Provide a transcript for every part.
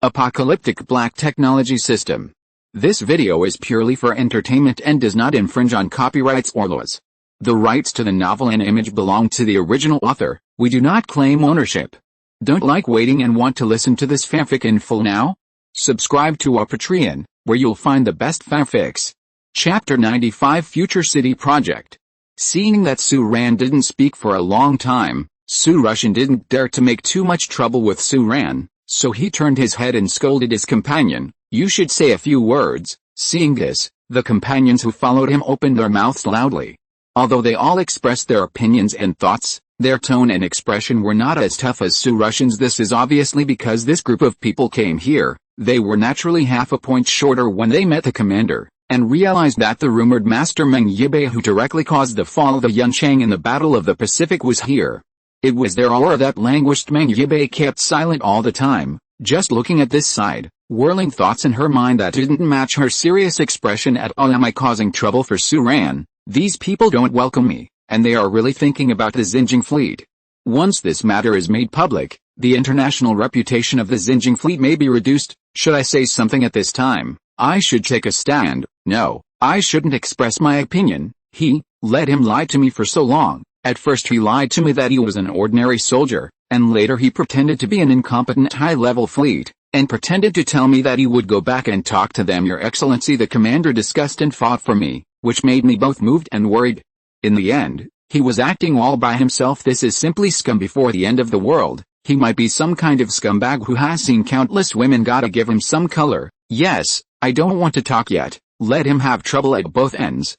Apocalyptic Black Technology System. This video is purely for entertainment and does not infringe on copyrights or laws. The rights to the novel and image belong to the original author. We do not claim ownership. Don't like waiting and want to listen to this fanfic in full now? Subscribe to our Patreon, where you'll find the best fanfics. Chapter 95 Future City Project. Seeing that Su-Ran didn't speak for a long time, Su-Russian didn't dare to make too much trouble with Su-Ran, so he turned his head and scolded his companion. "You should say a few words." Seeing this, the companions who followed him opened their mouths loudly. Although they all expressed their opinions and thoughts, their tone and expression were not as tough as Su-Russian's. This is obviously because this group of people came here. They were naturally half a point shorter when they met the commander, and realized that the rumored master Meng Yibei, who directly caused the fall of the Yunchang in the Battle of the Pacific, was here. It was their aura that languished. Meng Yibei kept silent all the time, just looking at this side, whirling thoughts in her mind that didn't match her serious expression at all. Am I causing trouble for Su-Ran? These people don't welcome me, and they are really thinking about the Xinjiang fleet. Once this matter is made public, the international reputation of the Xinjiang fleet may be reduced. Should I say something at this time? I should take a stand. No, I shouldn't express my opinion. Let him lie to me for so long. At first he lied to me that he was an ordinary soldier, and later he pretended to be an incompetent high-level fleet, and pretended to tell me that he would go back and talk to them. Your Excellency, the commander discussed and fought for me, which made me both moved and worried. In the end, he was acting all by himself. This is simply scum before the end of the world. He might be some kind of scumbag who has seen countless women. Gotta give him some color. Yes, I don't want to talk yet. Let him have trouble at both ends.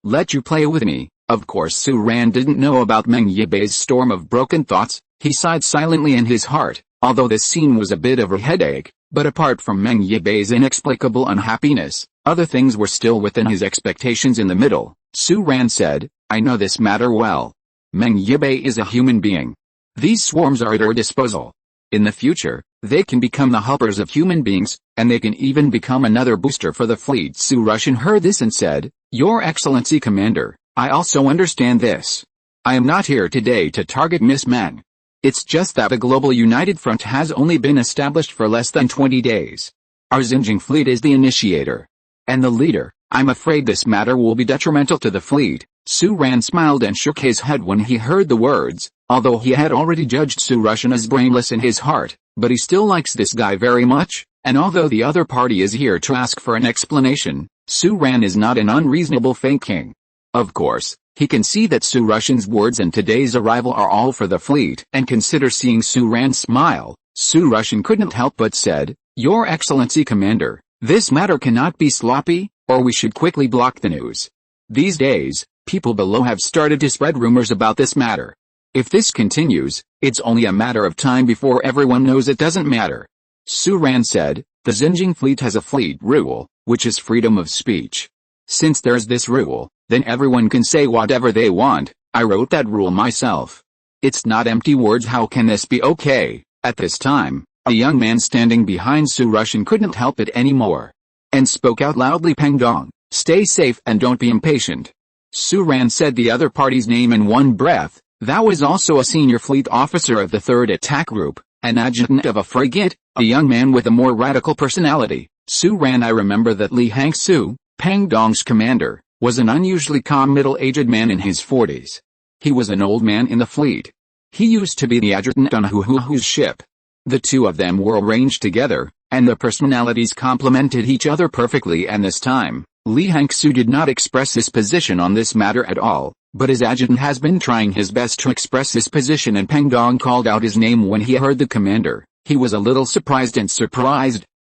Let you play with me. Of course Su-Ran didn't know about Meng Yibei's storm of broken thoughts. He sighed silently in his heart, although this scene was a bit of a headache. But apart from Meng Yibei's inexplicable unhappiness, other things were still within his expectations. In the middle, Su-Ran said, "I know this matter well. Meng Yibei is a human being. These swarms are at her disposal. In the future, they can become the helpers of human beings, and they can even become another booster for the fleet." Su-Russian heard this and said, "Your Excellency Commander, I also understand this. I am not here today to target Miss Meng. It's just that the Global United Front has only been established for less than 20 days. Our Xinjiang fleet is the initiator and the leader. I'm afraid this matter will be detrimental to the fleet." Su-Ran smiled and shook his head when he heard the words, although he had already judged Su-Russian as brainless in his heart, but he still likes this guy very much, and although the other party is here to ask for an explanation, Su-Ran is not an unreasonable fake king. Of course, he can see that Su-Russian's words and today's arrival are all for the fleet, and consider seeing Su-Ran smile. Su-Russian couldn't help but said, "Your Excellency Commander, this matter cannot be sloppy, or we should quickly block the news. These days, people below have started to spread rumors about this matter. If this continues, it's only a matter of time before everyone knows it doesn't matter." Su-Ran said, "The Xinjiang fleet has a fleet rule, which is freedom of speech. Since there's this rule, then everyone can say whatever they want. I wrote that rule myself. It's not empty words. How can this be okay?" At this time, a young man standing behind Su-Russian couldn't help it anymore, and spoke out loudly, "Peng Dong, stay safe and don't be impatient." Su-Ran said the other party's name in one breath. That was also a senior fleet officer of the 3rd Attack Group, an adjutant of a frigate, a young man with a more radical personality. Su-Ran, I remember that Li Hangsu, Peng Dong's commander, was an unusually calm middle-aged man in his 40s. He was an old man in the fleet. He used to be the adjutant on Hu's ship. The two of them were arranged together, and their personalities complemented each other perfectly. And this time, Li Hangsu did not express his position on this matter at all, but his adjutant has been trying his best to express his position, and Peng Dong called out his name when he heard the commander. He was a little surprised.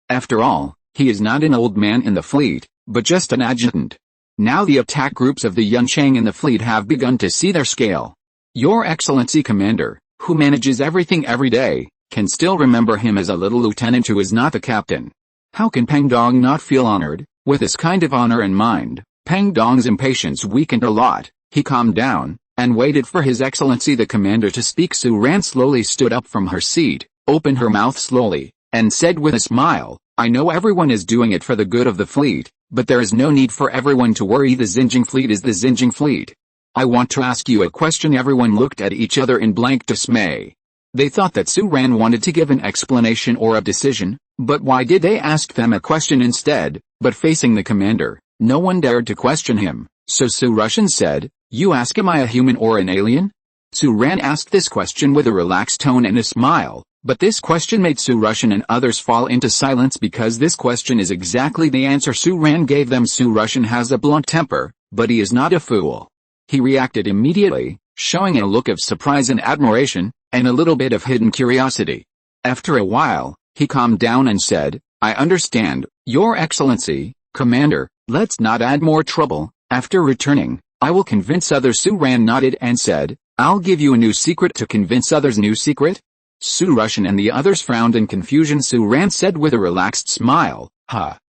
After all, he is not an old man in the fleet, but just an adjutant. Now the attack groups of the Yunchang in the fleet have begun to see their scale. Your Excellency Commander, who manages everything every day, can still remember him as a little lieutenant who is not the captain. How can Peng Dong not feel honored? With this kind of honor in mind, Peng Dong's impatience weakened a lot. He calmed down, and waited for His Excellency the Commander to speak. Su-Ran slowly stood up from her seat, opened her mouth slowly, and said with a smile, "I know everyone is doing it for the good of the fleet, but there is no need for everyone to worry. The Xinjiang fleet is the Xinjiang fleet. I want to ask you a question." Everyone looked at each other in blank dismay. They thought that Su-Ran wanted to give an explanation or a decision, But why did they ask them a question instead? But facing the commander, no one dared to question him, so Su Rushan said, "You ask, am I a human or an alien?" Su Ran asked this question with a relaxed tone and a smile, but this question made Su Rushan and others fall into silence because this question is exactly the answer Su Ran gave them. Su Rushan has a blunt temper, but he is not a fool. He reacted immediately, showing a look of surprise and admiration, and a little bit of hidden curiosity. After a while, he calmed down and said, "I understand, Your Excellency, Commander, let's not add more trouble. After returning, I will convince others." Su Ran nodded and said, "I'll give you a new secret to convince others." New secret? Su Rushan and the others frowned in confusion. Su Ran said with a relaxed smile,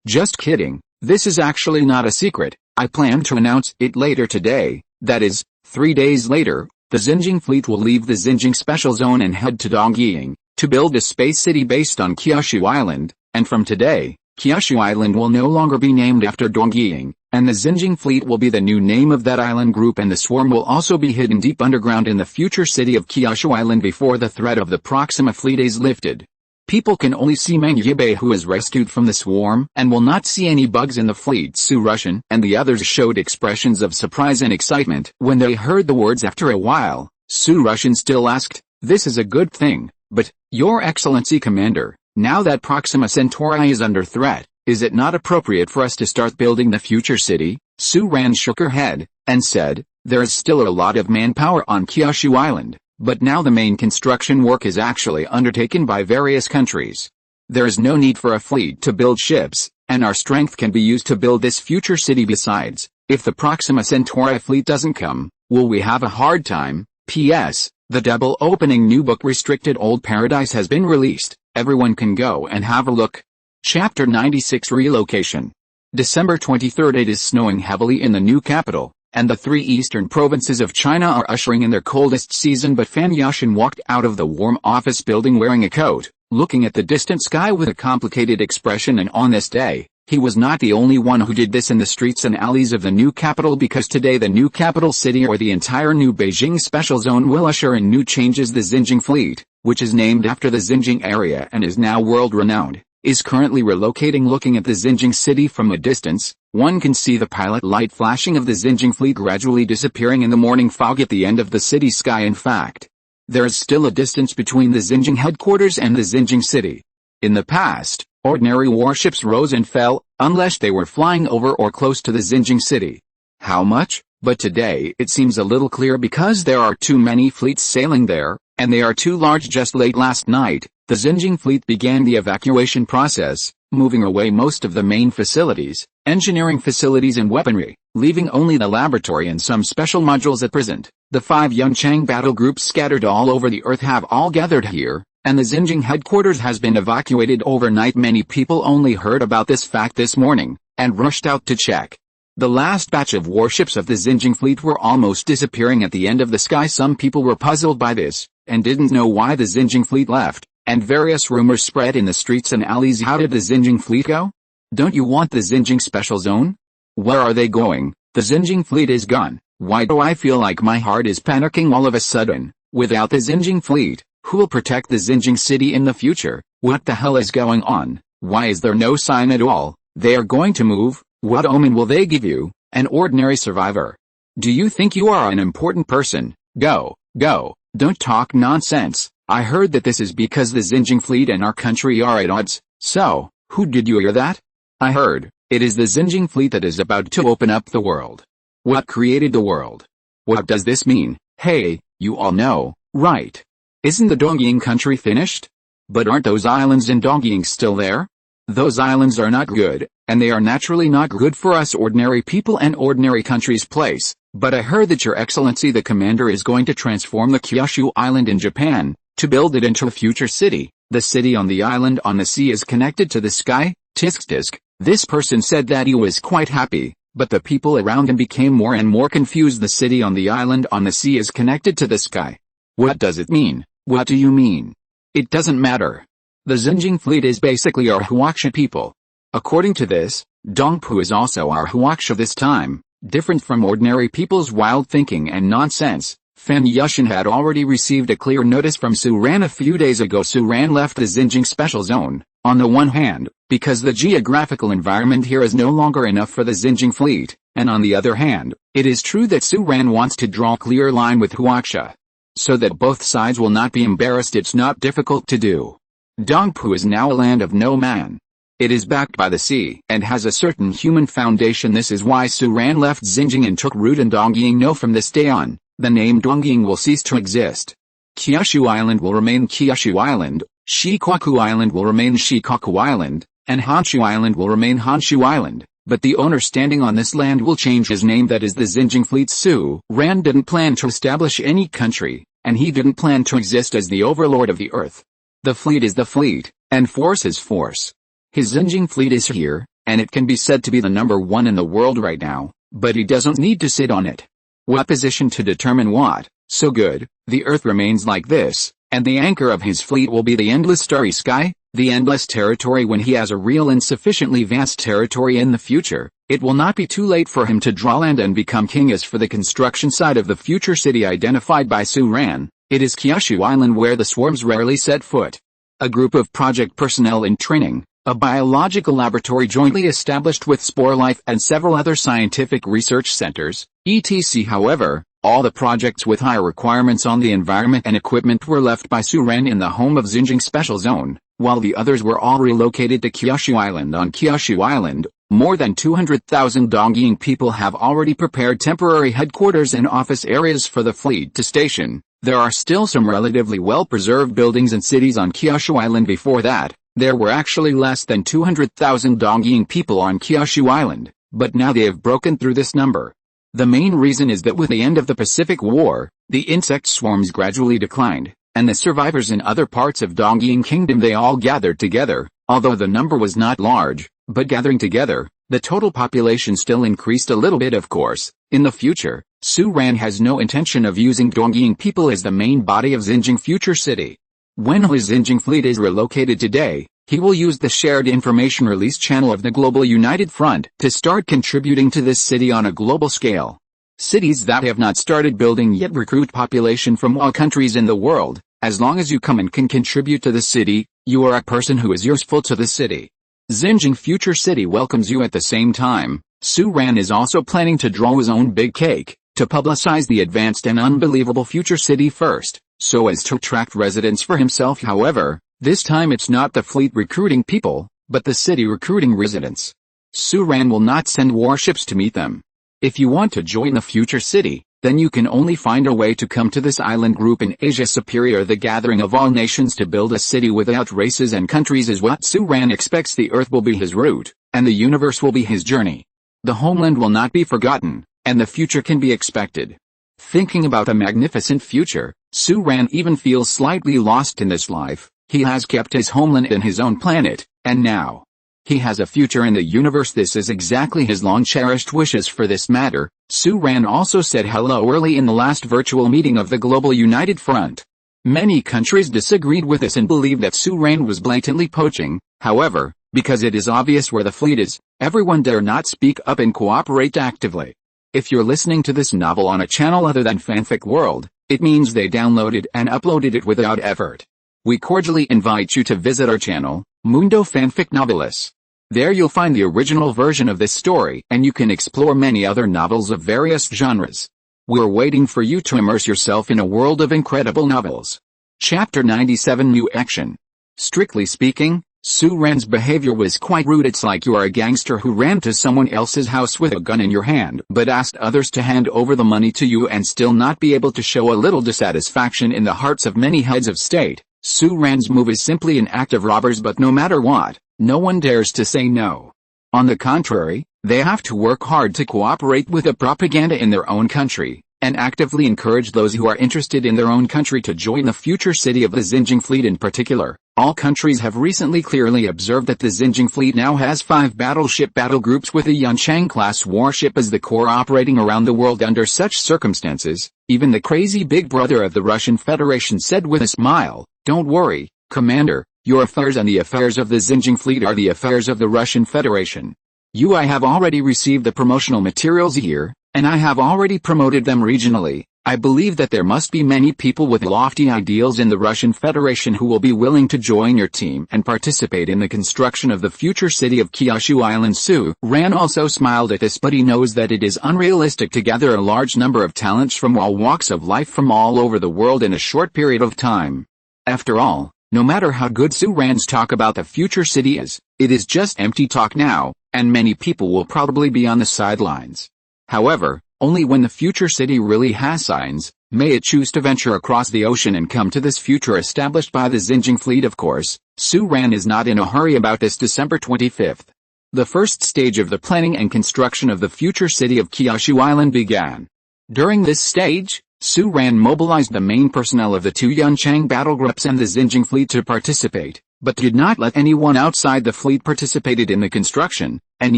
Just kidding, this is actually not a secret. I plan to announce it later today, that is, 3 days later. The Xinjiang fleet will leave the Xinjiang Special Zone and head to Dongying, to build a space city based on Kyushu Island, and from today, Kyushu Island will no longer be named after Dongying, and the Xinjiang fleet will be the new name of that island group, and the swarm will also be hidden deep underground in the future city of Kyushu Island before the threat of the Proxima fleet is lifted. People can only see Mang Yibai, who is rescued from the swarm, and will not see any bugs in the fleet. Su Rushan and the others showed expressions of surprise and excitement when they heard the words. After a while, Su Rushan still asked, "This is a good thing, but, Your Excellency Commander, now that Proxima Centauri is under threat, is it not appropriate for us to start building the future city?" Su Ran shook her head, and said, "There is still a lot of manpower on Kyushu Island, but now the main construction work is actually undertaken by various countries. There is no need for a fleet to build ships, and our strength can be used to build this future city. Besides, if the Proxima Centauri fleet doesn't come, will we have a hard time? P.S. The double opening new book Restricted Old Paradise has been released. Everyone can go and have a look." Chapter 96 Relocation. December 23rd. It is snowing heavily in the new capital, and the 3 eastern provinces of China are ushering in their coldest season. But Fan Yashin walked out of the warm office building wearing a coat, looking at the distant sky with a complicated expression. And on this day, he was not the only one who did this in the streets and alleys of the new capital, because today the new capital city, or the entire new Beijing Special Zone, will usher in new changes. The Xinjiang fleet, which is named after the Xinjiang area and is now world-renowned, is currently relocating. Looking at the Xinjiang city from a distance, one can see the pilot light flashing of the Xinjiang fleet gradually disappearing in the morning fog at the end of the city sky. In fact, there is still a distance between the Xinjiang headquarters and the Xinjiang city. In the past, ordinary warships rose and fell, unless they were flying over or close to the Xinjiang city. How much? But today it seems a little clear, because there are too many fleets sailing there, and they are too large. Just late last night, the Xinjiang fleet began the evacuation process, moving away most of the main facilities, engineering facilities and weaponry, leaving only the laboratory and some special modules at present. The 5 Yunchang battle groups scattered all over the earth have all gathered here, and the Xinjiang headquarters has been evacuated overnight. Many people only heard about this fact this morning, and rushed out to check. The last batch of warships of the Xinjiang fleet were almost disappearing at the end of the sky. Some people were puzzled by this, and didn't know why the Xinjiang fleet left, and various rumors spread in the streets and alleys. How did the Xinjiang fleet go? Don't you want the Xinjiang Special Zone? Where are they going? The Xinjiang fleet is gone. Why do I feel like my heart is panicking all of a sudden? Without the Xinjiang fleet, who will protect the Xinjiang city in the future? What the hell is going on? Why is there no sign at all? They are going to move. What omen will they give you? An ordinary survivor. Do you think you are an important person? Go, go, don't talk nonsense. I heard that this is because the Xinjiang fleet and our country are at odds. So, who did you hear that? I heard, it is the Xinjiang fleet that is about to open up the world. What created the world? What does this mean? Hey, you all know, right? Isn't the Dongying country finished? But aren't those islands in Dongying still there? Those islands are not good, and they are naturally not good for us ordinary people and ordinary countries' place. But I heard that Your Excellency the Commander is going to transform the Kyushu Island in Japan, to build it into a future city. The city on the island on the sea is connected to the sky. Tisk tisk. This person said that he was quite happy, but the people around him became more and more confused. The city on the island on the sea is connected to the sky. What does it mean? What do you mean? It doesn't matter. The Xinjiang fleet is basically our Huaxia people. According to this, Dongpu is also our Huaxia this time, different from ordinary people's wild thinking and nonsense. Fan Yushin had already received a clear notice from Su Ran a few days ago. Su Ran left the Xinjiang Special Zone, On the one hand, because the geographical environment here is no longer enough for the Xinjiang fleet, and on the other hand, it is true that Su Ran wants to draw a clear line with Huaxia. So that both sides will not be embarrassed, it's not difficult to do. Dongpu is now a land of no man. It is backed by the sea and has a certain human foundation. This is why Su Ran left Xinjiang and took root in Dongying. No, from this day on, the name Dongying will cease to exist. Kyushu Island will remain Kyushu Island, Shikoku Island will remain Shikoku Island, and Honshu Island will remain Honshu Island, but the owner standing on this land will change his name. That is the Xinjiang fleet. Su Ran didn't plan to establish any country, and he didn't plan to exist as the overlord of the earth. The fleet is the fleet, and force is force. His Xinjiang fleet is here, and it can be said to be the number one in the world right now, but he doesn't need to sit on it. What position to determine what? So good, the earth remains like this, and the anchor of his fleet will be the endless starry sky, the endless territory. When he has a real and sufficiently vast territory in the future, it will not be too late for him to draw land and become king. As for the construction side of the future city identified by Su Ran, it is Kyushu Island where the swarms rarely set foot. A group of project personnel in training, a biological laboratory jointly established with Spore Life and several other scientific research centers, etc. However, all the projects with higher requirements on the environment and equipment were left by Su Ran in the home of Xinjiang Special Zone, while the others were all relocated to Kyushu Island. On Kyushu Island, more than 200,000 Dongying people have already prepared temporary headquarters and office areas for the fleet to station. There are still some relatively well-preserved buildings and cities on Kyushu Island. Before that, there were actually less than 200,000 Dongying people on Kyushu Island, but now they have broken through this number. The main reason is that with the end of the Pacific War, the insect swarms gradually declined, and the survivors in other parts of Dongying Kingdom, they all gathered together. Although the number was not large, but gathering together, the total population still increased a little bit. Of course, in the future, Su Ran has no intention of using Dongying people as the main body of Xinjiang future city. When his Xinjiang fleet is relocated today, he will use the shared information release channel of the Global United Front to start contributing to this city on a global scale. Cities that have not started building yet recruit population from all countries in the world. As long as you come and can contribute to the city, you are a person who is useful to the city. Xinjiang future city welcomes you. At the same time, Su Ran is also planning to draw his own big cake, to publicize the advanced and unbelievable future city first, so as to attract residents for himself. However, this time it's not the fleet recruiting people, but the city recruiting residents. Su Ran will not send warships to meet them. If you want to join the future city, then you can only find a way to come to this island group in Asia Superior. The gathering of all nations to build a city without races and countries is what Su Ran expects. The earth will be his route, and the universe will be his journey. The homeland will not be forgotten, and the future can be expected. Thinking about a magnificent future, Su Ran even feels slightly lost in this life. He has kept his homeland and his own planet, and now he has a future in the universe. This is exactly his long-cherished wishes. For this matter, Su Ran also said hello early in the last virtual meeting of the Global United Front. Many countries disagreed with this and believed that Su Ran was blatantly poaching. However, because it is obvious where the fleet is, everyone dare not speak up and cooperate actively. If you're listening to this novel on a channel other than Fanfic World, it means they downloaded and uploaded it without effort. We cordially invite you to visit our channel, Mundo Fanfic Novelis. There you'll find the original version of this story, and you can explore many other novels of various genres. We're waiting for you to immerse yourself in a world of incredible novels. Chapter 97 New Action. Strictly speaking, Su Ran's behavior was quite rude. It's like you are a gangster who ran to someone else's house with a gun in your hand but asked others to hand over the money to you and still not be able to show a little dissatisfaction. In the hearts of many heads of state, Su Ran's move is simply an act of robbers, but no matter what, no one dares to say no. On the contrary, they have to work hard to cooperate with the propaganda in their own country, and actively encourage those who are interested in their own country to join the future city of the Xinjiang fleet. In particular, all countries have recently clearly observed that the Xinjiang fleet now has 5 battleship battle groups with a Yanchang-class warship as the core operating around the world. Under such circumstances, even the crazy big brother of the Russian Federation said with a smile, "Don't worry, Commander, your affairs and the affairs of the Xinjiang fleet are the affairs of the Russian Federation. I have already received the promotional materials here, and I have already promoted them regionally, I believe that there must be many people with lofty ideals in the Russian Federation who will be willing to join your team and participate in the construction of the future city of Kyushu Island. Su-ran also smiled at this, but he knows that it is unrealistic to gather a large number of talents from all walks of life from all over the world in a short period of time. After all, no matter how good Su-ran's talk about the future city is, it is just empty talk now, and many people will probably be on the sidelines. However, only when the future city really has signs, may it choose to venture across the ocean and come to this future established by the Xinjiang fleet. Of course, Su-ran is not in a hurry about this. December 25th. The first stage of the planning and construction of the future city of Kyushu Island began. During this stage, Su-ran mobilized the main personnel of the two Yunchang battle groups and the Xinjiang fleet to participate, but did not let anyone outside the fleet participated in the construction, and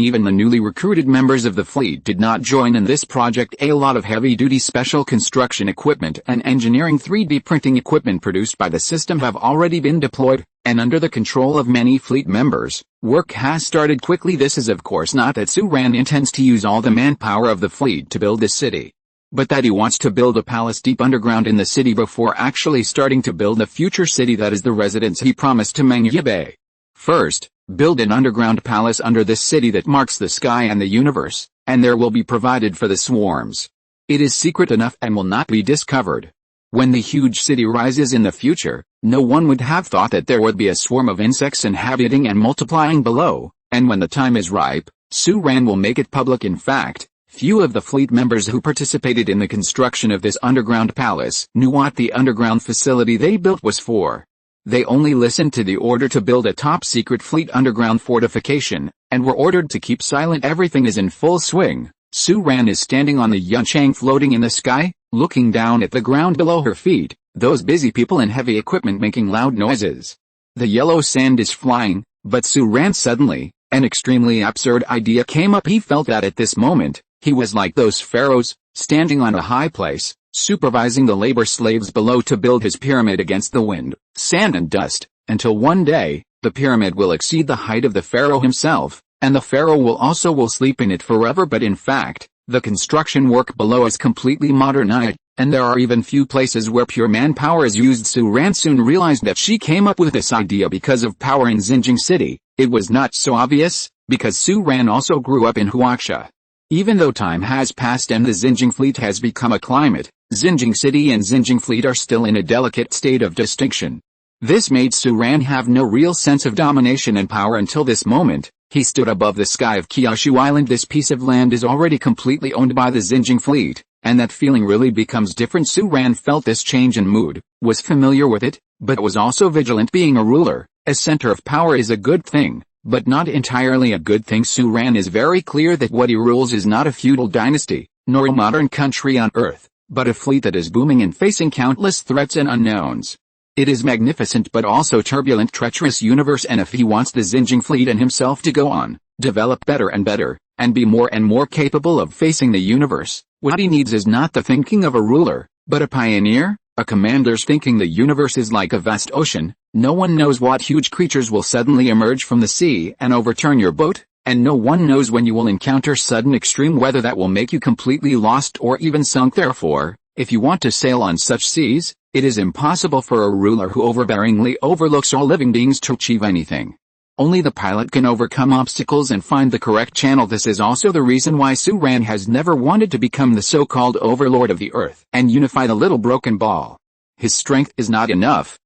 even the newly recruited members of the fleet did not join in this project. A lot of heavy-duty special construction equipment and engineering 3D printing equipment produced by the system have already been deployed, and under the control of many fleet members, work has started quickly. This is of course not that Su-ran intends to use all the manpower of the fleet to build this city, but that he wants to build a palace deep underground in the city before actually starting to build the future city that is the residence he promised to Mangyube. First, build an underground palace under this city that marks the sky and the universe, and there will be provided for the swarms. It is secret enough and will not be discovered. When the huge city rises in the future, no one would have thought that there would be a swarm of insects inhabiting and multiplying below, and when the time is ripe, Su-ran will make it public. In fact, few of the fleet members who participated in the construction of this underground palace knew what the underground facility they built was for. They only listened to the order to build a top-secret fleet underground fortification, and were ordered to keep silent. Everything is in full swing. Su-ran is standing on the Yunchang floating in the sky, looking down at the ground below her feet, those busy people and heavy equipment making loud noises. The yellow sand is flying, but Su-ran suddenly, an extremely absurd idea came up. He felt that at this moment, he was like those pharaohs, standing on a high place, supervising the labor slaves below to build his pyramid against the wind, sand and dust, until one day, the pyramid will exceed the height of the pharaoh himself, and the pharaoh will sleep in it forever. But in fact, the construction work below is completely modernized, and there are even few places where pure manpower is used. Su-ran soon realized that she came up with this idea because of power in Xinjiang city. It was not so obvious, because Su-ran also grew up in Huaxia. Even though time has passed and the Xinjiang fleet has become a climate, Xinjiang city and Xinjiang fleet are still in a delicate state of distinction. This made Su-ran have no real sense of domination and power until this moment. He stood above the sky of Kyushu Island. This piece of land is already completely owned by the Xinjiang fleet, and that feeling really becomes different. Su-ran felt this change in mood, was familiar with it, but was also vigilant. Being a ruler, a center of power is a good thing, but not entirely a good thing. Su-ran is very clear that what he rules is not a feudal dynasty, nor a modern country on earth, but a fleet that is booming and facing countless threats and unknowns. It is magnificent but also turbulent, treacherous universe, and if he wants the Xinjiang fleet and himself to go on, develop better and better, and be more and more capable of facing the universe, what he needs is not the thinking of a ruler, but a pioneer, a commander's thinking. The universe is like a vast ocean. No one knows what huge creatures will suddenly emerge from the sea and overturn your boat, and no one knows when you will encounter sudden extreme weather that will make you completely lost or even sunk. Therefore, if you want to sail on such seas, it is impossible for a ruler who overbearingly overlooks all living beings to achieve anything. Only the pilot can overcome obstacles and find the correct channel. This is also the reason why Su-ran has never wanted to become the so-called overlord of the earth and unify the little broken ball. His strength is not enough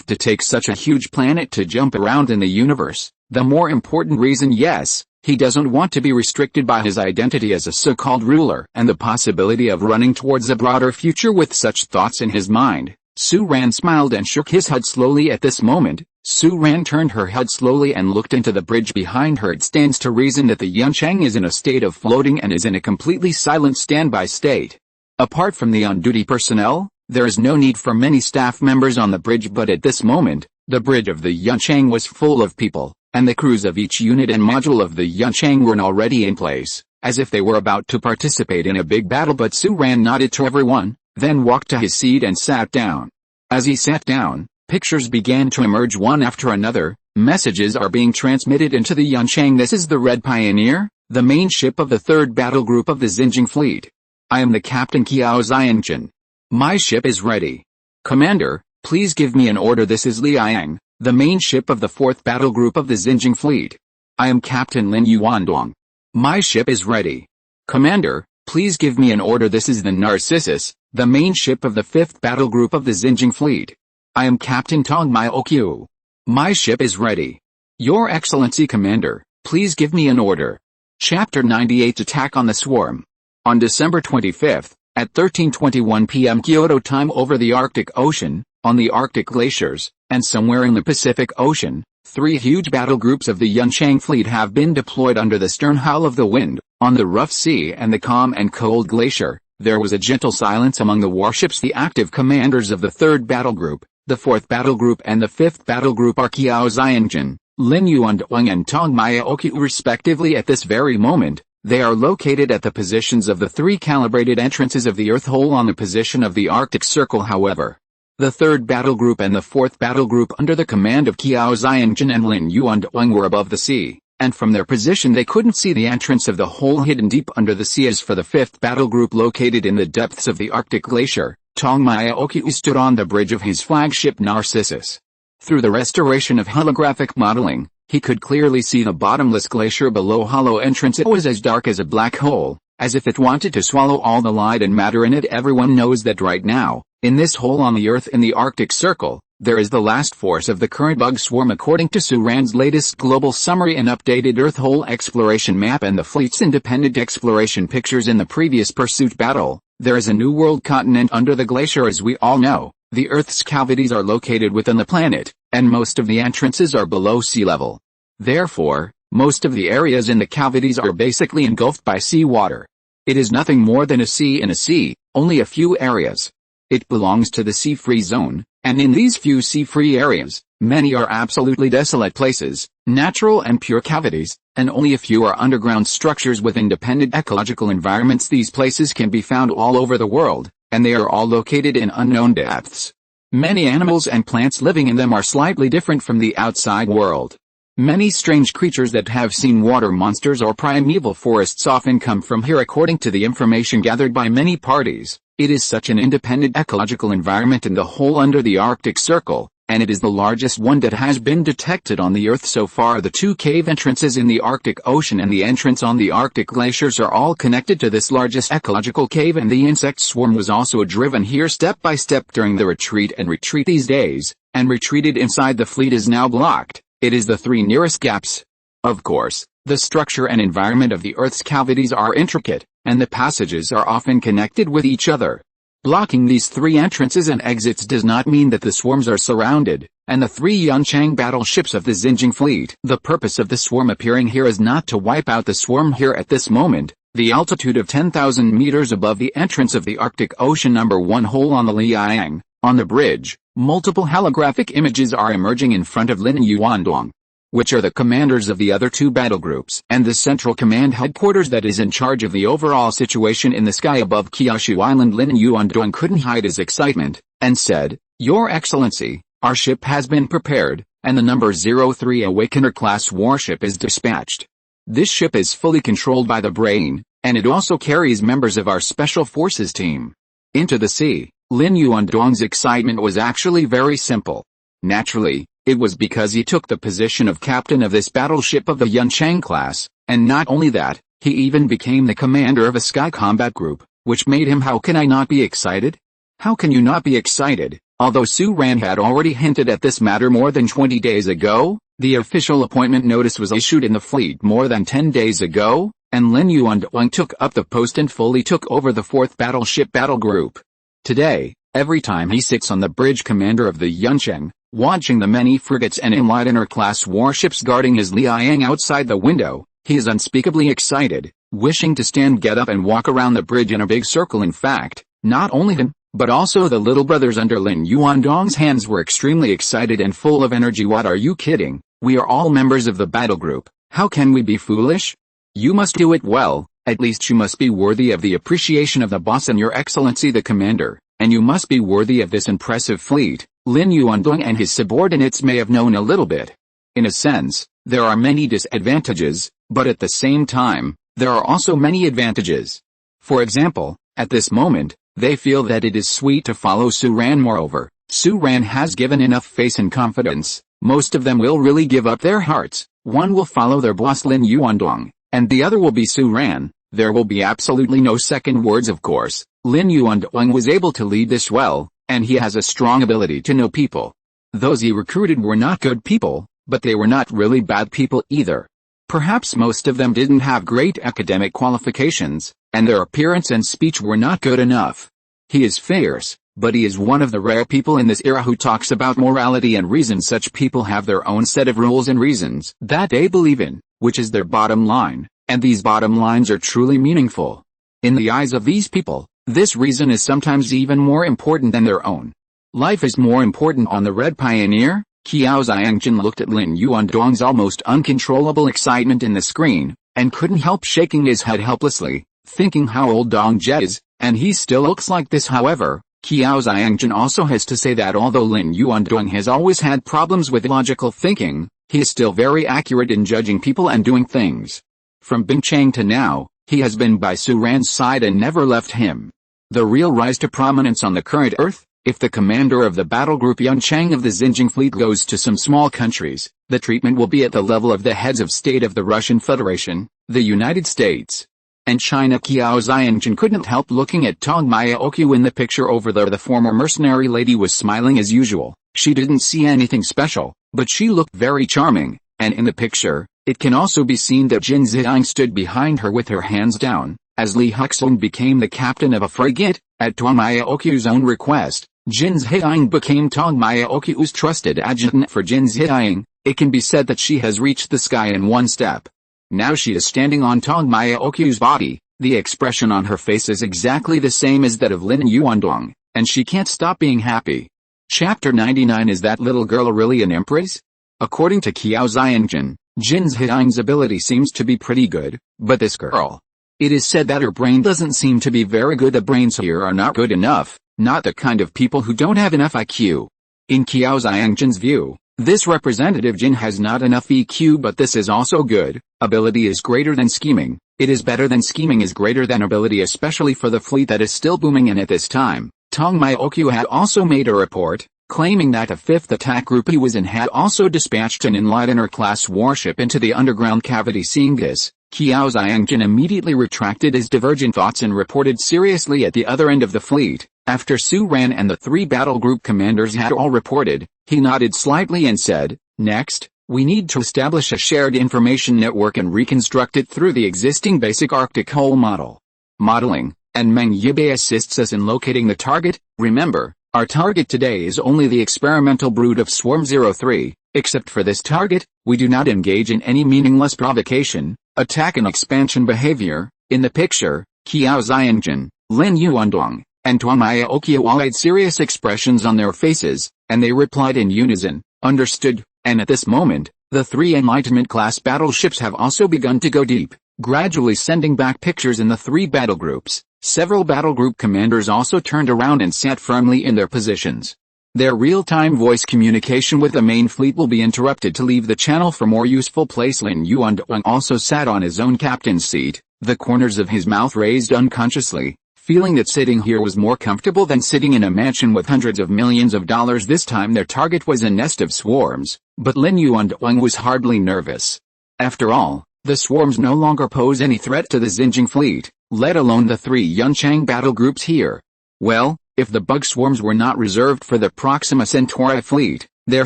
to take such a huge planet to jump around in the universe. The more important reason, yes, he doesn't want to be restricted by his identity as a so-called ruler and the possibility of running towards a broader future with such thoughts in his mind. Su-ran smiled and shook his head slowly. At this moment, Su-ran turned her head slowly and looked into the bridge behind her. It stands to reason that the Yunchang is in a state of floating and is in a completely silent standby state. Apart from the on-duty personnel, there is no need for many staff members on the bridge, but at this moment, the bridge of the Yunchang was full of people, and the crews of each unit and module of the Yunchang were already in place, as if they were about to participate in a big battle. But Su-ran nodded to everyone, then walked to his seat and sat down. As he sat down, pictures began to emerge one after another. Messages are being transmitted into the Yunchang. This is the Red Pioneer, the main ship of the 3rd battle group of the Xinjiang fleet. I am the Captain Kiao Xiangjin. My ship is ready. Commander, please give me an order. This is Liang, the main ship of the 4th battle group of the Xinjiang fleet. I am Captain Lin Yuandong. My ship is ready. Commander, please give me an order. This is the Narcissus, the main ship of the 5th battle group of the Xinjiang fleet. I am Captain Tong Mai Okyu. My ship is ready. Your Excellency Commander, please give me an order. Chapter 98 Attack on the Swarm. On December 25th, at 13:21 p.m. Kyoto time over the Arctic Ocean, on the Arctic glaciers, and somewhere in the Pacific Ocean, 3 huge battle groups of the Yunchang fleet have been deployed under the stern howl of the wind, on the rough sea and the calm and cold glacier. There was a gentle silence among the warships. The active commanders of the 3rd battle group, the 4th battle group and the 5th battle group are Qiao Xiangjin, Lin Yuandong and Tong Mai Okyu respectively. At this very moment, they are located at the positions of the 3 calibrated entrances of the Earth hole on the position of the Arctic Circle. However, the 3rd battle group and the 4th battle group under the command of Qiao Xiangjin and Lin Yuandong were above the sea, and from their position they couldn't see the entrance of the hole hidden deep under the sea. As for the 5th battle group located in the depths of the Arctic glacier, Tong Mai Okyu stood on the bridge of his flagship Narcissus. Through the restoration of holographic modeling, he could clearly see the bottomless glacier below hollow entrance. It was as dark as a black hole, as if it wanted to swallow all the light and matter in it. Everyone knows that right now, in this hole on the Earth in the Arctic Circle, there is the last force of the current bug swarm according to Suran's latest global summary and updated Earth hole exploration map and the fleet's independent exploration pictures in the previous pursuit battle. There is a new world continent under the glacier. As we all know, the Earth's cavities are located within the planet, and most of the entrances are below sea level. Therefore, most of the areas in the cavities are basically engulfed by seawater. It is nothing more than a sea in a sea, only a few areas. It belongs to the sea-free zone, and in these few sea-free areas, many are absolutely desolate places, natural and pure cavities, and only a few are underground structures with independent ecological environments. These places can be found all over the world, and they are all located in unknown depths. Many animals and plants living in them are slightly different from the outside world. Many strange creatures that have seen water monsters or primeval forests often come from here according to the information gathered by many parties. It is such an independent ecological environment in the hole under the Arctic Circle, and it is the largest one that has been detected on the Earth so far. The 2 cave entrances in the Arctic Ocean and the entrance on the Arctic glaciers are all connected to this largest ecological cave, and the insect swarm was also driven here step by step during the retreat these days, and retreated inside. The fleet is now blocked. It is the 3 nearest gaps. Of course, the structure and environment of the Earth's cavities are intricate, and the passages are often connected with each other. Blocking these 3 entrances and exits does not mean that the swarms are surrounded, and the 3 Yunchang battleships of the Xinjiang fleet. The purpose of the swarm appearing here is not to wipe out the swarm here at this moment. The altitude of 10,000 meters above the entrance of the Arctic Ocean number 1 hole on the Liang, on the bridge, multiple holographic images are emerging in front of Lin Yuandong, which are the commanders of the other 2 battle groups, and the central command headquarters that is in charge of the overall situation in the sky above Kyushu Island. Lin Yuandong couldn't hide his excitement, and said, "Your Excellency, our ship has been prepared, and the number 03 Awakener class warship is dispatched. This ship is fully controlled by the brain, and it also carries members of our special forces team into the sea." Lin Yuandong's excitement was actually very simple. Naturally, it was because he took the position of captain of this battleship of the Yunchang class, and not only that, he even became the commander of a sky combat group, which made him. How can I not be excited? How can you not be excited? Although Su Ran had already hinted at this matter more than 20 days ago, the official appointment notice was issued in the fleet more than 10 days ago, and Lin Yuandong took up the post and fully took over the 4th battleship battle group. Today, every time he sits on the bridge commander of the Yunchang, watching the many frigates and Enlightener-class warships guarding his Liang outside the window, he is unspeakably excited, wishing to get up and walk around the bridge in a big circle. In fact, not only him, but also the little brothers under Lin Yuandong's hands were extremely excited and full of energy. What, are you kidding? We are all members of the battle group. How can we be foolish? You must do it well. At least you must be worthy of the appreciation of the boss and your excellency the commander, and you must be worthy of this impressive fleet. Lin Yuandong and his subordinates may have known a little bit. In a sense, there are many disadvantages, but at the same time, there are also many advantages. For example, at this moment, They feel that it is sweet to follow Su Ran. Moreover, Su Ran has given enough face and confidence. Most of them will really give up their hearts. One will follow their boss Lin Yuandong, and the other will be Su Ran. There will be absolutely no second words, of course. Lin Yuandong was able to lead this well, and he has a strong ability to know people. Those he recruited were not good people, but they were not really bad people either. Perhaps most of them didn't have great academic qualifications, and their appearance and speech were not good enough. He is fierce, but he is one of the rare people in this era who talks about morality and reason. Such people have their own set of rules and reasons that they believe in, which is their bottom line, and these bottom lines are truly meaningful. In the eyes of these people, this reason is sometimes even more important than their own. Life is more important on the Red Pioneer. Qiao Xiangjin looked at Lin Yuandong's almost uncontrollable excitement in the screen, and couldn't help shaking his head helplessly, thinking how old Dong Jie is, and he still looks like this. However, Qiao Xiangjin also has to say that although Lin Yuandong has always had problems with logical thinking, he is still very accurate in judging people and doing things. From Bingchang to now, he has been by Su Ran's side and never left him. The real rise to prominence on the current Earth, if the commander of the battle group Yun Chang of the Xinjiang fleet goes to some small countries, the treatment will be at the level of the heads of state of the Russian Federation, the United States, and China. Qiao Xiangjin couldn't help looking at Tong Myaokyu in the picture over there. The former mercenary lady was smiling as usual. She didn't see anything special, but she looked very charming, and in the picture, it can also be seen that Jin Ziyang stood behind her with her hands down, as Li Huxong became the captain of a frigate. At Tong Myaokyu's own request, Jin Ziyang became Tong Myaokyu's trusted adjutant. For Jin Ziyang, it can be said that she has reached the sky in one step. Now she is standing on Tong Myaokyu's body. The expression on her face is exactly the same as that of Lin Yuandong, and she can't stop being happy. Chapter 99. Is that little girl really an empress? According to Qiao Xiangjin, Jin Ziyang's ability seems to be pretty good, but this girl, it is said that her brain doesn't seem to be very good. The brains here are not good enough, not the kind of people who don't have enough IQ. In Qiao Xiangjin's view, this representative Jin has not enough EQ, but this is also good. Ability is greater than scheming. It is better than scheming is greater than ability, especially for the fleet that is still booming. And at this time, Tong Myaokyu had also made a report, claiming that a fifth attack group he was in had also dispatched an Enlightener-class warship into the underground cavity. Seeing this, Qiao Xiangjin immediately retracted his divergent thoughts and reported seriously at the other end of the fleet. After Su Ran and the three battle group commanders had all reported, he nodded slightly and said, "Next, we need to establish a shared information network and reconstruct it through the existing basic Arctic hull model. Modeling, and Meng Yibei assists us in locating the target. Remember, our target today is only the experimental brood of Swarm 03. Except for this target, we do not engage in any meaningless provocation, attack and expansion behavior." In the picture, Qiao Xiangjin, Lin Yuandong, and Tong Myaokyu all had serious expressions on their faces, and they replied in unison, "Understood." And at this moment, the three Enlightenment-class battleships have also begun to go deep, gradually sending back pictures in the three battle groups. Several battle group commanders also turned around and sat firmly in their positions. Their real-time voice communication with the main fleet will be interrupted to leave the channel for more useful place. Lin Yuandong also sat on his own captain's seat, the corners of his mouth raised unconsciously, feeling that sitting here was more comfortable than sitting in a mansion with hundreds of millions of dollars. This time their target was a nest of swarms, but Lin Yuandong was hardly nervous. After all, the swarms no longer pose any threat to the Xinjiang fleet, let alone the three Yunchang battle groups here. Well, if the bug swarms were not reserved for the Proxima Centauri fleet, their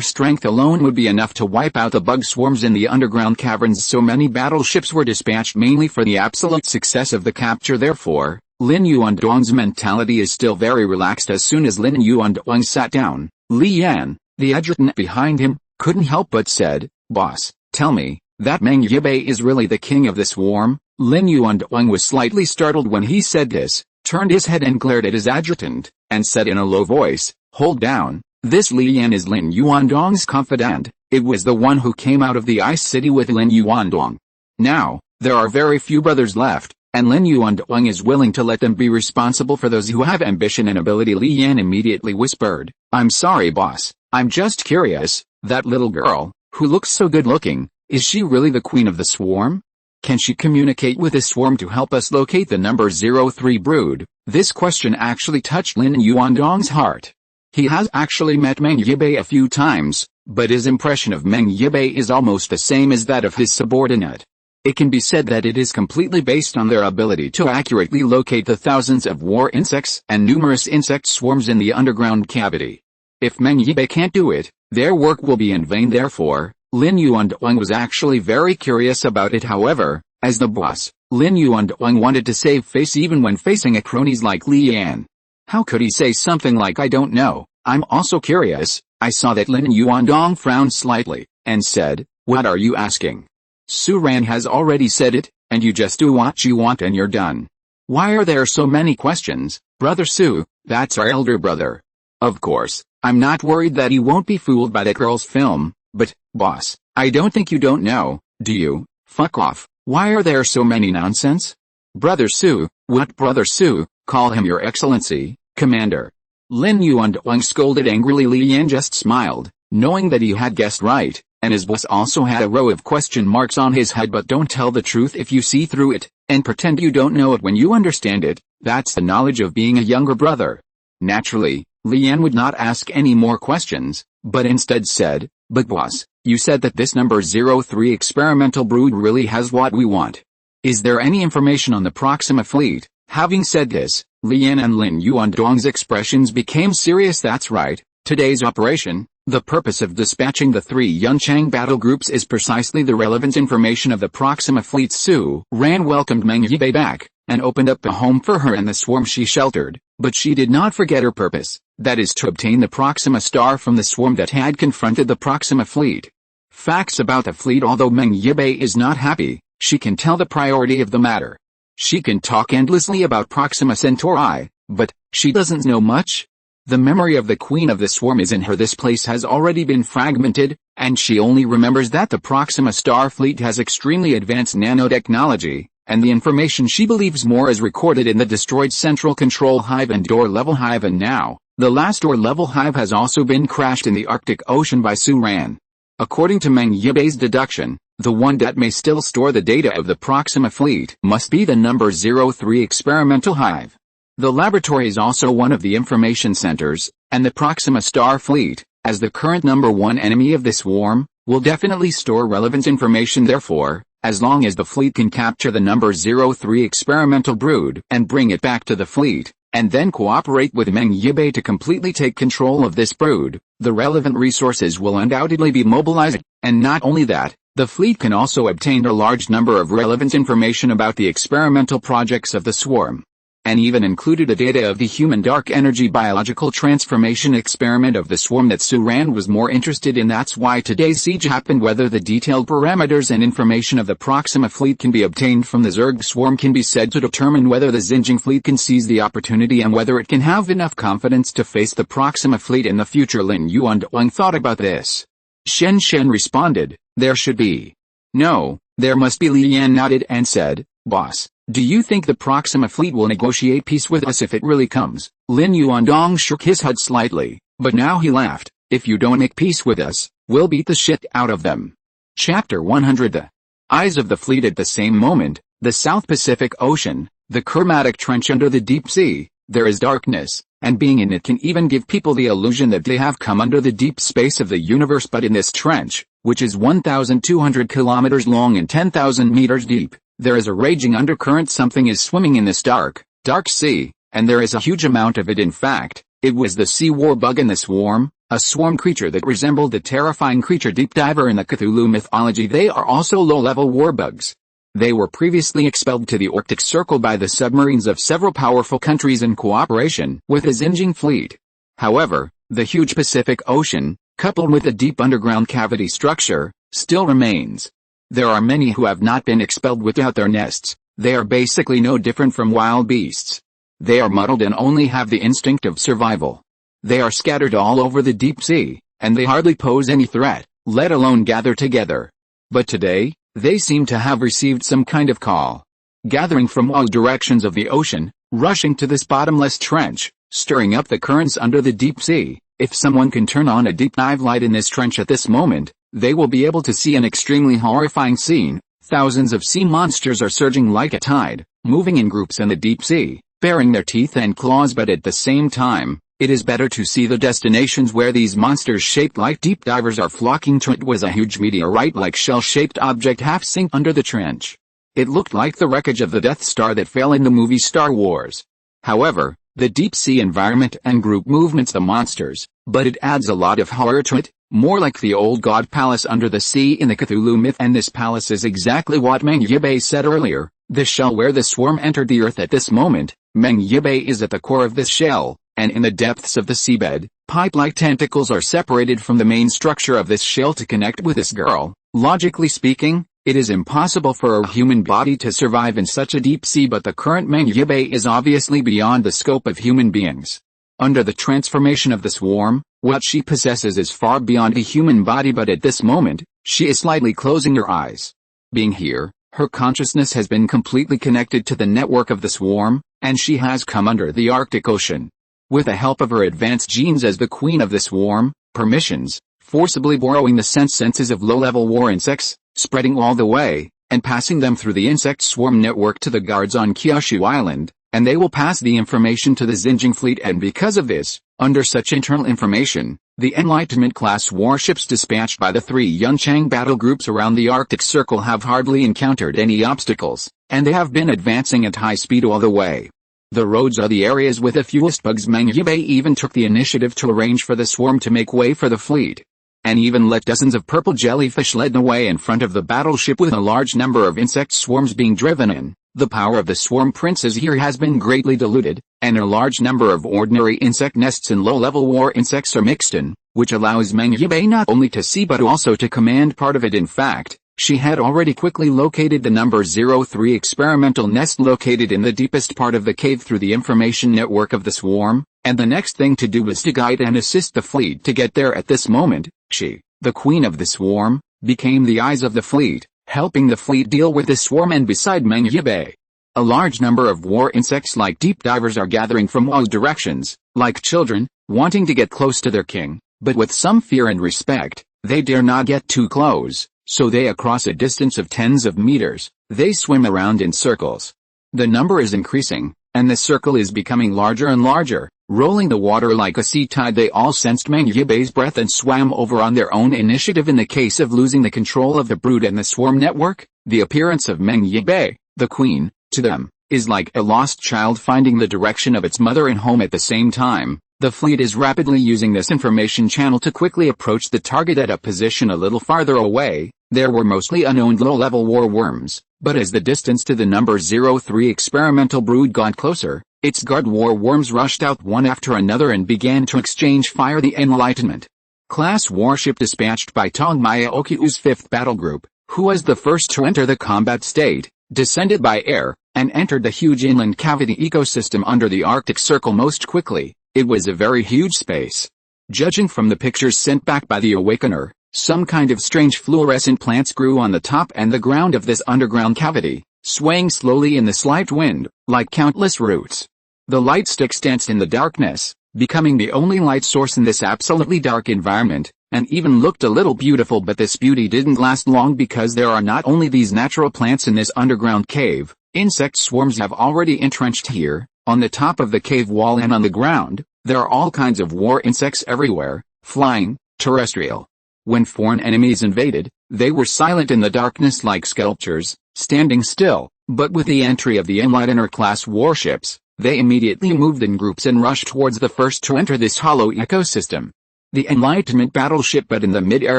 strength alone would be enough to wipe out the bug swarms in the underground caverns. So many battleships were dispatched mainly for the absolute success of the capture. Therefore, Lin Yuandong's mentality is still very relaxed. As soon as Lin Yuandong sat down, Li Yan, the adjutant behind him, couldn't help but said, "Boss, tell me, that Meng Yibei is really the king of the swarm?" Lin Yuandong was slightly startled when he said this, turned his head and glared at his adjutant, and said in a low voice, "Hold down, this Li Yan is Lin Yuandong's confidant. It was the one who came out of the Ice City with Lin Yuandong. Now, there are very few brothers left, and Lin Yuandong is willing to let them be responsible for those who have ambition and ability." Li Yan immediately whispered, "I'm sorry, boss, I'm just curious, that little girl, who looks so good looking, is she really the queen of the swarm?" Can she communicate with the swarm to help us locate the number 03 brood? This question actually touched Lin Yuandong's heart. He has actually met Meng Yibei a few times, but his impression of Meng Yibei is almost the same as that of his subordinate. It can be said that it is completely based on their ability to accurately locate the thousands of war insects and numerous insect swarms in the underground cavity. If Meng Yibei can't do it, their work will be in vain. Therefore, Lin Yuandong was actually very curious about it. However, as the boss, Lin Yuandong wanted to save face even when facing a cronies like Li Yan. How could he say something like "I don't know, I'm also curious"? I saw that Lin Yuandong frowned slightly, and said, "What are you asking? Su Ran has already said it, and you just do what you want and you're done. Why are there so many questions, Brother Su? That's our elder brother. Of course, I'm not worried that he won't be fooled by that girl's film, but, boss, I don't think you don't know, do you? Fuck off. Why are there so many nonsense? Brother Su, what Brother Su? Call him your excellency, Commander." Lin Yuandong scolded angrily. Li Yan just smiled, knowing that he had guessed right, and his boss also had a row of question marks on his head. But don't tell the truth if you see through it, and pretend you don't know it when you understand it. That's the knowledge of being a younger brother. Naturally, Li Yan would not ask any more questions, but instead said, "But boss, you said that this number 03 experimental brood really has what we want. Is there any information on the Proxima fleet?" Having said this, Li Yan and Lin Yuandong's expressions became serious. "That's right, today's operation, the purpose of dispatching the 3 Yunchang battle groups is precisely the relevant information of the Proxima fleet." Su Ran welcomed Meng Yibei back, and opened up a home for her and the swarm she sheltered, but she did not forget her purpose, that is to obtain the Proxima star from the swarm that had confronted the Proxima fleet. Facts about the fleet. Although Meng Yibei is not happy, she can tell the priority of the matter. She can talk endlessly about Proxima Centauri, but she doesn't know much. The memory of the queen of the swarm is in her. This place has already been fragmented, and she only remembers that the Proxima star fleet has extremely advanced nanotechnology, and the information she believes more is recorded in the destroyed central control hive and door level hive. And now, the last door level hive has also been crashed in the Arctic Ocean by Su Ran. According to Meng Yibei's deduction, the one that may still store the data of the Proxima fleet must be the number 03 experimental hive. The laboratory is also one of the information centers, and the Proxima star fleet, as the current number 1 enemy of the swarm, will definitely store relevant information. Therefore, as long as the fleet can capture the number 03 experimental brood and bring it back to the fleet, and then cooperate with Meng Yibei to completely take control of this brood, the relevant resources will undoubtedly be mobilized. And not only that, the fleet can also obtain a large number of relevant information about the experimental projects of the swarm, and even included the data of the human dark energy biological transformation experiment of the swarm that Su Ran was more interested in. That's why today's siege happened. Whether the detailed parameters and information of the Proxima fleet can be obtained from the Zerg swarm can be said to determine whether the Xinjiang fleet can seize the opportunity and whether it can have enough confidence to face the Proxima fleet in the future. Lin Yuandong thought about this. Shen responded, "There should be. No, there must be." Li Yan nodded and said, "Boss, do you think the Proxima fleet will negotiate peace with us if it really comes?" Lin Yuandong shook his head slightly, but now he laughed. "If you don't make peace with us, we'll beat the shit out of them." Chapter 100. The eyes of the fleet. At the same moment, the South Pacific Ocean, the chromatic trench under the deep sea, there is darkness, and being in it can even give people the illusion that they have come under the deep space of the universe. But in this trench, which is 1,200 kilometers long and 10,000 meters deep, there is a raging undercurrent. Something is swimming in this dark sea, and there is a huge amount of it. In fact, it was the sea war bug in the swarm, a swarm creature that resembled the terrifying creature Deep Diver in the Cthulhu mythology. They are also low-level war bugs. They were previously expelled to the Arctic Circle by the submarines of several powerful countries in cooperation with the Xinjiang fleet. However, the huge Pacific Ocean, coupled with a deep underground cavity structure, still remains. There are many who have not been expelled without their nests. They are basically no different from wild beasts. They are muddled and only have the instinct of survival. They are scattered all over the deep sea, and they hardly pose any threat, let alone gather together. But today, they seem to have received some kind of call. Gathering from all directions of the ocean, rushing to this bottomless trench, stirring up the currents under the deep sea. If someone can turn on a deep dive light in this trench at this moment, they will be able to see an extremely horrifying scene. Thousands of sea monsters are surging like a tide, moving in groups in the deep sea, baring their teeth and claws, but at the same time, it is better to see the destinations where these monsters shaped like deep divers are flocking to. It was a huge meteorite-like shell-shaped object half-sink under the trench. It looked like the wreckage of the Death Star that fell in the movie Star Wars. However, the deep sea environment and group movements the monsters, but it adds a lot of horror to it, more like the old god palace under the sea in the Cthulhu myth, and this palace is exactly what Meng Yibei said earlier, the shell where the swarm entered the earth at this moment. Meng Yibei is at the core of this shell, and in the depths of the seabed, pipe-like tentacles are separated from the main structure of this shell to connect with this girl. Logically speaking, it is impossible for a human body to survive in such a deep sea, but the current Meng Yibei is obviously beyond the scope of human beings. Under the transformation of the swarm, what she possesses is far beyond a human body, but at this moment, she is slightly closing her eyes. Being here, her consciousness has been completely connected to the network of the swarm, and she has come under the Arctic Ocean. With the help of her advanced genes as the queen of the swarm, permissions, forcibly borrowing the senses of low-level war insects, spreading all the way, and passing them through the insect swarm network to the guards on Kyushu Island, and they will pass the information to the Xinjiang fleet, and because of this, under such internal information, the Enlightenment-class warships dispatched by the 3 Yunchang battle groups around the Arctic Circle have hardly encountered any obstacles, and they have been advancing at high speed all the way. The roads are the areas with the fewest bugs. Meng Yibei even took the initiative to arrange for the swarm to make way for the fleet, and even let dozens of purple jellyfish lead the way in front of the battleship, with a large number of insect swarms being driven in. The power of the swarm princes here has been greatly diluted, and a large number of ordinary insect nests and low-level war insects are mixed in, which allows Meng Yibei not only to see but also to command part of it. In fact, she had already quickly located the number 03 experimental nest located in the deepest part of the cave through the information network of the swarm, and the next thing to do was to guide and assist the fleet to get there. At this moment, she, the queen of the swarm, became the eyes of the fleet, helping the fleet deal with the swarm. And beside Meng Yibei, a large number of war insects like deep divers are gathering from all directions, like children, wanting to get close to their king, but with some fear and respect. They dare not get too close, so they, across a distance of tens of meters, they swim around in circles. The number is increasing, and the circle is becoming larger and larger, rolling the water like a sea tide. They all sensed Meng Yibei's breath and swam over on their own initiative. In the case of losing the control of the brood and the swarm network, the appearance of Meng Yibei, the queen, to them, is like a lost child finding the direction of its mother and home. At the same time, the fleet is rapidly using this information channel to quickly approach the target at a position a little farther away. There were mostly unowned low-level war worms, but as the distance to the number 03 experimental brood got closer, its guard war worms rushed out one after another and began to exchange fire. The Enlightenment class warship dispatched by Tongmaya Okyu's 5th battle group, who was the first to enter the combat state, descended by air, and entered the huge inland cavity ecosystem under the Arctic Circle most quickly. It was a very huge space. Judging from the pictures sent back by the Awakener, some kind of strange fluorescent plants grew on the top and the ground of this underground cavity, swaying slowly in the slight wind, like countless roots. The light sticks danced in the darkness, becoming the only light source in this absolutely dark environment, and even looked a little beautiful. But this beauty didn't last long, because there are not only these natural plants in this underground cave. Insect swarms have already entrenched here, on the top of the cave wall and on the ground. There are all kinds of war insects everywhere, flying, terrestrial. When foreign enemies invaded, they were silent in the darkness like sculptures, standing still, but with the entry of the Enlightener-class warships, they immediately moved in groups and rushed towards the first to enter this hollow ecosystem. The Enlightenment battleship, but in the mid-air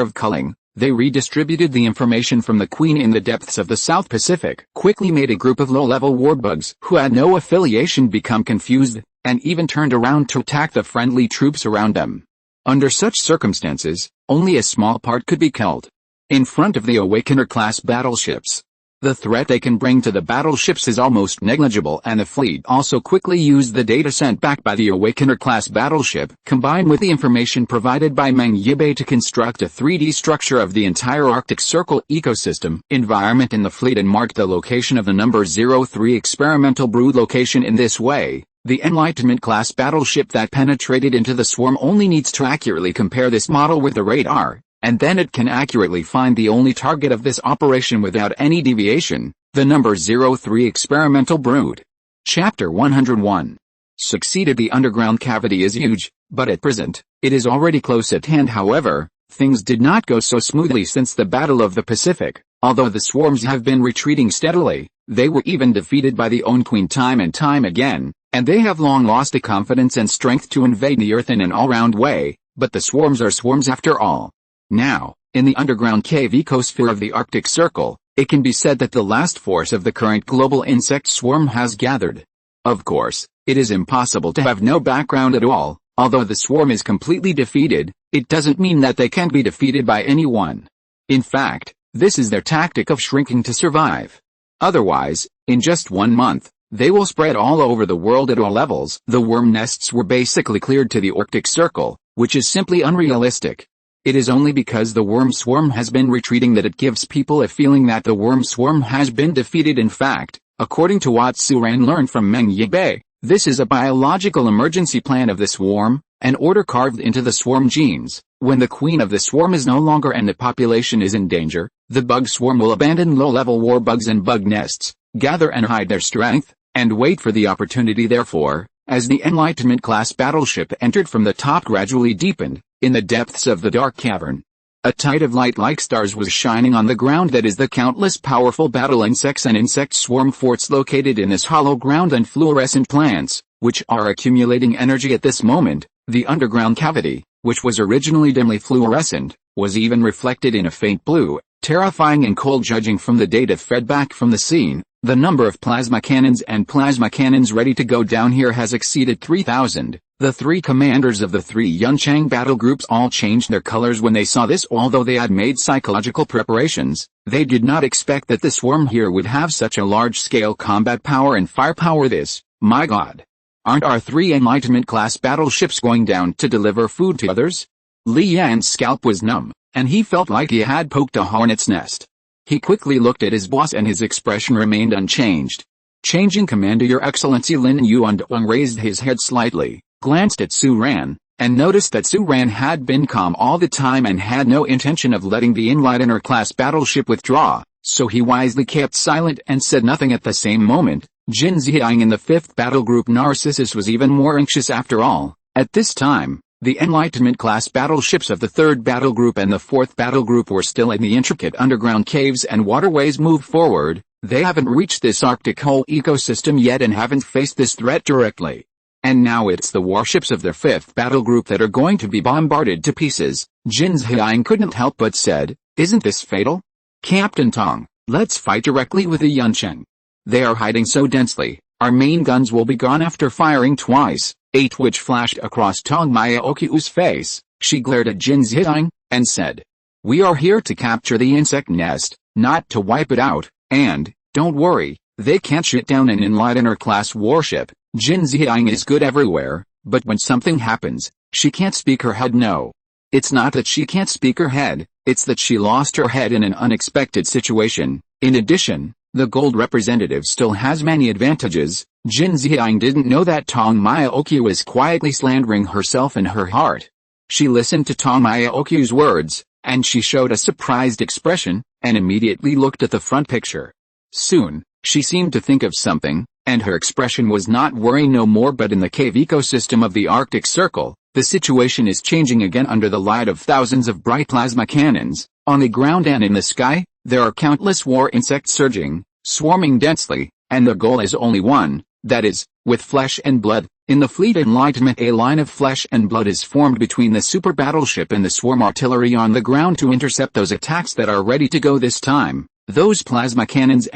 of culling, they redistributed the information from the Queen in the depths of the South Pacific, quickly made a group of low-level warbugs who had no affiliation become confused, and even turned around to attack the friendly troops around them. Under such circumstances, only a small part could be killed. In front of the Awakener-class battleships, the threat they can bring to the battleships is almost negligible, and the fleet also quickly used the data sent back by the Awakener-class battleship, combined with the information provided by Meng Yibei, to construct a 3D structure of the entire Arctic Circle ecosystem environment in the fleet and marked the location of the number 03 experimental brood location. In this way, the Enlightenment-class battleship that penetrated into the swarm only needs to accurately compare this model with the radar, and then it can accurately find the only target of this operation without any deviation, the number 03 experimental brood. Chapter 101. Succeeded. The underground cavity is huge, but at present, it is already close at hand. However, things did not go so smoothly since the Battle of the Pacific. Although the swarms have been retreating steadily, they were even defeated by the Own Queen time and time again, and they have long lost the confidence and strength to invade the Earth in an all-round way, but the swarms are swarms after all. Now, in the underground cave ecosphere of the Arctic Circle, it can be said that the last force of the current global insect swarm has gathered. Of course, it is impossible to have no background at all. Although the swarm is completely defeated, it doesn't mean that they can't be defeated by anyone. In fact, this is their tactic of shrinking to survive. Otherwise, in just 1 month, they will spread all over the world at all levels. The worm nests were basically cleared to the Arctic Circle, which is simply unrealistic. It is only because the worm swarm has been retreating that it gives people a feeling that the worm swarm has been defeated. In fact, according to what Suran learned from Meng Yibei, this is a biological emergency plan of the swarm, an order carved into the swarm genes. When the queen of the swarm is no longer and the population is in danger, the bug swarm will abandon low-level war bugs and bug nests, gather and hide their strength, and wait for the opportunity. Therefore, as the Enlightenment class battleship entered from the top gradually deepened, in the depths of the dark cavern, a tide of light like stars was shining on the ground. That is the countless powerful battle insects and insect swarm forts located in this hollow ground and fluorescent plants, which are accumulating energy at this moment. The underground cavity, which was originally dimly fluorescent, was even reflected in a faint blue, terrifying and cold. Judging from the data fed back from the scene, the number of plasma cannons and plasma cannons ready to go down here has exceeded 3,000. The 3 commanders of the 3 Yunchang battle groups all changed their colors when they saw this. Although they had made psychological preparations, they did not expect that the swarm here would have such a large-scale combat power and firepower. This, my god! Aren't our 3 Enlightenment-class battleships going down to deliver food to others? Li Yan's scalp was numb, and he felt like he had poked a hornet's nest. He quickly looked at his boss and his expression remained unchanged. Changing Commander, Your Excellency. Lin Yuandong raised his head slightly, glanced at Su Ran, and noticed that Su Ran had been calm all the time and had no intention of letting the Enlightener-class battleship withdraw, so he wisely kept silent and said nothing. At the same moment, Jin Ziyang in the 5th battle group Narcissus was even more anxious. After all, at this time, the Enlightenment-class battleships of the 3rd battle group and the 4th battle group were still in the intricate underground caves and waterways. Moved forward, they haven't reached this Arctic whole ecosystem yet and haven't faced this threat directly. And now it's the warships of their 5th battle group that are going to be bombarded to pieces. Jin Ziyang couldn't help but said, "Isn't this fatal? Captain Tong, let's fight directly with the Yuncheng. They are hiding so densely, our main guns will be gone." After firing twice, a twitch flashed across Tong Mayaokyu's face. She glared at Jin Ziyang, and said, "We are here to capture the insect nest, not to wipe it out, and, don't worry, they can't shoot down an Enlightener-class warship. Jin Ziyang is good everywhere, but when something happens, she can't speak her head." No. It's not that she can't speak her head, it's that she lost her head in an unexpected situation. In addition, the gold representative still has many advantages. Jin Ziyang didn't know that Tong Mayaokyu was quietly slandering herself in her heart. She listened to Tong Mayaokyu's words, and she showed a surprised expression, and immediately looked at the front picture. Soon, she seemed to think of something, and her expression was not worry no more. But in the cave ecosystem of the Arctic Circle, the situation is changing again. Under the light of thousands of bright plasma cannons, on the ground and in the sky, there are countless war insects surging, swarming densely, and the goal is only one, that is, with flesh and blood. In the Fleet Enlightenment, a line of flesh and blood is formed between the super battleship and the swarm artillery on the ground to intercept those attacks that are ready to go this time. Those plasma cannons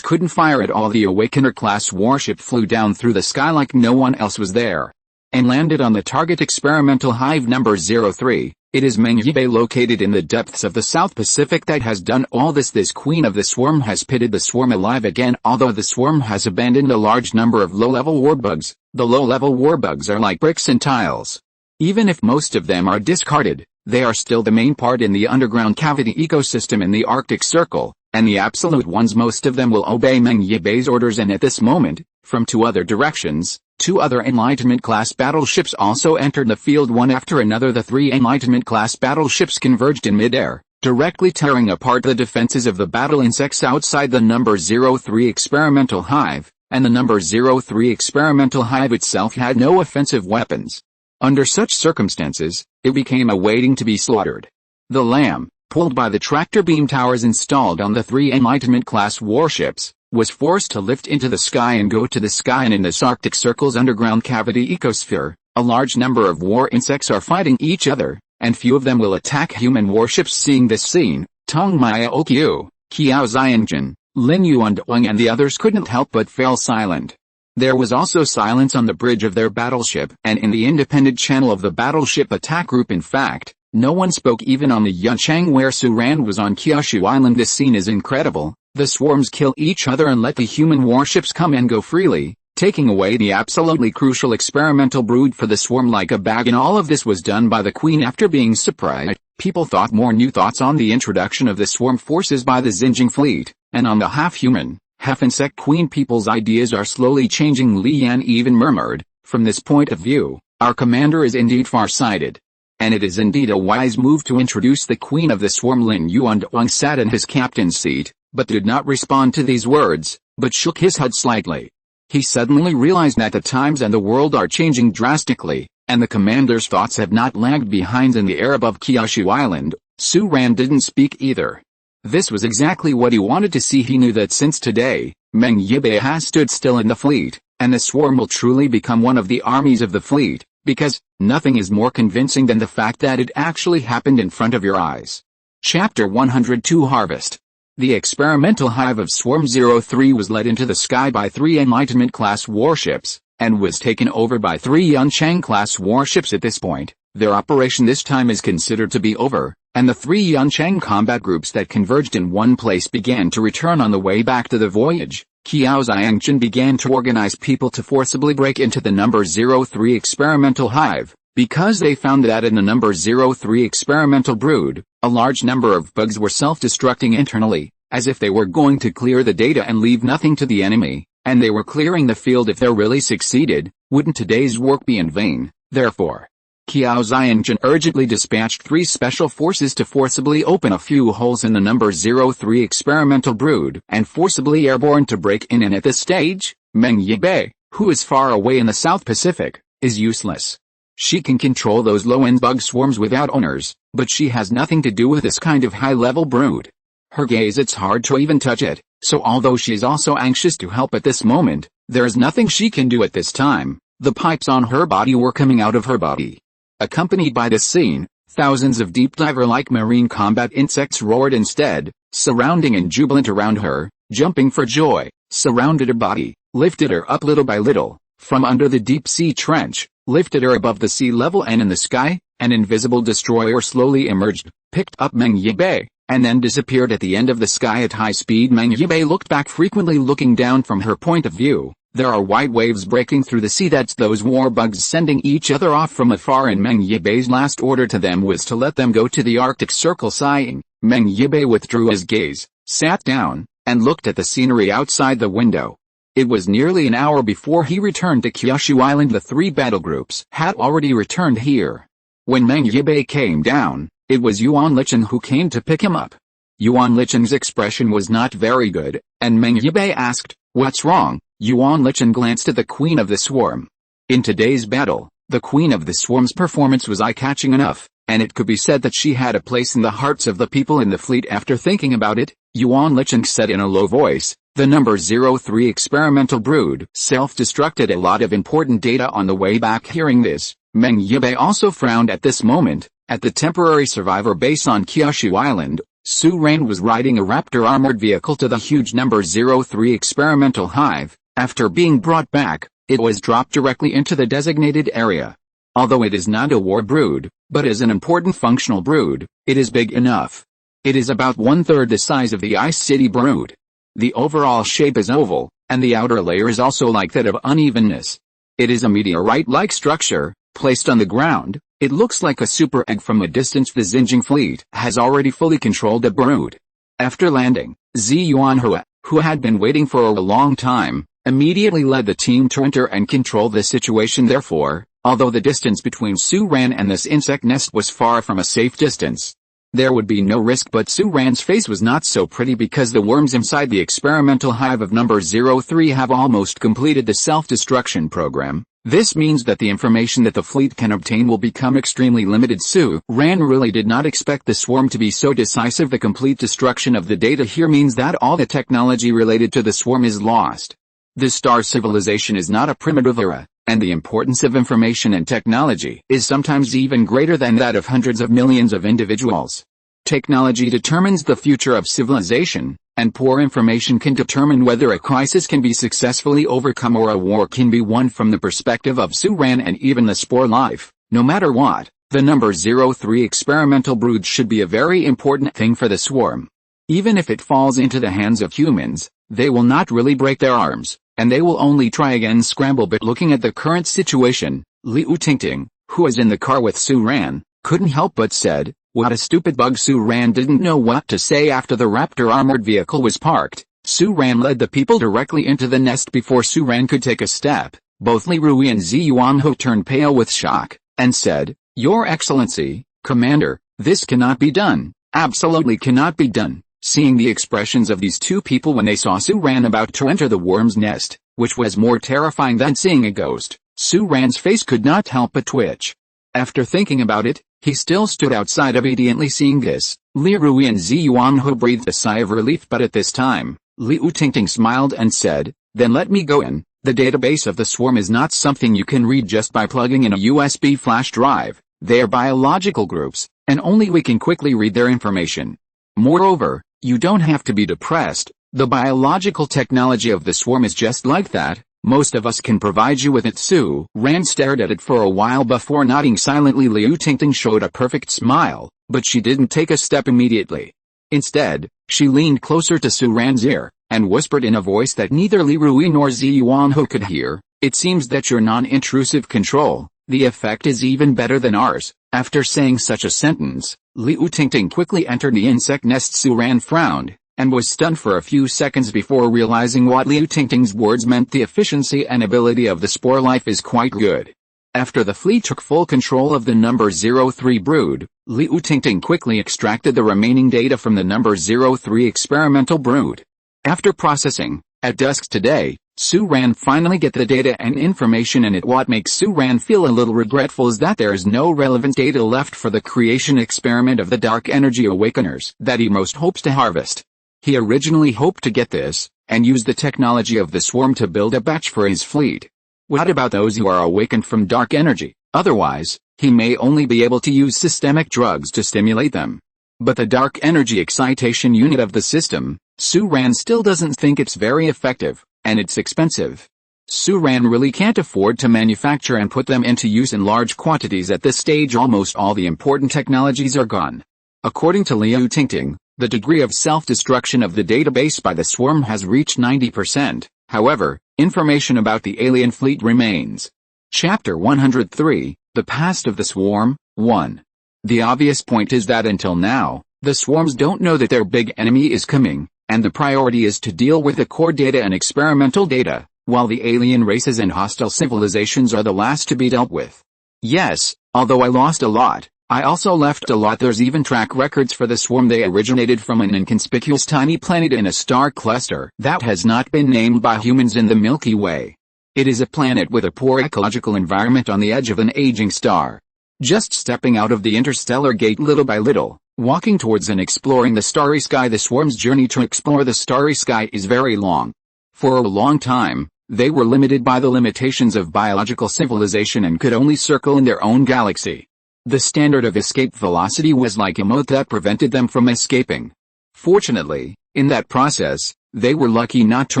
couldn't fire at all. The Awakener-class warship flew down through the sky like no one else was there, and landed on the target experimental hive number 03. It is Meng Yibei, located in the depths of the South Pacific, that has done all this. This queen of the swarm has pitted the swarm alive again. Although the swarm has abandoned a large number of low-level warbugs, the low-level warbugs are like bricks and tiles. Even if most of them are discarded, they are still the main part in the underground cavity ecosystem in the Arctic Circle, and the absolute ones. Most of them will obey Meng Yibei's orders, and at this moment, from 2 other directions, 2 other Enlightenment-class battleships also entered the field one after another. The 3 Enlightenment-class battleships converged in midair, directly tearing apart the defenses of the battle insects outside the number 03 experimental hive, and the number 03 experimental hive itself had no offensive weapons. Under such circumstances, it became a waiting to be slaughtered. The Lamb, pulled by the tractor beam towers installed on the 3 Enlightenment-class warships, was forced to lift into the sky and go to the sky. And in this Arctic Circle's underground cavity ecosphere, a large number of war insects are fighting each other, and few of them will attack human warships. Seeing this scene, Tong Maya Okyu, Kiao Xiangjin, Lin Yuanduang and the others couldn't help but fell silent. There was also silence on the bridge of their battleship and in the independent channel of the battleship attack group. In fact, no one spoke even on the Yunchang where Su Ran was on Kyushu Island. This scene is incredible. The swarms kill each other and let the human warships come and go freely, taking away the absolutely crucial experimental brood for the swarm like a bag. And all of this was done by the Queen after being surprised. People thought more new thoughts on the introduction of the swarm forces by the Xinjiang fleet, and on the half-human, half-insect Queen people's ideas are slowly changing. Li Yan even murmured, "From this point of view, our commander is indeed far-sighted. And it is indeed a wise move to introduce the Queen of the Swarm." Lin Yuanduang sat in his captain's seat, but did not respond to these words, but shook his head slightly. He suddenly realized that the times and the world are changing drastically, and the commander's thoughts have not lagged behind. In the air above Kyushu Island, Su Ran didn't speak either. This was exactly what he wanted to see. He knew that since today, Meng Yibai has stood still in the fleet, and the swarm will truly become one of the armies of the fleet, because nothing is more convincing than the fact that it actually happened in front of your eyes. Chapter 102 Harvest. The experimental hive of Swarm 03 was led into the sky by 3 Enlightenment-class warships, and was taken over by 3 Yunchang-class warships. At this point, their operation this time is considered to be over, and the 3 Yunchang combat groups that converged in one place began to return. On the way back to the voyage, Kiao Xiangjin began to organize people to forcibly break into the number 03 experimental hive, because they found that in the number 03 experimental brood, a large number of bugs were self-destructing internally, as if they were going to clear the data and leave nothing to the enemy, and they were clearing the field. If they really succeeded, wouldn't today's work be in vain? Therefore, Kiao Xiangjin urgently dispatched 3 special forces to forcibly open a few holes in the number 03 experimental brood and forcibly airborne to break in. And at this stage, Meng Yibai, who is far away in the South Pacific, is useless. She can control those low-end bug swarms without owners, but she has nothing to do with this kind of high-level brood. Her gaze, it's hard to even touch it, so although she is also anxious to help at this moment, there is nothing she can do at this time. The pipes on her body were coming out of her body. Accompanied by this scene, thousands of deep diver-like marine combat insects roared instead, surrounding and jubilant around her, jumping for joy, surrounded her body, lifted her up little by little, from under the deep-sea trench, lifted her above the sea level, and in the sky, an invisible destroyer slowly emerged, picked up Meng Yibai, and then disappeared at the end of the sky at high speed. Meng Yibai looked back frequently, looking down from her point of view. There are white waves breaking through the sea. That's those war bugs sending each other off from afar, and Meng Yibei's last order to them was to let them go to the Arctic Circle. Sighing, Meng Yibai withdrew his gaze, sat down, and looked at the scenery outside the window. It was nearly an hour before he returned to Kyushu Island. The 3 battle groups had already returned here. When Meng Yibai came down, it was Yuan Lichen who came to pick him up. Yuan Lichen's expression was not very good, and Meng Yibai asked, "What's wrong?" Yuan Lichen glanced at the Queen of the Swarm. In today's battle, the Queen of the Swarm's performance was eye-catching enough, and it could be said that she had a place in the hearts of the people in the fleet. After thinking about it, Yuan Lichen said in a low voice, "The number 03 experimental brood self-destructed a lot of important data on the way back." Hearing this, Meng Yibai also frowned. At this moment, at the temporary survivor base on Kyushu Island, Su Ran was riding a Raptor armored vehicle to the huge number 03 experimental hive. After being brought back, it was dropped directly into the designated area. Although it is not a war brood, but is an important functional brood, it is big enough. It is about 1/3 the size of the Ice City brood. The overall shape is oval, and the outer layer is also like that of unevenness. It is a meteorite-like structure, placed on the ground. It looks like a super egg from a distance. The Xinjiang fleet has already fully controlled the brood. After landing, Zi Yuanhua, who had been waiting for a long time, immediately led the team to enter and control the situation. Therefore, although the distance between Su-Ran and this insect nest was far from a safe distance, there would be no risk. But Su-Ran's face was not so pretty because the worms inside the experimental hive of number 03 have almost completed the self-destruction program. This means that the information that the fleet can obtain will become extremely limited. Su-Ran really did not expect the swarm to be so decisive. The complete destruction of the data here means that all the technology related to the swarm is lost. The star civilization is not a primitive era, and the importance of information and technology is sometimes even greater than that of hundreds of millions of individuals. Technology determines the future of civilization, and poor information can determine whether a crisis can be successfully overcome or a war can be won. From the perspective of Su-Ran and even the spore life, no matter what, the number 03 experimental brood should be a very important thing for the swarm. Even if it falls into the hands of humans, they will not really break their arms, and they will only try again scramble. But looking at the current situation, Liu Tingting, who was in the car with Su-Ran, couldn't help but said, "What a stupid bug." Su-Ran didn't know what to say. After the Raptor armored vehicle was parked, Su-Ran led the people directly into the nest. Before Su-Ran could take a step, both Li Rui and Zi Yuanho turned pale with shock, and said, "Your Excellency, Commander, this cannot be done, absolutely cannot be done." Seeing the expressions of these two people when they saw Su-Ran about to enter the worm's nest, which was more terrifying than seeing a ghost, Su-Ran's face could not help but twitch. After thinking about it, he still stood outside. Obediently seeing this, Li Rui and Zi Yuanho breathed a sigh of relief. But at this time, Liu Tingting smiled and said, "Then let me go in. The database of the swarm is not something you can read just by plugging in a USB flash drive. They are biological groups, and only we can quickly read their information. Moreover, you don't have to be depressed. The biological technology of the swarm is just like that. Most of us can provide you with it." Su-Ran stared at it for a while before nodding silently. Liu Tingting showed a perfect smile, but she didn't take a step immediately. Instead, she leaned closer to Su-Ran's ear, and whispered in a voice that neither Li Rui nor Zi Yuanho could hear, "It seems that your non-intrusive control, the effect is even better than ours." After saying such a sentence, Liu Tingting quickly entered the insect nest. Su-Ran frowned, and was stunned for a few seconds before realizing what Liu Tingting's words meant. The efficiency and ability of the spore life is quite good. After the fleet took full control of the number 03 brood, Liu Tingting quickly extracted the remaining data from the number 03 experimental brood. After processing, at dusk today, Su-Ran finally get the data and information in it. What makes Su-Ran feel a little regretful is that there is no relevant data left for the creation experiment of the dark energy awakeners that he most hopes to harvest. He originally hoped to get this, and use the technology of the swarm to build a batch for his fleet. What about those who are awakened from dark energy? Otherwise, he may only be able to use systemic drugs to stimulate them. But the dark energy excitation unit of the system, Su-Ran still doesn't think it's very effective, and it's expensive. Su-Ran really can't afford to manufacture and put them into use in large quantities at this stage. Almost all the important technologies are gone. According to Liu Tingting, the degree of self-destruction of the database by the swarm has reached 90%. However, information about the alien fleet remains. Chapter 103, The Past of the Swarm, 1. The obvious point is that until now, the swarms don't know that their big enemy is coming, and the priority is to deal with the core data and experimental data, while the alien races and hostile civilizations are the last to be dealt with. Yes, although I lost a lot, I also left a lot. There's even track records for the swarm. They originated from an inconspicuous tiny planet in a star cluster that has not been named by humans in the Milky Way. It is a planet with a poor ecological environment on the edge of an aging star. Just stepping out of the interstellar gate little by little, walking towards and exploring the starry sky. The swarm's journey to explore the starry sky is very long. For a long time, they were limited by the limitations of biological civilization and could only circle in their own galaxy. The standard of escape velocity was like a moat that prevented them from escaping. Fortunately, in that process, they were lucky not to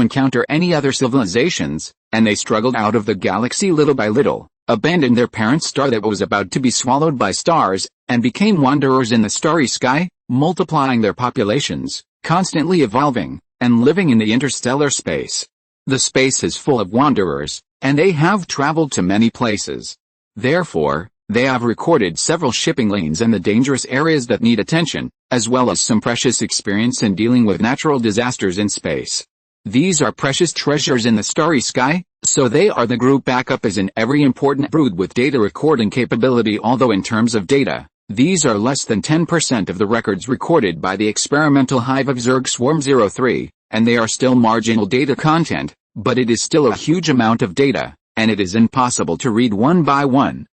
encounter any other civilizations, and they struggled out of the galaxy little by little, abandoned their parent star that was about to be swallowed by stars, and became wanderers in the starry sky, multiplying their populations, constantly evolving, and living in the interstellar space. The space is full of wanderers, and they have traveled to many places. Therefore, they have recorded several shipping lanes and the dangerous areas that need attention, as well as some precious experience in dealing with natural disasters in space. These are precious treasures in the starry sky, so they are the group backup as in every important brood with data recording capability, although in terms of data, these are less than 10% of the records recorded by the experimental hive of Zerg Swarm 03, and they are still marginal data content, but it is still a huge amount of data, and it is impossible to read one by one.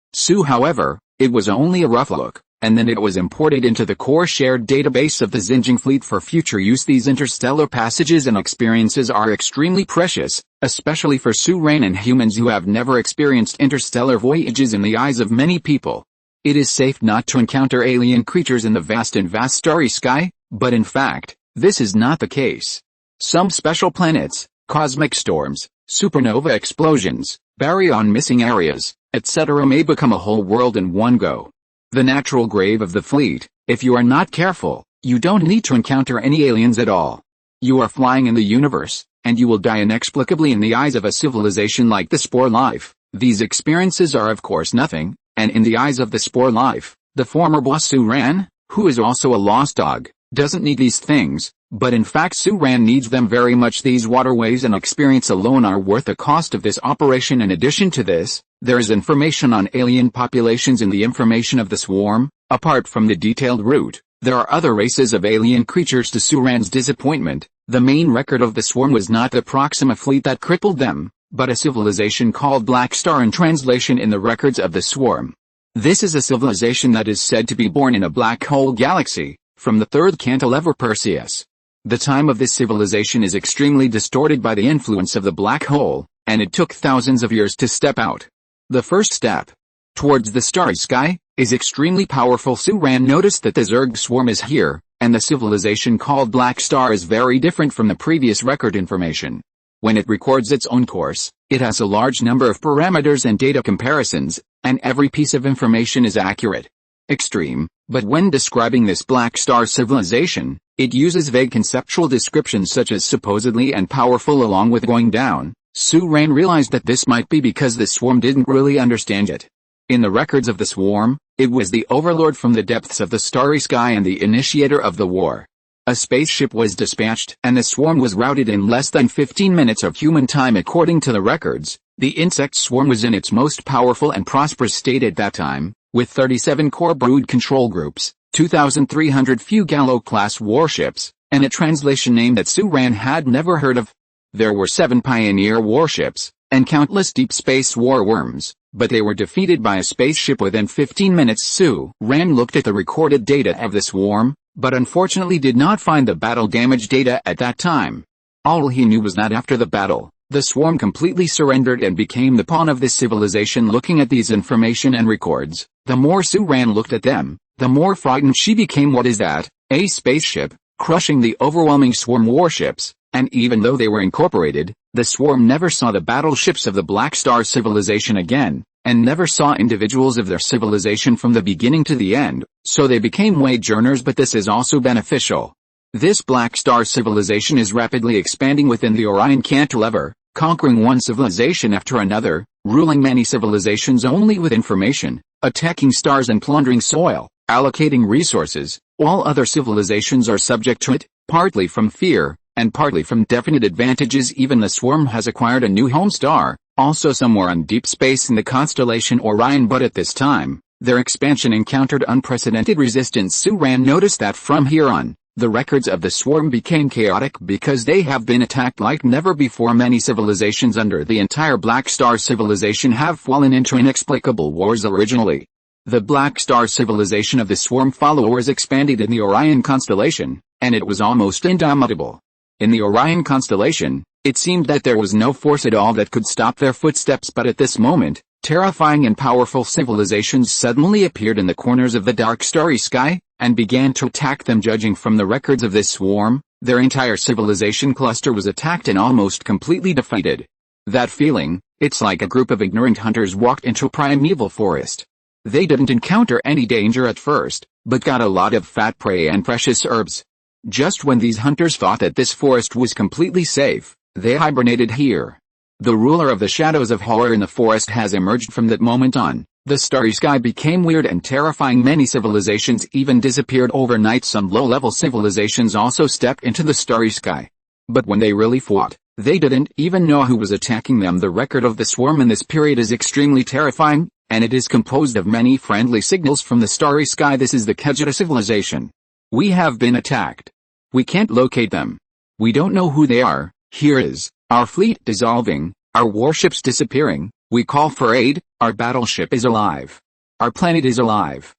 However, it was only a rough look, and then it was imported into the core shared database of the Xinging fleet for future use. These interstellar passages and experiences are extremely precious, especially for Su-Ran and humans who have never experienced interstellar voyages. In the eyes of many people, it is safe not to encounter alien creatures in the vast starry sky, but in fact, this is not the case. Some special planets, cosmic storms, supernova explosions, baryon missing areas, etc. may become a whole world in one go. The natural grave of the fleet. If you are not careful, you don't need to encounter any aliens at all. You are flying in the universe, and you will die inexplicably in the eyes of a civilization like the Spore life. These experiences are of course nothing, and in the eyes of the Spore life, the former boss Su-Ran, who is also a lost dog, doesn't need these things, but in fact Su-Ran needs them very much. These waterways and experience alone are worth the cost of this operation. In addition to this, there is information on alien populations in the information of the swarm. Apart from the detailed route, there are other races of alien creatures. To Su-Ran's disappointment, the main record of the swarm was not the Proxima fleet that crippled them, but a civilization called Black Star. In translation, in the records of the swarm, this is a civilization that is said to be born in a black hole galaxy, from the third cantilever Perseus. The time of this civilization is extremely distorted by the influence of the black hole, and it took thousands of years to step out. The first step towards the starry sky is extremely powerful. Su-Ran noticed that the Zerg swarm is here, and the civilization called Black Star is very different from the previous record information. When it records its own course, it has a large number of parameters and data comparisons, and every piece of information is accurate. Extreme, but when describing this Black Star civilization, it uses vague conceptual descriptions such as supposedly and powerful along with going down. Su-Ran realized that this might be because the swarm didn't really understand it. In the records of the swarm, it was the overlord from the depths of the starry sky and the initiator of the war. A spaceship was dispatched and the swarm was routed in less than 15 minutes of human time. According to the records, the insect swarm was in its most powerful and prosperous state at that time, with 37 core brood control groups, 2,300 Fugalo-class warships, and a translation name that Su-Ran had never heard of. There were 7 Pioneer warships, and countless deep space war worms, but they were defeated by a spaceship within 15 minutes. Su-Ran looked at the recorded data of the swarm, but unfortunately did not find the battle damage data at that time. All he knew was that after the battle, the swarm completely surrendered and became the pawn of this civilization. Looking at these information and records, the more Su-Ran looked at them, the more frightened she became. What is that? A spaceship, crushing the overwhelming swarm warships, and even though they were incorporated, the swarm never saw the battleships of the Black Star civilization again, and never saw individuals of their civilization from the beginning to the end, so they became wayjourners. But this is also beneficial. This Black Star civilization is rapidly expanding within the Orion cantilever, conquering one civilization after another, ruling many civilizations only with information, attacking stars and plundering soil, allocating resources. All other civilizations are subject to it, partly from fear, and partly from definite advantages. Even the swarm has acquired a new home star, also somewhere in deep space in the constellation Orion, but at this time, their expansion encountered unprecedented resistance. Su-Ran noticed that from here on, the records of the swarm became chaotic because they have been attacked like never before. Many civilizations under the entire Black Star civilization have fallen into inexplicable wars. Originally, the Black Star civilization of the swarm followers expanded in the Orion constellation, and it was almost indomitable. In the Orion constellation, it seemed that there was no force at all that could stop their footsteps, but at this moment, terrifying and powerful civilizations suddenly appeared in the corners of the dark starry sky, and began to attack them. Judging from the records of this swarm, their entire civilization cluster was attacked and almost completely defeated. That feeling, it's like a group of ignorant hunters walked into a primeval forest. They didn't encounter any danger at first, but got a lot of fat prey and precious herbs. Just when these hunters thought that this forest was completely safe, they hibernated here. The ruler of the shadows of horror in the forest has emerged. From that moment on, the starry sky became weird and terrifying. Many civilizations even disappeared overnight. Some low-level civilizations also stepped into the starry sky. But when they really fought, They didn't even know who was attacking them. The record of the swarm in this period is extremely terrifying, and it is composed of many friendly signals from the starry sky. This is the Kejeta civilization. We have been attacked. We can't locate them. We don't know who they are. Here is our fleet dissolving, our warships disappearing. We call for aid. Our battleship is alive. Our planet is alive.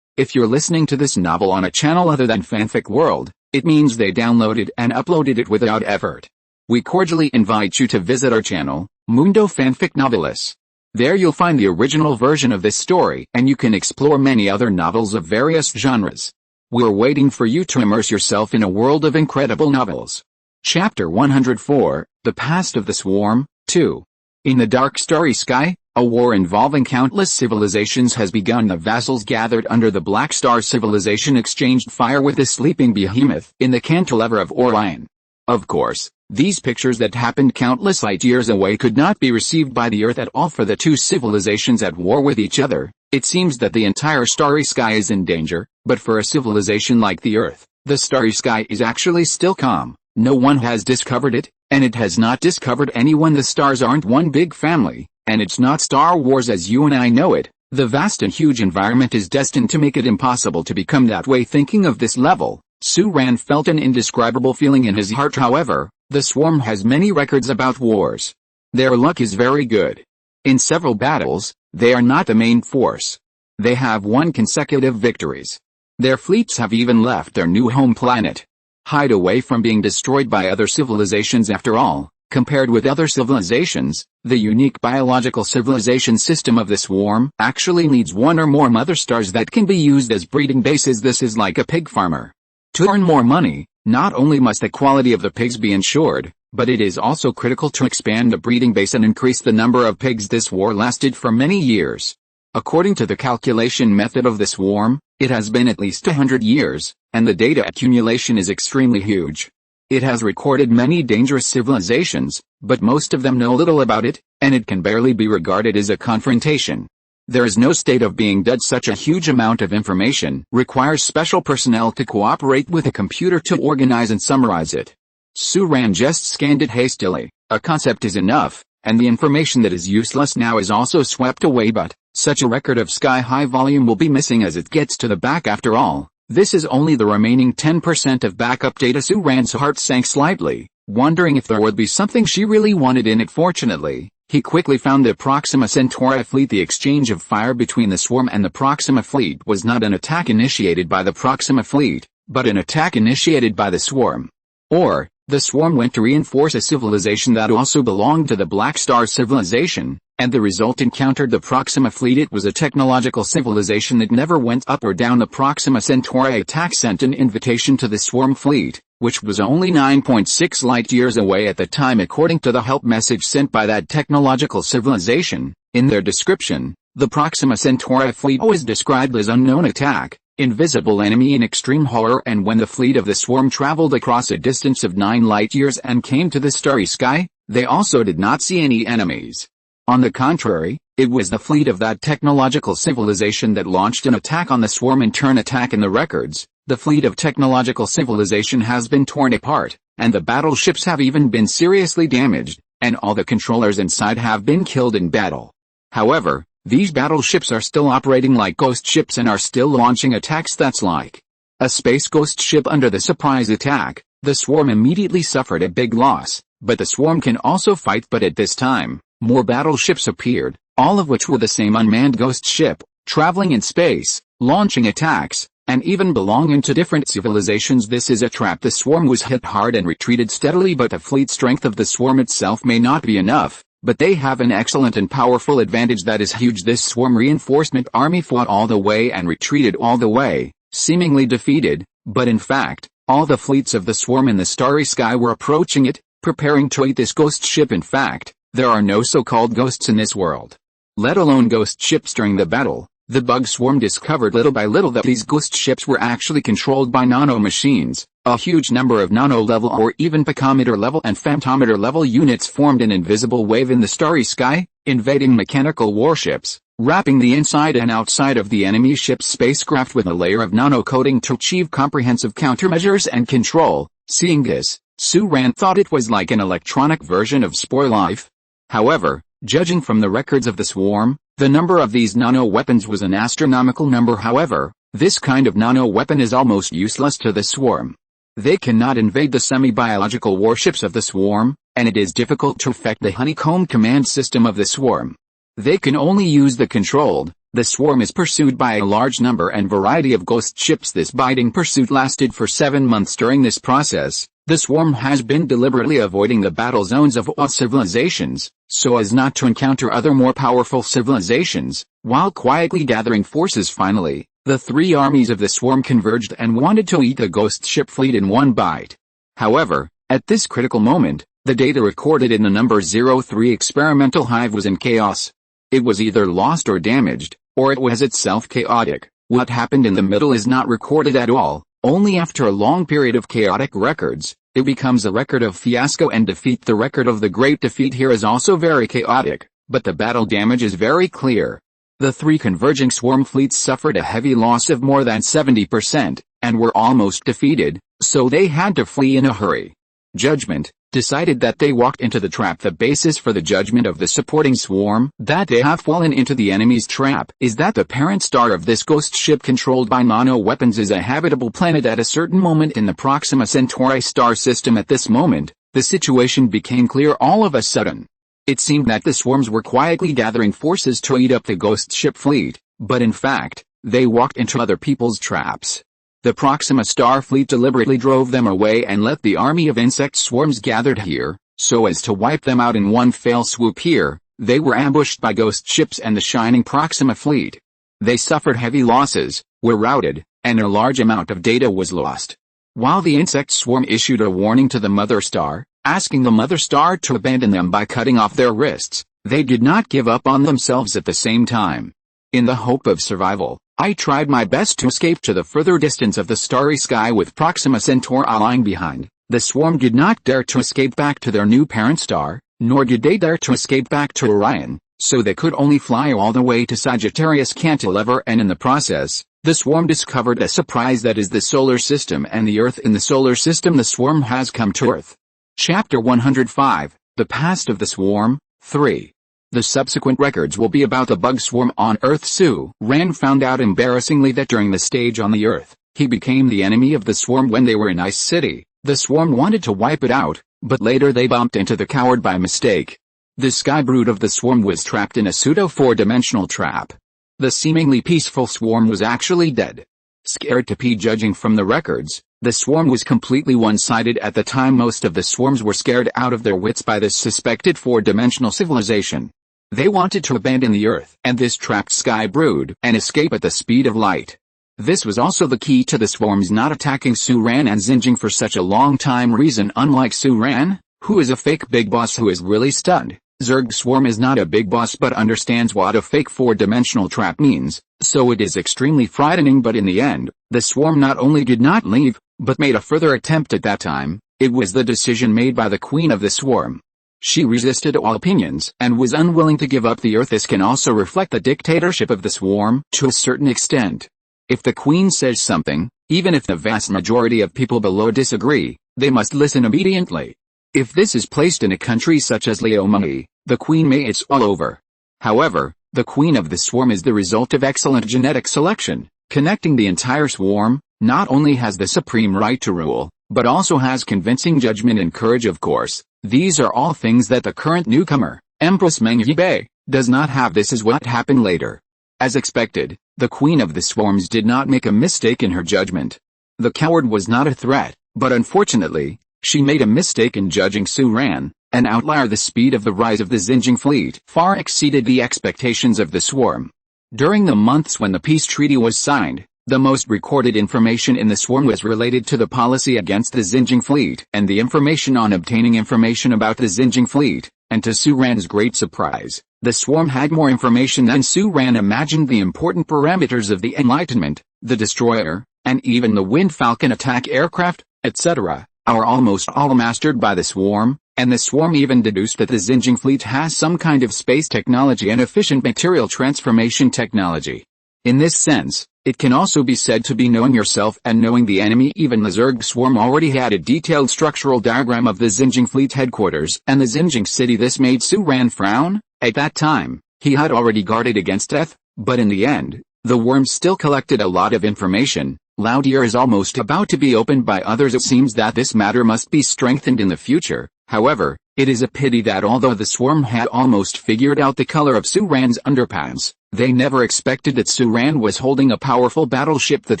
If you're listening to this novel on a channel other than Fanfic World, it means they downloaded and uploaded it without effort. We cordially invite you to visit our channel, Mundo Fanfic Novelis. There you'll find the original version of this story, and you can explore many other novels of various genres. We're waiting for you to immerse yourself in a world of incredible novels. Chapter 104, The Past of the Swarm, 2. In the dark starry sky, a war involving countless civilizations has begun. The vassals gathered under the Black Star civilization exchanged fire with the sleeping behemoth in the cantilever of Orion. Of course, these pictures that happened countless light years away could not be received by the Earth at all. For the two civilizations at war with each other, it seems that the entire starry sky is in danger, but for a civilization like the Earth, the starry sky is actually still calm. No one has discovered it, and it has not discovered anyone. The stars aren't one big family, and it's not Star Wars as you and I know it. The vast and huge environment is destined to make it impossible to become that way. Thinking of this level, Suran felt an indescribable feeling in his heart. However, the swarm has many records about wars. Their luck is very good. In several battles, they are not the main force. They have won consecutive victories. Their fleets have even left their new home planet. Hide away from being destroyed by other civilizations. After all, compared with other civilizations, the unique biological civilization system of the swarm actually needs one or more mother stars that can be used as breeding bases. This is like a pig farmer. To earn more money, not only must the quality of the pigs be ensured, but it is also critical to expand the breeding base and increase the number of pigs. This war lasted for many years. According to the calculation method of the swarm, it has been at least 100 years, and the data accumulation is extremely huge. It has recorded many dangerous civilizations, but most of them know little about it, and it can barely be regarded as a confrontation. There is no state of being dead. Such a huge amount of information requires special personnel to cooperate with a computer to organize and summarize it. Suran just scanned it hastily. A concept is enough, and the information that is useless now is also swept away. But such a record of sky-high volume will be missing as it gets to the back. After all, this is only the remaining 10% of backup data. Suran's heart sank slightly, wondering if there would be something she really wanted in it. Fortunately, he quickly found the Proxima Centauri fleet. The exchange of fire between the swarm and the Proxima fleet was not an attack initiated by the Proxima fleet, but an attack initiated by the swarm. Or, the swarm went to reinforce a civilization that also belonged to the Black Star civilization, and the result encountered the Proxima fleet. It was a technological civilization that never went up or down. The Proxima Centauri attack sent an invitation to the swarm fleet, which was only 9.6 light years away at the time. According to the help message sent by that technological civilization, in their description, the Proxima Centauri fleet was described as unknown attack, invisible enemy in extreme horror. And when the fleet of the swarm traveled across a distance of 9 light years and came to the starry sky, they also did not see any enemies. On the contrary, it was the fleet of that technological civilization that launched an attack on the swarm. In turn, attack in the records, the fleet of technological civilization has been torn apart, and the battleships have even been seriously damaged, and all the controllers inside have been killed in battle. However, these battleships are still operating like ghost ships and are still launching attacks. That's like a space ghost ship. Under the surprise attack, the swarm immediately suffered a big loss, but the swarm can also fight. But at this time, more battleships appeared, all of which were the same unmanned ghost ship, traveling in space, launching attacks, and even belonging to different civilizations. This is a trap. The swarm was hit hard and retreated steadily, but the fleet strength of the swarm itself may not be enough, but they have an excellent and powerful advantage that is huge. This swarm reinforcement army fought all the way and retreated all the way, seemingly defeated, but in fact, all the fleets of the swarm in the starry sky were approaching it, preparing to eat this ghost ship. In fact, there are no so-called ghosts in this world, let alone ghost ships. During the battle, the bug swarm discovered little by little that these ghost ships were actually controlled by nano-machines. A huge number of nano-level or even picometer-level and phantometer-level units formed an invisible wave in the starry sky, invading mechanical warships, wrapping the inside and outside of the enemy ship's spacecraft with a layer of nano-coating to achieve comprehensive countermeasures and control. Seeing this, Su-Ran thought it was like an electronic version of Spore Life. However, judging from the records of the swarm, the number of these nano-weapons was an astronomical number. However, this kind of nano-weapon is almost useless to the swarm. They cannot invade the semi-biological warships of the swarm, and it is difficult to affect the honeycomb command system of the swarm. They can only use the controlled. The swarm is pursued by a large number and variety of ghost ships. This biting pursuit lasted for 7 months. During this process, the swarm has been deliberately avoiding the battle zones of all civilizations, so as not to encounter other more powerful civilizations, while quietly gathering forces. Finally, the three armies of the swarm converged and wanted to eat the ghost ship fleet in one bite. However, at this critical moment, the data recorded in the number 03 experimental hive was in chaos. It was either lost or damaged, or it was itself chaotic. What happened in the middle is not recorded at all. Only after a long period of chaotic records, it becomes a record of fiasco and defeat. The record of the Great Defeat here is also very chaotic, but the battle damage is very clear. The three converging swarm fleets suffered a heavy loss of more than 70%, and were almost defeated, so they had to flee in a hurry. Judgment decided that they walked into the trap. The basis for the judgment of the supporting swarm, that they have fallen into the enemy's trap, is that the parent star of this ghost ship controlled by nano-weapons is a habitable planet at a certain moment in the Proxima Centauri star system. At this moment, the situation became clear all of a sudden. It seemed that the swarms were quietly gathering forces to eat up the ghost ship fleet, but in fact, they walked into other people's traps. The Proxima star fleet deliberately drove them away and let the army of insect swarms gathered here, so as to wipe them out in one fell swoop. Here, they were ambushed by ghost ships and the shining Proxima fleet. They suffered heavy losses, were routed, and a large amount of data was lost. While the insect swarm issued a warning to the mother star, asking the mother star to abandon them by cutting off their wrists, they did not give up on themselves at the same time. In the hope of survival, I tried my best to escape to the further distance of the starry sky with Proxima Centauri lying behind. The swarm did not dare to escape back to their new parent star, nor did they dare to escape back to Orion, so they could only fly all the way to Sagittarius Cantilever, and in the process, the swarm discovered a surprise that is the solar system and the Earth. In the solar system the swarm has come to Earth. Chapter 105, The Past of the Swarm, 3. The subsequent records will be about the bug swarm on Earth. Su-Ran found out embarrassingly that during the stage on the Earth, he became the enemy of the swarm when they were in Ice City. The swarm wanted to wipe it out, but later they bumped into the coward by mistake. The sky brood of the swarm was trapped in a pseudo-four-dimensional trap. The seemingly peaceful swarm was actually dead. Scared to pee. Judging from the records, the swarm was completely one-sided at the time. Most of the swarms were scared out of their wits by this suspected four-dimensional civilization. They wanted to abandon the Earth and this trapped sky brood and escape at the speed of light. This was also the key to the swarms not attacking Su-Ran and Xinjing for such a long time. Reason: unlike Su-Ran, who is a fake big boss who is really stunned, Zerg swarm is not a big boss but understands what a fake four-dimensional trap means, so it is extremely frightening. But in the end, the swarm not only did not leave, but made a further attempt. At that time, it was the decision made by the queen of the swarm. She resisted all opinions and was unwilling to give up the Earth. This can also reflect the dictatorship of the swarm to a certain extent. If the queen says something, even if the vast majority of people below disagree, they must listen obediently. If this is placed in a country such as Liaomai, the queen may it's all over. However, the queen of the swarm is the result of excellent genetic selection, connecting the entire swarm. Not only has the supreme right to rule, but also has convincing judgment and courage. Of course, these are all things that the current newcomer, Empress Meng Yibei, does not have. This is what happened later. As expected, the queen of the swarms did not make a mistake in her judgment. The coward was not a threat, but unfortunately, she made a mistake in judging Su-Ran, an outlier. The speed of the rise of the Xinjing fleet far exceeded the expectations of the swarm. During the months when the peace treaty was signed, the most recorded information in the swarm was related to the policy against the Xinjing fleet and the information on obtaining information about the Xinjing fleet, and to Su-Ran's great surprise, the swarm had more information than Su-Ran imagined. The important parameters of the Enlightenment, the destroyer, and even the Wind Falcon attack aircraft, etc., are almost all mastered by the swarm, and the swarm even deduced that the Xinjing fleet has some kind of space technology and efficient material transformation technology. In this sense, it can also be said to be knowing yourself and knowing the enemy. Even the Zerg swarm already had a detailed structural diagram of the Xinjiang fleet headquarters and the Xinjiang city. This made Su Ran frown. At that time, he had already guarded against death, but in the end, the worm still collected a lot of information. Loud Ear is almost about to be opened by others. It seems that this matter must be strengthened in the future. However, it is a pity that although the swarm had almost figured out the color of Su Ran's underpants, they never expected that Su Ran was holding a powerful battleship that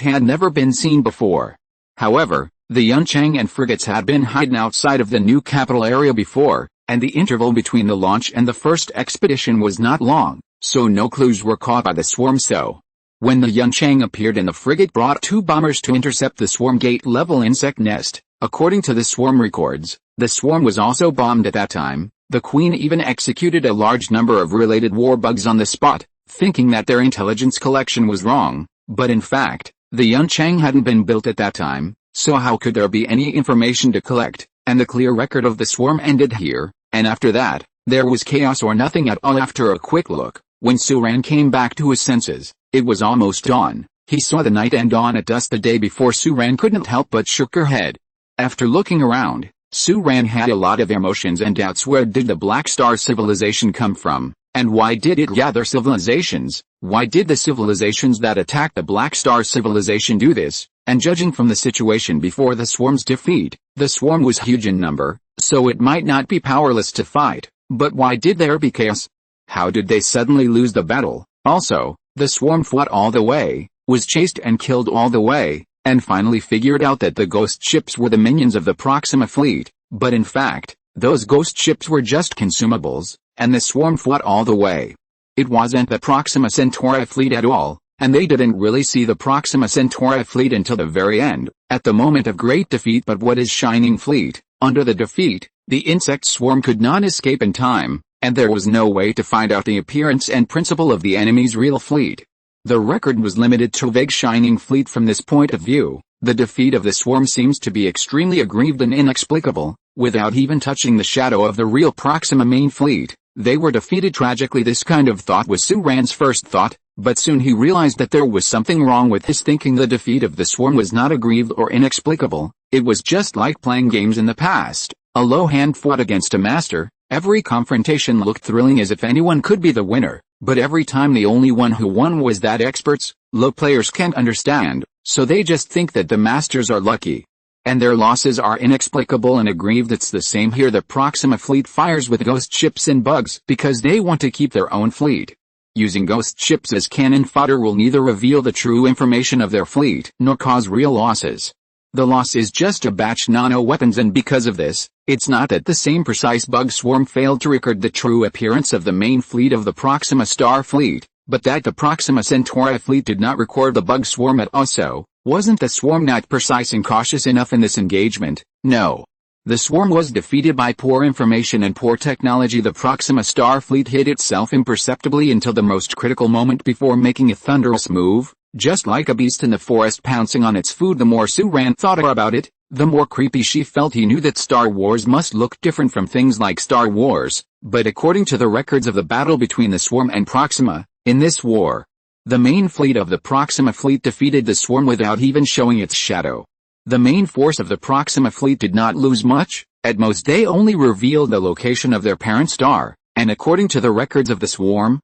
had never been seen before. However, the Yunchang and frigates had been hiding outside of the new capital area before, and the interval between the launch and the first expedition was not long, so no clues were caught by the swarm. So, when the Yunchang appeared and the frigate brought 2 bombers to intercept the swarm gate-level insect nest, according to the swarm records, the swarm was also bombed at that time. The Queen even executed a large number of related war bugs on the spot, thinking that their intelligence collection was wrong, but in fact, the Yunchang hadn't been built at that time, so how could there be any information to collect? And the clear record of the swarm ended here, and after that, there was chaos or nothing at all. After a quick look, when Su Ran came back to his senses, it was almost dawn. He saw the night end dawn at dusk the day before. Su Ran couldn't help but shook her head. After looking around, Su Ran had a lot of emotions and doubts. Where did the Black Star civilization come from? And why did it gather civilizations? Why did the civilizations that attacked the Black Star civilization do this? And judging from the situation before the swarm's defeat, the swarm was huge in number, so it might not be powerless to fight. But why did there be chaos? How did they suddenly lose the battle? Also, the swarm fought all the way, was chased and killed all the way, and finally figured out that the ghost ships were the minions of the Proxima fleet. But in fact, those ghost ships were just consumables, and the swarm fought all the way. It wasn't the Proxima Centauri fleet at all, and they didn't really see the Proxima Centauri fleet until the very end, at the moment of great defeat. But what is Shining Fleet? Under the defeat, the insect swarm could not escape in time, and there was no way to find out the appearance and principle of the enemy's real fleet. The record was limited to vague Shining Fleet. From this point of view, the defeat of the swarm seems to be extremely aggrieved and inexplicable. Without even touching the shadow of the real Proxima main fleet, they were defeated tragically. This kind of thought was Su Ran's first thought, but soon he realized that there was something wrong with his thinking. The defeat of the swarm was not aggrieved or inexplicable. It was just like playing games in the past. A low hand fought against a master. Every confrontation looked thrilling, as if anyone could be the winner, but every time the only one who won was that experts. Low players can't understand, so they just think that the masters are lucky, and their losses are inexplicable and aggrieved. It's the same here. The Proxima fleet fires with ghost ships and bugs because they want to keep their own fleet. Using ghost ships as cannon fodder will neither reveal the true information of their fleet nor cause real losses. The loss is just a batch nano weapons, and because of this, it's not that the same precise bug swarm failed to record the true appearance of the main fleet of the Proxima Star fleet, but that the Proxima Centauri fleet did not record the bug swarm at all. So, wasn't the swarm not precise and cautious enough in this engagement? No. The swarm was defeated by poor information and poor technology. The Proxima Star fleet hid itself imperceptibly until the most critical moment before making a thunderous move, just like a beast in the forest pouncing on its food. The more Su Ran thought about it, the more creepy she felt. He knew that Star Wars must look different from things like Star Wars, but according to the records of the battle between the swarm and Proxima, in this war, the main fleet of the Proxima fleet defeated the swarm without even showing its shadow. The main force of the Proxima fleet did not lose much. At most they only revealed the location of their parent star, and according to the records of the swarm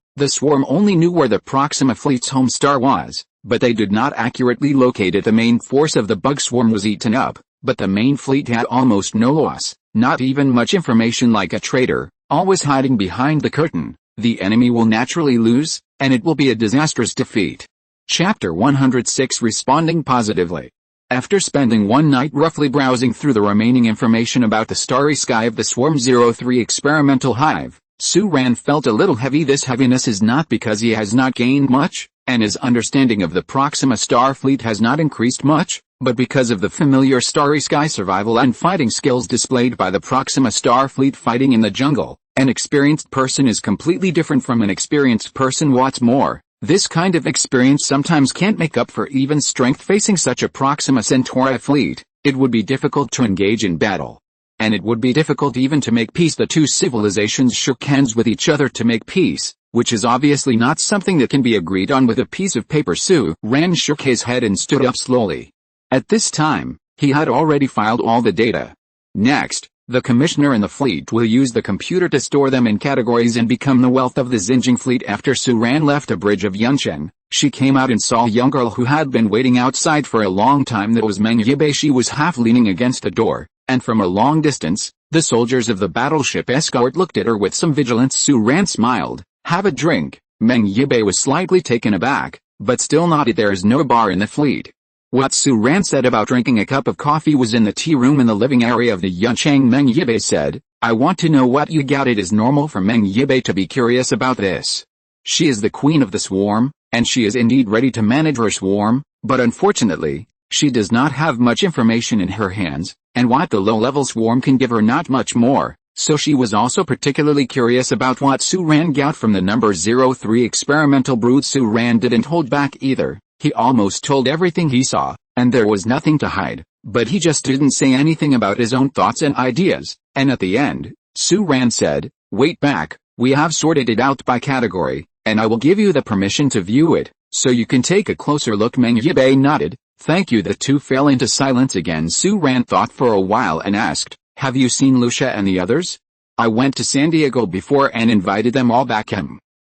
only knew where the Proxima fleet's home star was, but they did not accurately locate it. The main force of the bug swarm was eaten up, but the main fleet had almost no loss, not even much information. Like a traitor, always hiding behind the curtain, the enemy will naturally lose, and it will be a disastrous defeat. Chapter 106. Responding positively. After spending one night roughly browsing through the remaining information about the starry sky of the Swarm 03 experimental hive, Su Ran felt a little heavy. This heaviness is not because he has not gained much, and his understanding of the Proxima Star fleet has not increased much, but because of the familiar starry sky survival and fighting skills displayed by the Proxima Star fleet fighting in the jungle. An experienced person is completely different from an experienced person. What's more, this kind of experience sometimes can't make up for even strength. Facing such a Proxima Centauri fleet, it would be difficult to engage in battle. And it would be difficult even to make peace. The two civilizations shook hands with each other to make peace, which is obviously not something that can be agreed on with a piece of paper. Su Ran shook his head and stood up slowly. At this time, he had already filed all the data. Next, the commissioner and the fleet will use the computer to store them in categories and become the wealth of the Xinjiang fleet. After Su Ran left a bridge of Yuncheng, she came out and saw a young girl who had been waiting outside for a long time. That was Meng Yibai. She was half leaning against the door, and from a long distance, the soldiers of the battleship escort looked at her with some vigilance. Su Ran smiled. Have a drink. Meng Yibai was slightly taken aback, but still nodded. There is no bar in the fleet. What Su Ran said about drinking a cup of coffee was in the tea room in the living area of the Yuncheng. Meng Yibai said, I want to know what you got. It is normal for Meng Yibai to be curious about this. She is the queen of the swarm, and she is indeed ready to manage her swarm, but unfortunately, she does not have much information in her hands, and what the low-level swarm can give her not much more, so she was also particularly curious about what Su Ran got from the number 03 experimental brood. Su Ran didn't hold back either. He almost told everything he saw, and there was nothing to hide, but he just didn't say anything about his own thoughts and ideas, and at the end, Su Ran said, wait back, we have sorted it out by category, and I will give you the permission to view it, so you can take a closer look. Meng Yibai nodded. Thank you. The two fell into silence again. Su Ran thought for a while and asked, have you seen Lucia and the others? I went to San Diego before and invited them all back.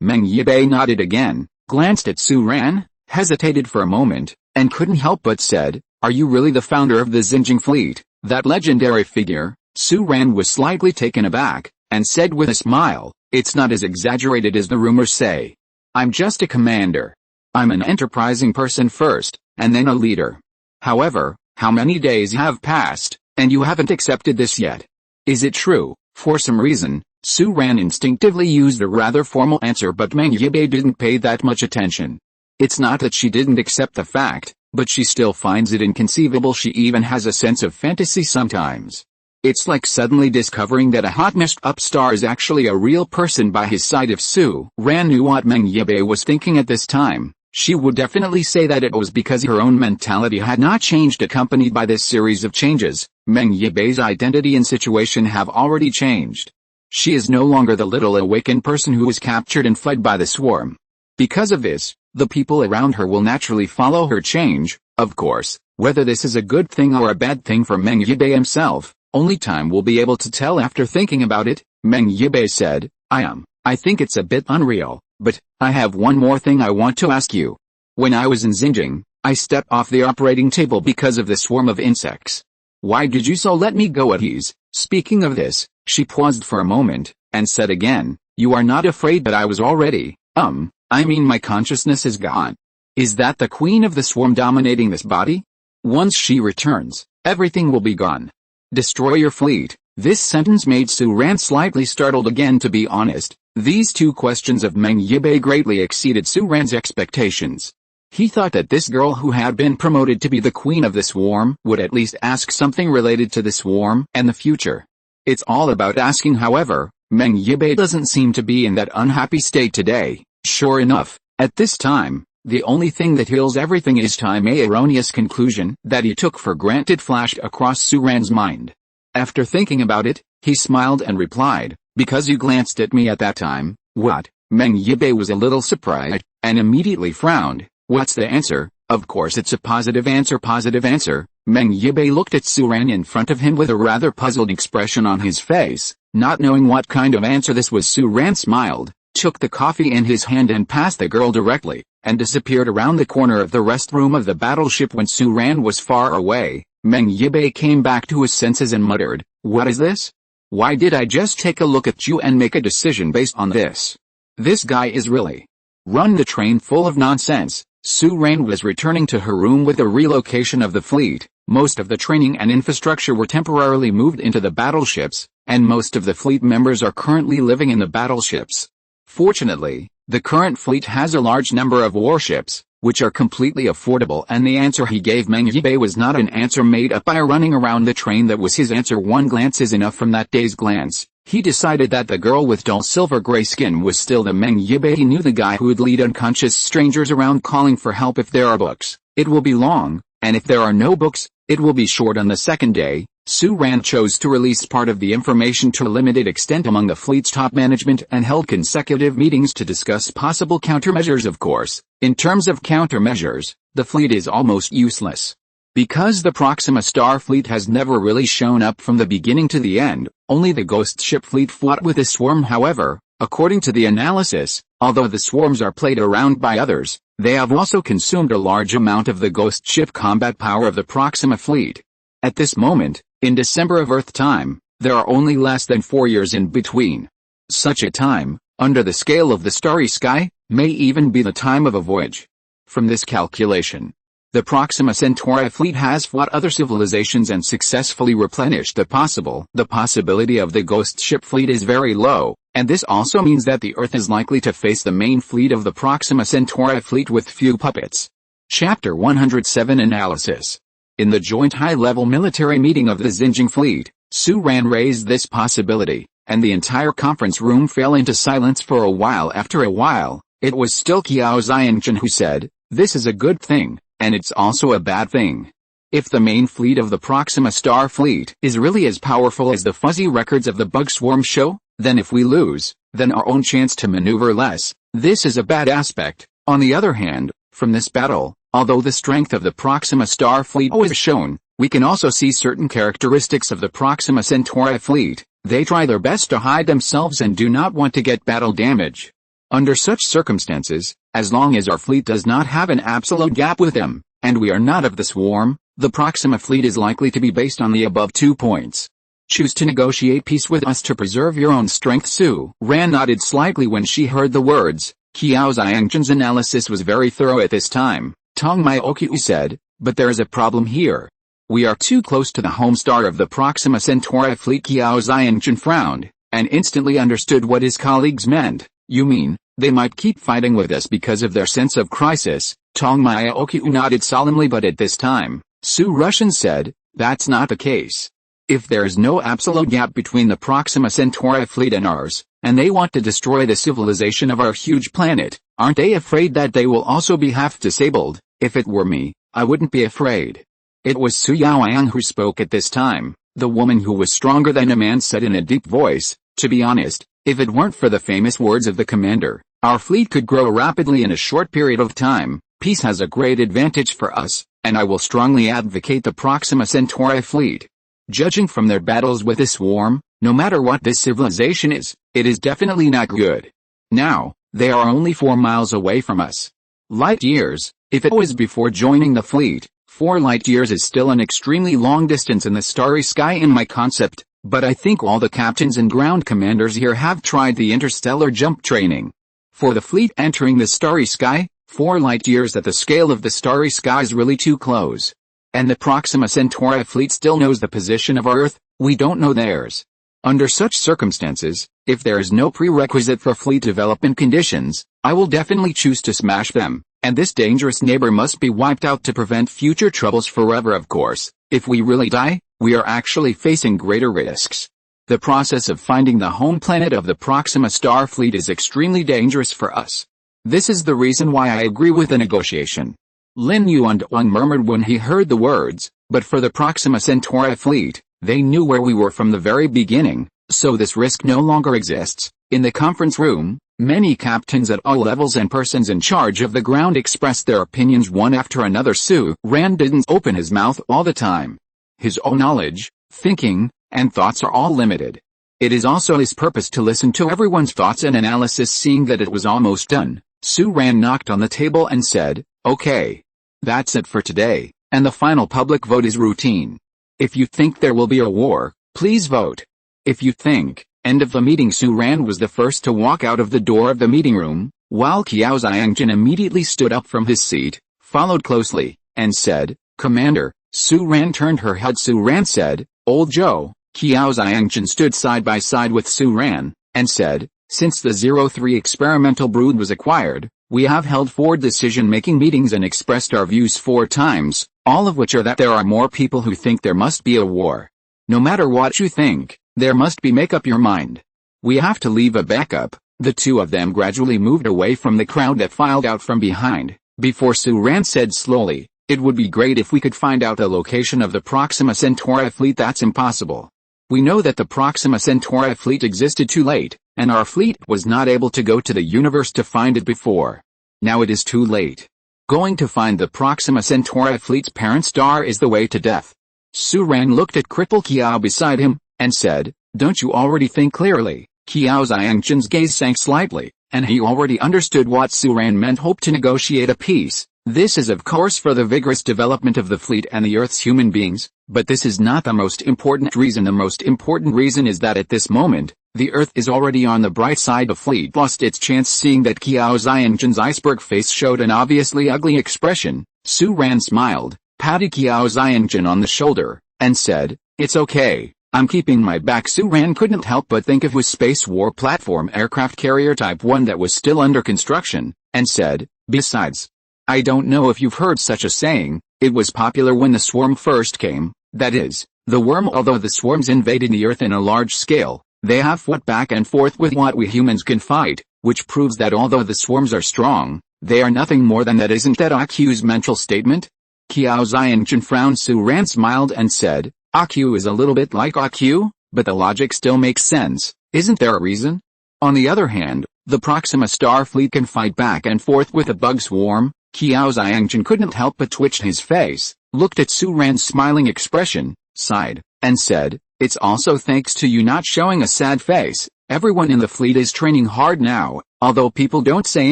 Meng Yibai nodded again, glanced at Su Ran, hesitated for a moment, and couldn't help but said, are you really the founder of the Xinjiang fleet, that legendary figure? Su Ran was slightly taken aback, and said with a smile, it's not as exaggerated as the rumors say. I'm just a commander. I'm an enterprising person first, and then a leader. However, how many days have passed, and you haven't accepted this yet? Is it true? For some reason, Su Ran instinctively used a rather formal answer, but Meng Yibai didn't pay that much attention. It's not that she didn't accept the fact, but she still finds it inconceivable. She even has a sense of fantasy sometimes. It's like suddenly discovering that a hot messed-up star is actually a real person by his side. If Su Ran knew what Meng Yibai was thinking at this time, she would definitely say that it was because her own mentality had not changed. Accompanied by this series of changes, Meng Yibei's identity and situation have already changed. She is no longer the little awakened person who was captured and fled by the swarm. Because of this, the people around her will naturally follow her change. Of course, whether this is a good thing or a bad thing for Meng Yibai himself, only time will be able to tell. After thinking about it, Meng Yibai said, I think it's a bit unreal, but I have one more thing I want to ask you. When I was in Xinjiang, I stepped off the operating table because of the swarm of insects. Why did you so let me go at ease? Speaking of this, she paused for a moment, and said again, you are not afraid that I was already, I mean my consciousness is gone. Is that the queen of the swarm dominating this body? Once she returns, everything will be gone. Destroy your fleet. This sentence made Su Ran slightly startled again. To be honest, these two questions of Meng Yibai greatly exceeded Su Ran's expectations. He thought that this girl who had been promoted to be the queen of the swarm would at least ask something related to the swarm and the future. It's all about asking. However, Meng Yibai doesn't seem to be in that unhappy state today. Sure enough, at this time, the only thing that heals everything is time. A erroneous conclusion that he took for granted flashed across Su Ran's mind. After thinking about it, he smiled and replied, because you glanced at me at that time. What? Meng Yibai was a little surprised, and immediately frowned. What's the answer? Of course it's a positive answer. Positive answer. Meng Yibai looked at Su Ran in front of him with a rather puzzled expression on his face, not knowing what kind of answer this was. Su Ran smiled, took the coffee in his hand and passed the girl directly, and disappeared around the corner of the restroom of the battleship. When Su Ran was far away, Meng Yibai came back to his senses and muttered, what is this? Why did I just take a look at you and make a decision based on this? This guy is really run the train full of nonsense. Su Ran was returning to her room with the relocation of the fleet. Most of the training and infrastructure were temporarily moved into the battleships, and most of the fleet members are currently living in the battleships. Fortunately, the current fleet has a large number of warships, which are completely affordable, and the answer he gave Meng Yibai was not an answer made up by running around the train. That was his answer. One glance is enough. From that day's glance, he decided that the girl with dull silver-gray skin was still the Meng Yibai he knew, the guy who would lead unconscious strangers around calling for help. If there are books, it will be long, and if there are no books, it will be short. On the second day, Su Ran chose to release part of the information to a limited extent among the fleet's top management and held consecutive meetings to discuss possible countermeasures. Of course, in terms of countermeasures, the fleet is almost useless. Because the Proxima Star fleet has never really shown up from the beginning to the end, only the Ghost Ship fleet fought with the swarm. However, according to the analysis, although the swarms are played around by others, they have also consumed a large amount of the Ghost Ship combat power of the Proxima fleet. At this moment, in December of Earth time, there are only less than 4 years in between. Such a time, under the scale of the starry sky, may even be the time of a voyage. From this calculation, the Proxima Centauri fleet has fought other civilizations and successfully replenished the possibility of the Ghost Ship fleet is very low, and this also means that the Earth is likely to face the main fleet of the Proxima Centauri fleet with few puppets. Chapter 107 Analysis. In the joint high-level military meeting of the Xinjiang fleet, Su Ran raised this possibility, and the entire conference room fell into silence for a while. After a while, it was still Qiao Xiangjun who said, "This is a good thing, and it's also a bad thing. If the main fleet of the Proxima Star fleet is really as powerful as the fuzzy records of the bug swarm show, then if we lose, then our own chance to maneuver less, this is a bad aspect. On the other hand, from this battle, although the strength of the Proxima Star fleet was shown, we can also see certain characteristics of the Proxima Centauri fleet. They try their best to hide themselves and do not want to get battle damage. Under such circumstances, as long as our fleet does not have an absolute gap with them, and we are not of the swarm, the Proxima fleet is likely to be based on the above 2 points. Choose to negotiate peace with us to preserve your own strength." Su Ran nodded slightly when she heard the words. Qiao Xiangjun's analysis was very thorough at this time. Tong Maiokyu said, "But there is a problem here. We are too close to the home star of the Proxima Centauri fleet." Qiao Xiangjun frowned, and instantly understood what his colleagues meant. "You mean, they might keep fighting with us because of their sense of crisis?" Tong Maiokyu nodded solemnly, but at this time, Su Rushan said, "That's not the case. If there is no absolute gap between the Proxima Centauri fleet and ours, and they want to destroy the civilization of our huge planet, aren't they afraid that they will also be half disabled? If it were me, I wouldn't be afraid." It was Su Yaoyang who spoke at this time. The woman who was stronger than a man said in a deep voice, "To be honest, if it weren't for the famous words of the commander, our fleet could grow rapidly in a short period of time. Peace has a great advantage for us, and I will strongly advocate the Proxima Centauri fleet. Judging from their battles with the swarm, no matter what this civilization is, it is definitely not good. Now, they are only 4 miles away from us. Light years. If it was before joining the fleet, 4 light years is still an extremely long distance in the starry sky in my concept, but I think all the captains and ground commanders here have tried the interstellar jump training. For the fleet entering the starry sky, 4 light years at the scale of the starry sky is really too close. And the Proxima Centauri fleet still knows the position of our Earth, we don't know theirs. Under such circumstances, if there is no prerequisite for fleet development conditions, I will definitely choose to smash them, and this dangerous neighbor must be wiped out to prevent future troubles forever. Of course, if we really die, we are actually facing greater risks. The process of finding the home planet of the Proxima Star fleet is extremely dangerous for us. This is the reason why I agree with the negotiation." Lin Yuanduang murmured when he heard the words, "But for the Proxima Centauri fleet, they knew where we were from the very beginning, so this risk no longer exists." In the conference room, many captains at all levels and persons in charge of the ground expressed their opinions one after another. Su Ran didn't open his mouth all the time. His own knowledge, thinking, and thoughts are all limited. It is also his purpose to listen to everyone's thoughts and analysis. Seeing that it was almost done, Su Ran knocked on the table and said, "Okay. That's it for today, and the final public vote is routine. If you think there will be a war, please vote. If you think." End of the meeting. Su Ran was the first to walk out of the door of the meeting room, while Qiao Xiangjun immediately stood up from his seat, followed closely, and said, "Commander." Su Ran turned her head. Su Ran said, "Old Joe." Qiao Xiangjun stood side by side with Su Ran, and said, "Since the 03 experimental brood was acquired, we have held 4 decision-making meetings and expressed our views 4 times, all of which are that there are more people who think there must be a war. No matter what you think, there must be make up your mind. We have to leave a backup." The 2 of them gradually moved away from the crowd that filed out from behind, before Su Ran said slowly, It would be great if we could find out the location of the Proxima Centauri fleet. That's impossible. We know that the Proxima Centauri fleet existed too late, and our fleet was not able to go to the universe to find it before. Now it is too late. Going to find the Proxima Centauri fleet's parent star is the way to death. Suran looked at crippled Kiao beside him, and said, "Don't you already think clearly?" Kiao Xiangjin's gaze sank slightly, and he already understood what Suran meant. Hope to negotiate a peace. This is of course for the vigorous development of the fleet and the Earth's human beings, but this is not the most important reason. The most important reason is that at this moment, the Earth is already on the bright side. The fleet lost its chance. Seeing that Kiao Xiangjin's iceberg face showed an obviously ugly expression, Suran smiled, patted Kiao Xiangjin on the shoulder, and said, "It's okay, I'm keeping my back." Suran couldn't help but think of his space war platform aircraft carrier Type 1 that was still under construction, and said, "Besides, I don't know if you've heard such a saying, it was popular when the swarm first came, that is, the worm. Although the swarms invaded the Earth in a large scale, they have fought back and forth with what we humans can fight, which proves that although the swarms are strong, they are nothing more than that. Isn't that AQ's mental statement?" Kiao Xiangjin frowned. Suran smiled and said, "AQ is a little bit like AQ, but the logic still makes sense. Isn't there a reason? On the other hand, the Proxima Star fleet can fight back and forth with a bug swarm." Kiao Xiangjin couldn't help but twitch his face, looked at Suran's smiling expression, sighed, and said, "It's also thanks to you not showing a sad face. Everyone in the fleet is training hard now, although people don't say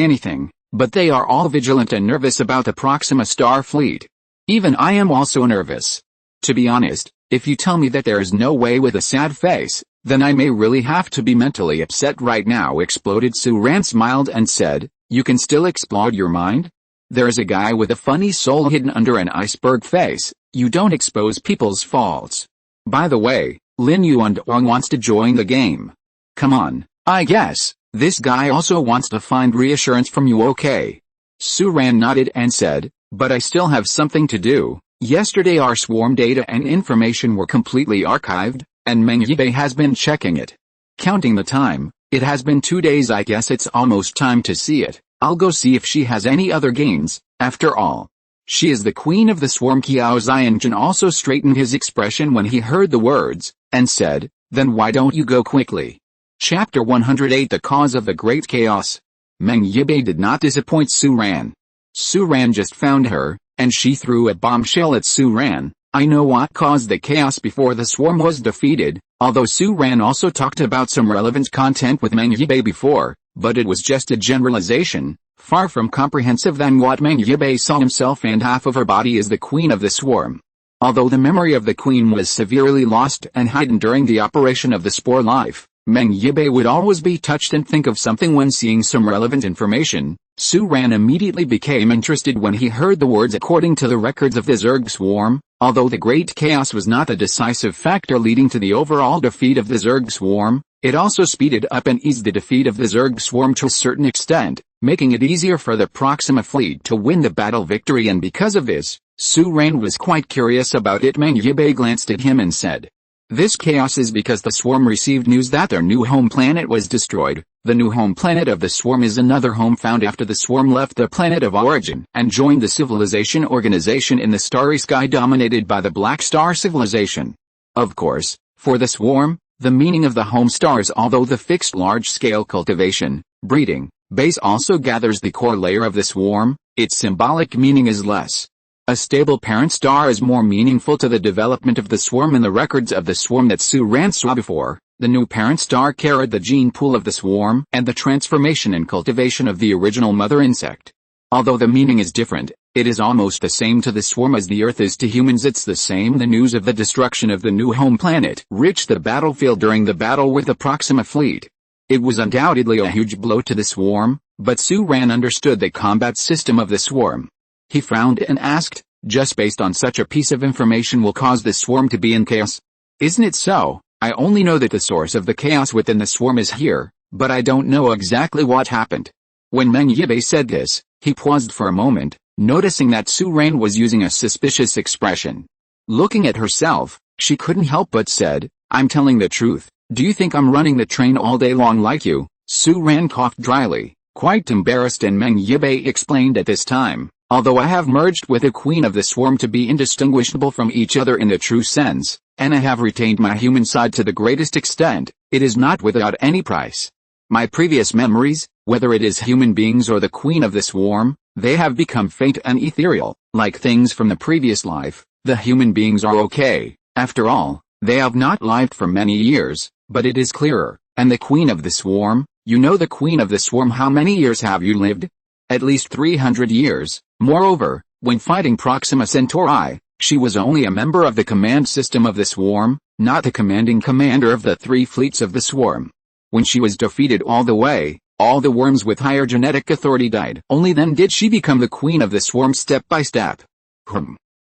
anything, but they are all vigilant and nervous about the Proxima Star fleet. Even I am also nervous. To be honest, if you tell me that there is no way with a sad face, then I may really have to be mentally upset right now." Exploded. Suran smiled and said, "You can still explode your mind? There is a guy with a funny soul hidden under an iceberg face. You don't expose people's faults. By the way, Lin Yuan wants to join the game. Come on, I guess, this guy also wants to find reassurance from you. Okay?" Suran nodded and said, "But I still have something to do. Yesterday our swarm data and information were completely archived, and Meng Yibei has been checking it. Counting the time, it has been 2 days. I guess it's almost time to see it. I'll go see if she has any other gains. After all, she is the queen of the swarm." Kiao Xiangjin also straightened his expression when he heard the words, and said, "Then why don't you go quickly?" Chapter 108. The Cause of the Great Chaos. Meng Yibei did not disappoint Suran. Suran just found her, and she threw a bombshell at Suran. "I know what caused the chaos before the swarm was defeated." Although Suran also talked about some relevant content with Meng Yibei before, but it was just a generalization, far from comprehensive than what Meng Yibei saw himself, and half of her body is the queen of the swarm. Although the memory of the queen was severely lost and hidden during the operation of the spore life, Meng Yibei would always be touched and think of something when seeing some relevant information. Suran immediately became interested when he heard the words "according to the records of the Zerg swarm." Although the Great Chaos was not a decisive factor leading to the overall defeat of the Zerg swarm, it also speeded up and eased the defeat of the Zerg swarm to a certain extent, making it easier for the Proxima fleet to win the battle victory. And because of this, Suran was quite curious about it. Meng Yibei glanced at him and said, "This chaos is because the swarm received news that their new home planet was destroyed. The new home planet of the swarm is another home found after the swarm left the planet of origin and joined the civilization organization in the starry sky dominated by the Black Star civilization. Of course, for the swarm, the meaning of the home stars, although the fixed large-scale cultivation, breeding, base also gathers the core layer of the swarm, its symbolic meaning is less. A stable parent star is more meaningful to the development of the swarm. In the records of the swarm that Suran saw before, the new parent star carried the gene pool of the swarm and the transformation and cultivation of the original mother insect. Although the meaning is different, it is almost the same to the swarm as the Earth is to humans. It's the same. The news of the destruction of the new home planet reached the battlefield during the battle with the Proxima fleet. It was undoubtedly a huge blow to the swarm, but Suran understood the combat system of the swarm. He frowned and asked, "Just based on such a piece of information will cause the swarm to be in chaos?" "Isn't it so? I only know that the source of the chaos within the swarm is here, but I don't know exactly what happened." When Meng Yibei said this, he paused for a moment, noticing that Suran was using a suspicious expression. Looking at herself, she couldn't help but said, "I'm telling the truth. Do you think I'm running the train all day long like you?" Suran coughed dryly, quite embarrassed, and Meng Yibei explained at this time, Although I have merged with the queen of the swarm to be indistinguishable from each other in the true sense, and I have retained my human side to the greatest extent, it is not without any price. My previous memories, whether it is human beings or the queen of the swarm, they have become faint and ethereal, like things from the previous life. The human beings are okay, after all, they have not lived for many years, but it is clearer. And the queen of the swarm, you know the queen of the swarm, how many years have you lived? At least 300 years. Moreover, when fighting Proxima Centauri, she was only a member of the command system of the swarm, not the commanding commander of the 3 fleets of the swarm. When she was defeated all the way, all the worms with higher genetic authority died. Only then did she become the queen of the swarm step by step.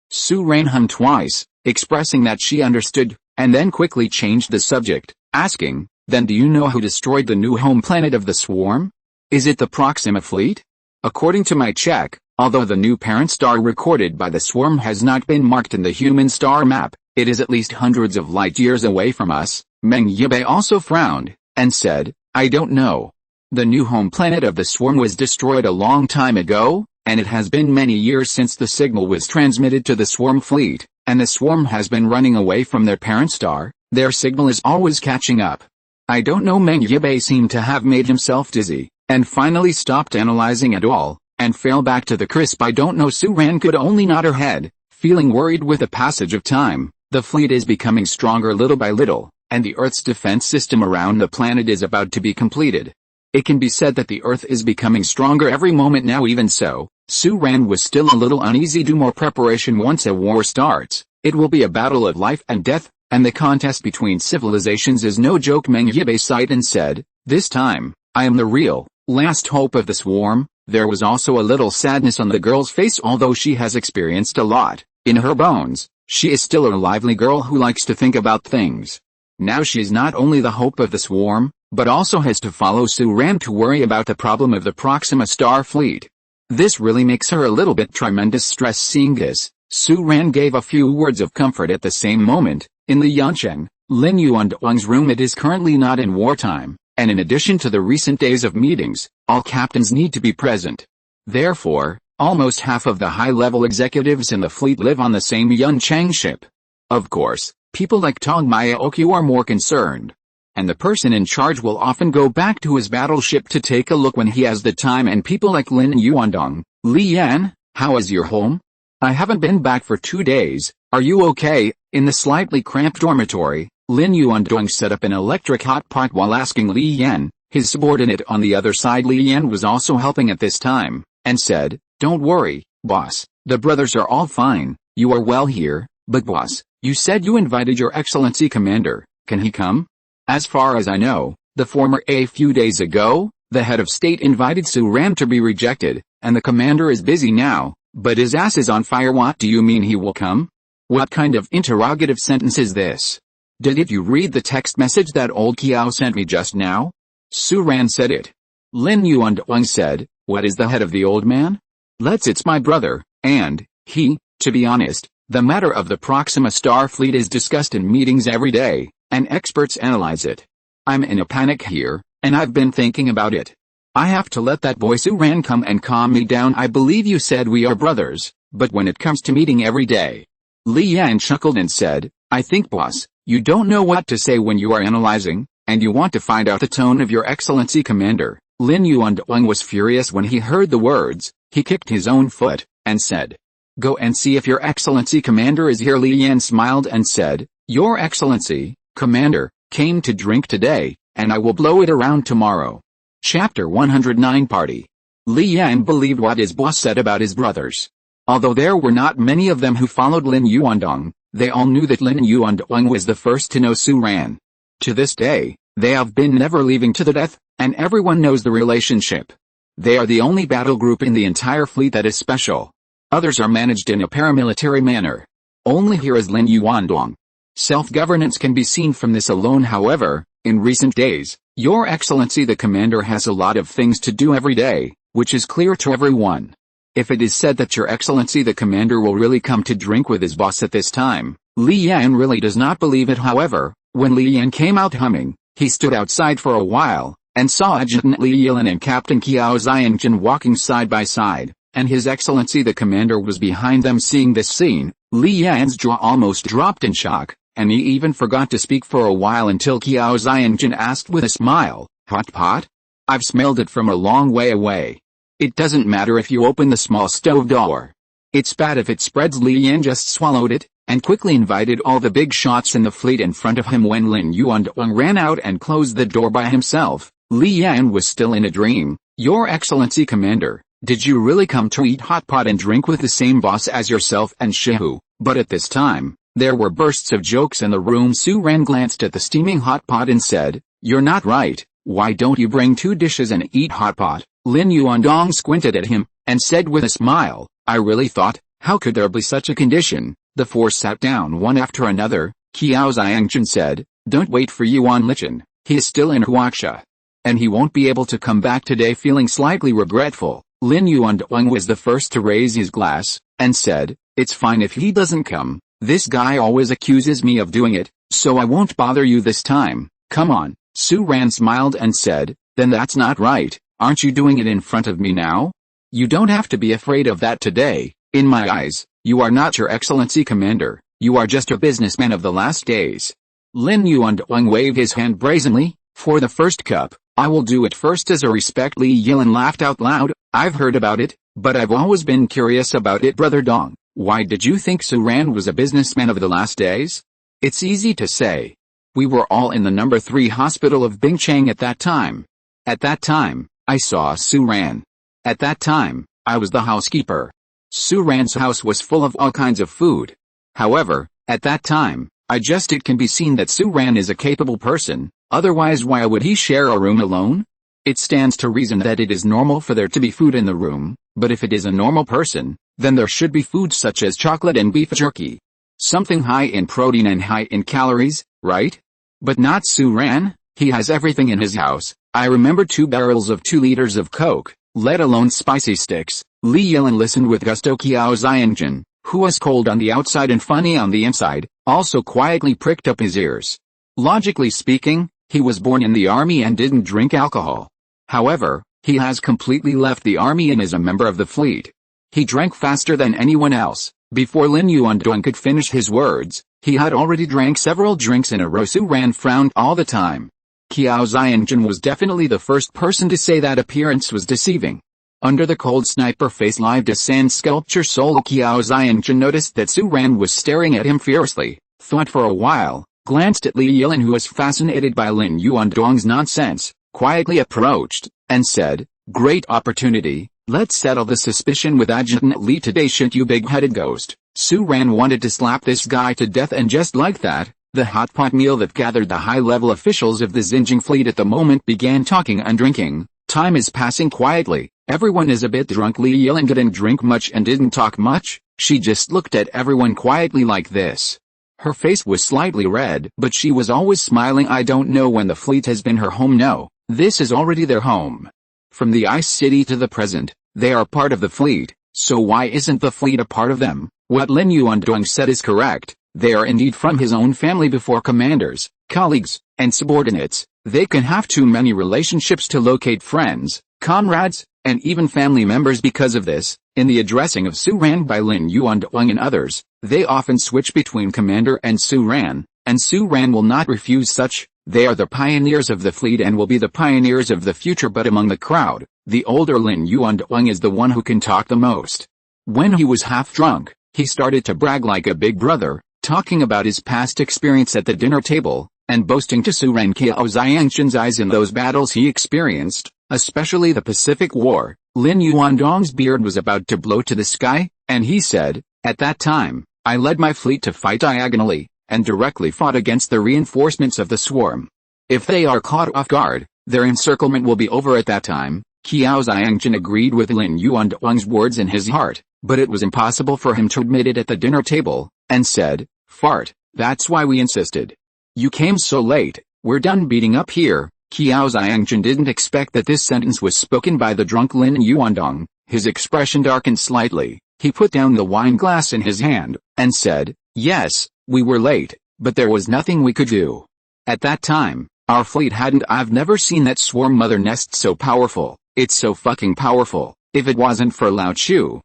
Su Ran hummed twice, expressing that she understood, and then quickly changed the subject, asking, then do you know who destroyed the new home planet of the swarm? Is it the Proxima fleet? According to my check, although the new parent star recorded by the swarm has not been marked in the human star map, it is at least hundreds of light years away from us. Meng Yibei also frowned, and said, I don't know. The new home planet of the swarm was destroyed a long time ago, and it has been many years since the signal was transmitted to the swarm fleet, and the swarm has been running away from their parent star. Their signal is always catching up. I don't know. Meng Yibei seemed to have made himself dizzy, and finally stopped analyzing it all, and fell back to the crisp I don't know. Su Ran could only nod her head, feeling worried with the passage of time. The fleet is becoming stronger little by little, and the Earth's defense system around the planet is about to be completed. It can be said that the Earth is becoming stronger every moment now. Even so, Su Ran was still a little uneasy. Do more preparation. Once a war starts, it will be a battle of life and death, and the contest between civilizations is no joke. Meng Yibei sighed and said, this time, I am the real, last hope of the swarm. There was also a little sadness on the girl's face. Although she has experienced a lot, in her bones, she is still a lively girl who likes to think about things. Now she is not only the hope of the swarm, but also has to follow Su Ran to worry about the problem of the Proxima Star fleet. This really makes her a little bit tremendous stress. Seeing this, Su Ran gave a few words of comfort. At the same moment, in the Yancheng, Lin Yuanduang's room, it is currently not in wartime, and in addition to the recent days of meetings, all captains need to be present. Therefore, almost half of the high-level executives in the fleet live on the same Yancheng ship. Of course, people like Tong Mayaokyu are more concerned, and the person in charge will often go back to his battleship to take a look when he has the time. And people like Lin Yuandong, Li Yan, how is your home? I haven't been back for 2 days, are you okay? In the slightly cramped dormitory, Lin Yuandong set up an electric hot pot while asking Li Yan, his subordinate on the other side. Li Yan was also helping at this time, and said, don't worry, boss, the brothers are all fine. You are well here, but boss, you said you invited your excellency commander, can he come? As far as I know, a few days ago, the head of state invited Su Ran to be rejected, and the commander is busy now, but his ass is on fire. What do you mean he will come? What kind of interrogative sentence is this? Did you read the text message that old Kiao sent me just now? Su Ran said it. Lin Yuanduang said, what is the head of the old man? It's my brother, and, to be honest, the matter of the Proxima Star fleet is discussed in meetings every day, and experts analyze it. I'm in a panic here, and I've been thinking about it. I have to let that boy Su Ran come and calm me down. I believe you said we are brothers, but when it comes to meeting every day. Li Yan chuckled and said, I think boss, you don't know what to say when you are analyzing, and you want to find out the tone of your excellency commander. Lin Yuanduang was furious when he heard the words. He kicked his own foot, and said, go and see if your excellency commander is here. Li Yan smiled and said, your excellency, commander, came to drink today, and I will blow it around tomorrow. Chapter 109 Party. Li Yan believed what his boss said about his brothers. Although there were not many of them who followed Lin Yuandong, they all knew that Lin Yuandong was the first to know Su Ran. To this day, they have been never leaving to the death, and everyone knows the relationship. They are the only battle group in the entire fleet that is special. Others are managed in a paramilitary manner. Only here is Lin Yuandong. Self-governance can be seen from this alone. However, in recent days, Your Excellency the Commander has a lot of things to do every day, which is clear to everyone. If it is said that Your Excellency the Commander will really come to drink with his boss at this time, Li Yan really does not believe it. However, when Li Yan came out humming, he stood outside for a while, and saw Adjutant Li Yilan and Captain Kiao Xiangjin walking side by side, and His Excellency the Commander was behind them. Seeing this scene, Li Yan's jaw almost dropped in shock, and he even forgot to speak for a while until Qiao Xiangjun asked with a smile, "Hot pot? I've smelled it from a long way away. It doesn't matter if you open the small stove door. It's bad if it spreads." Li Yan just swallowed it, and quickly invited all the big shots in the fleet in front of him. When Lin Yuandong ran out and closed the door by himself, Li Yan was still in a dream. "Your Excellency Commander, did you really come to eat hot pot and drink with the same boss as yourself and Shihu?" But at this time, there were bursts of jokes in the room. Su Ran glanced at the steaming hot pot and said, "You're not right. Why don't you bring 2 dishes and eat hot pot?" Lin Yuandong squinted at him, and said with a smile, "I really thought, how could there be such a condition?" The 4 sat down one after another. Qiao Xiangjun said, "Don't wait for Yuan Lichen. He is still in Huaxia, and he won't be able to come back today." Feeling slightly regretful, Lin Yuandong was the first to raise his glass, and said, "It's fine if he doesn't come. This guy always accuses me of doing it, so I won't bother you this time. Come on." Su Ran smiled and said, "Then that's not right. Aren't you doing it in front of me now? You don't have to be afraid of that today. In my eyes, you are not Your Excellency Commander. You are just a businessman of the last days." Lin Yuandong waved his hand brazenly. "For the first cup, I will do it first as a respect." Li Yilan laughed out loud. "I've heard about it, but I've always been curious about it, Brother Dong. Why did you think Su Ran was a businessman of the last days?" "It's easy to say. We were all in the number 3 hospital of Bingchang at that time. At that time, I saw Su Ran. At that time, I was the housekeeper. Su Ran's house was full of all kinds of food. However, at that time, it can be seen that Su Ran is a capable person, otherwise why would he share a room alone? It stands to reason that it is normal for there to be food in the room, but if it is a normal person, then there should be food such as chocolate and beef jerky. Something high in protein and high in calories, right? But not Su Ran. He has everything in his house. I remember 2 barrels of 2 liters of Coke, let alone spicy sticks." Li Yilan listened with gusto. Qiao Xiangjun, who was cold on the outside and funny on the inside, also quietly pricked up his ears. Logically speaking, he was born in the army and didn't drink alcohol. However, he has completely left the army and is a member of the fleet. He drank faster than anyone else. Before Lin Yuandong could finish his words, he had already drank several drinks in a row. Su Ran frowned all the time. Qiao Xiangjun was definitely the first person to say that appearance was deceiving. Under the cold sniper face lived a sand sculpture soul. Qiao Xiangjun noticed that Su Ran was staring at him fiercely, thought for a while, glanced at Li Yilan, who was fascinated by Lin Yuandong's nonsense, quietly approached, and said, "Great opportunity. Let's settle the suspicion with Adjutant Li today, shouldn't you big-headed ghost." Su Ran wanted to slap this guy to death, and just like that, the hot pot meal that gathered the high-level officials of the Xinjiang fleet at the moment began talking and drinking. Time is passing quietly. Everyone is a bit drunk. Li Yilan didn't drink much and didn't talk much. She just looked at everyone quietly like this. Her face was slightly red, but she was always smiling. I don't know when the fleet has been her home. No, this is already their home. From the Ice City to the present, they are part of the fleet, so why isn't the fleet a part of them? What Lin Yuandong said is correct. They are indeed from his own family. Before commanders, colleagues, and subordinates, they can have too many relationships to locate friends, comrades, and even family members. Because of this, in the addressing of Su Ran by Lin Yuandong and others, they often switch between commander and Su Ran will not refuse such. They are the pioneers of the fleet and will be the pioneers of the future. But among the crowd, the older Lin Yuandong is the one who can talk the most. When he was half drunk, he started to brag like a big brother, talking about his past experience at the dinner table, and boasting to Su Ran Qiao Xiangjun's eyes in those battles he experienced, especially the Pacific War. Lin Yuandong's beard was about to blow to the sky, and he said, "At that time, I led my fleet to fight diagonally, and directly fought against the reinforcements of the swarm. If they are caught off guard, their encirclement will be over at that time." Qiao Xiangjun agreed with Lin Yuandong's words in his heart, but it was impossible for him to admit it at the dinner table, and said, "Fart, that's why we insisted. You came so late, we're done beating up here." Qiao Xiangjun didn't expect that this sentence was spoken by the drunk Lin Yuandong. His expression darkened slightly. He put down the wine glass in his hand, and said, "Yes, we were late, but there was nothing we could do. At that time, our fleet hadn't. I've never seen that swarm mother nest so powerful. It's so fucking powerful. If it wasn't for Lao Chu,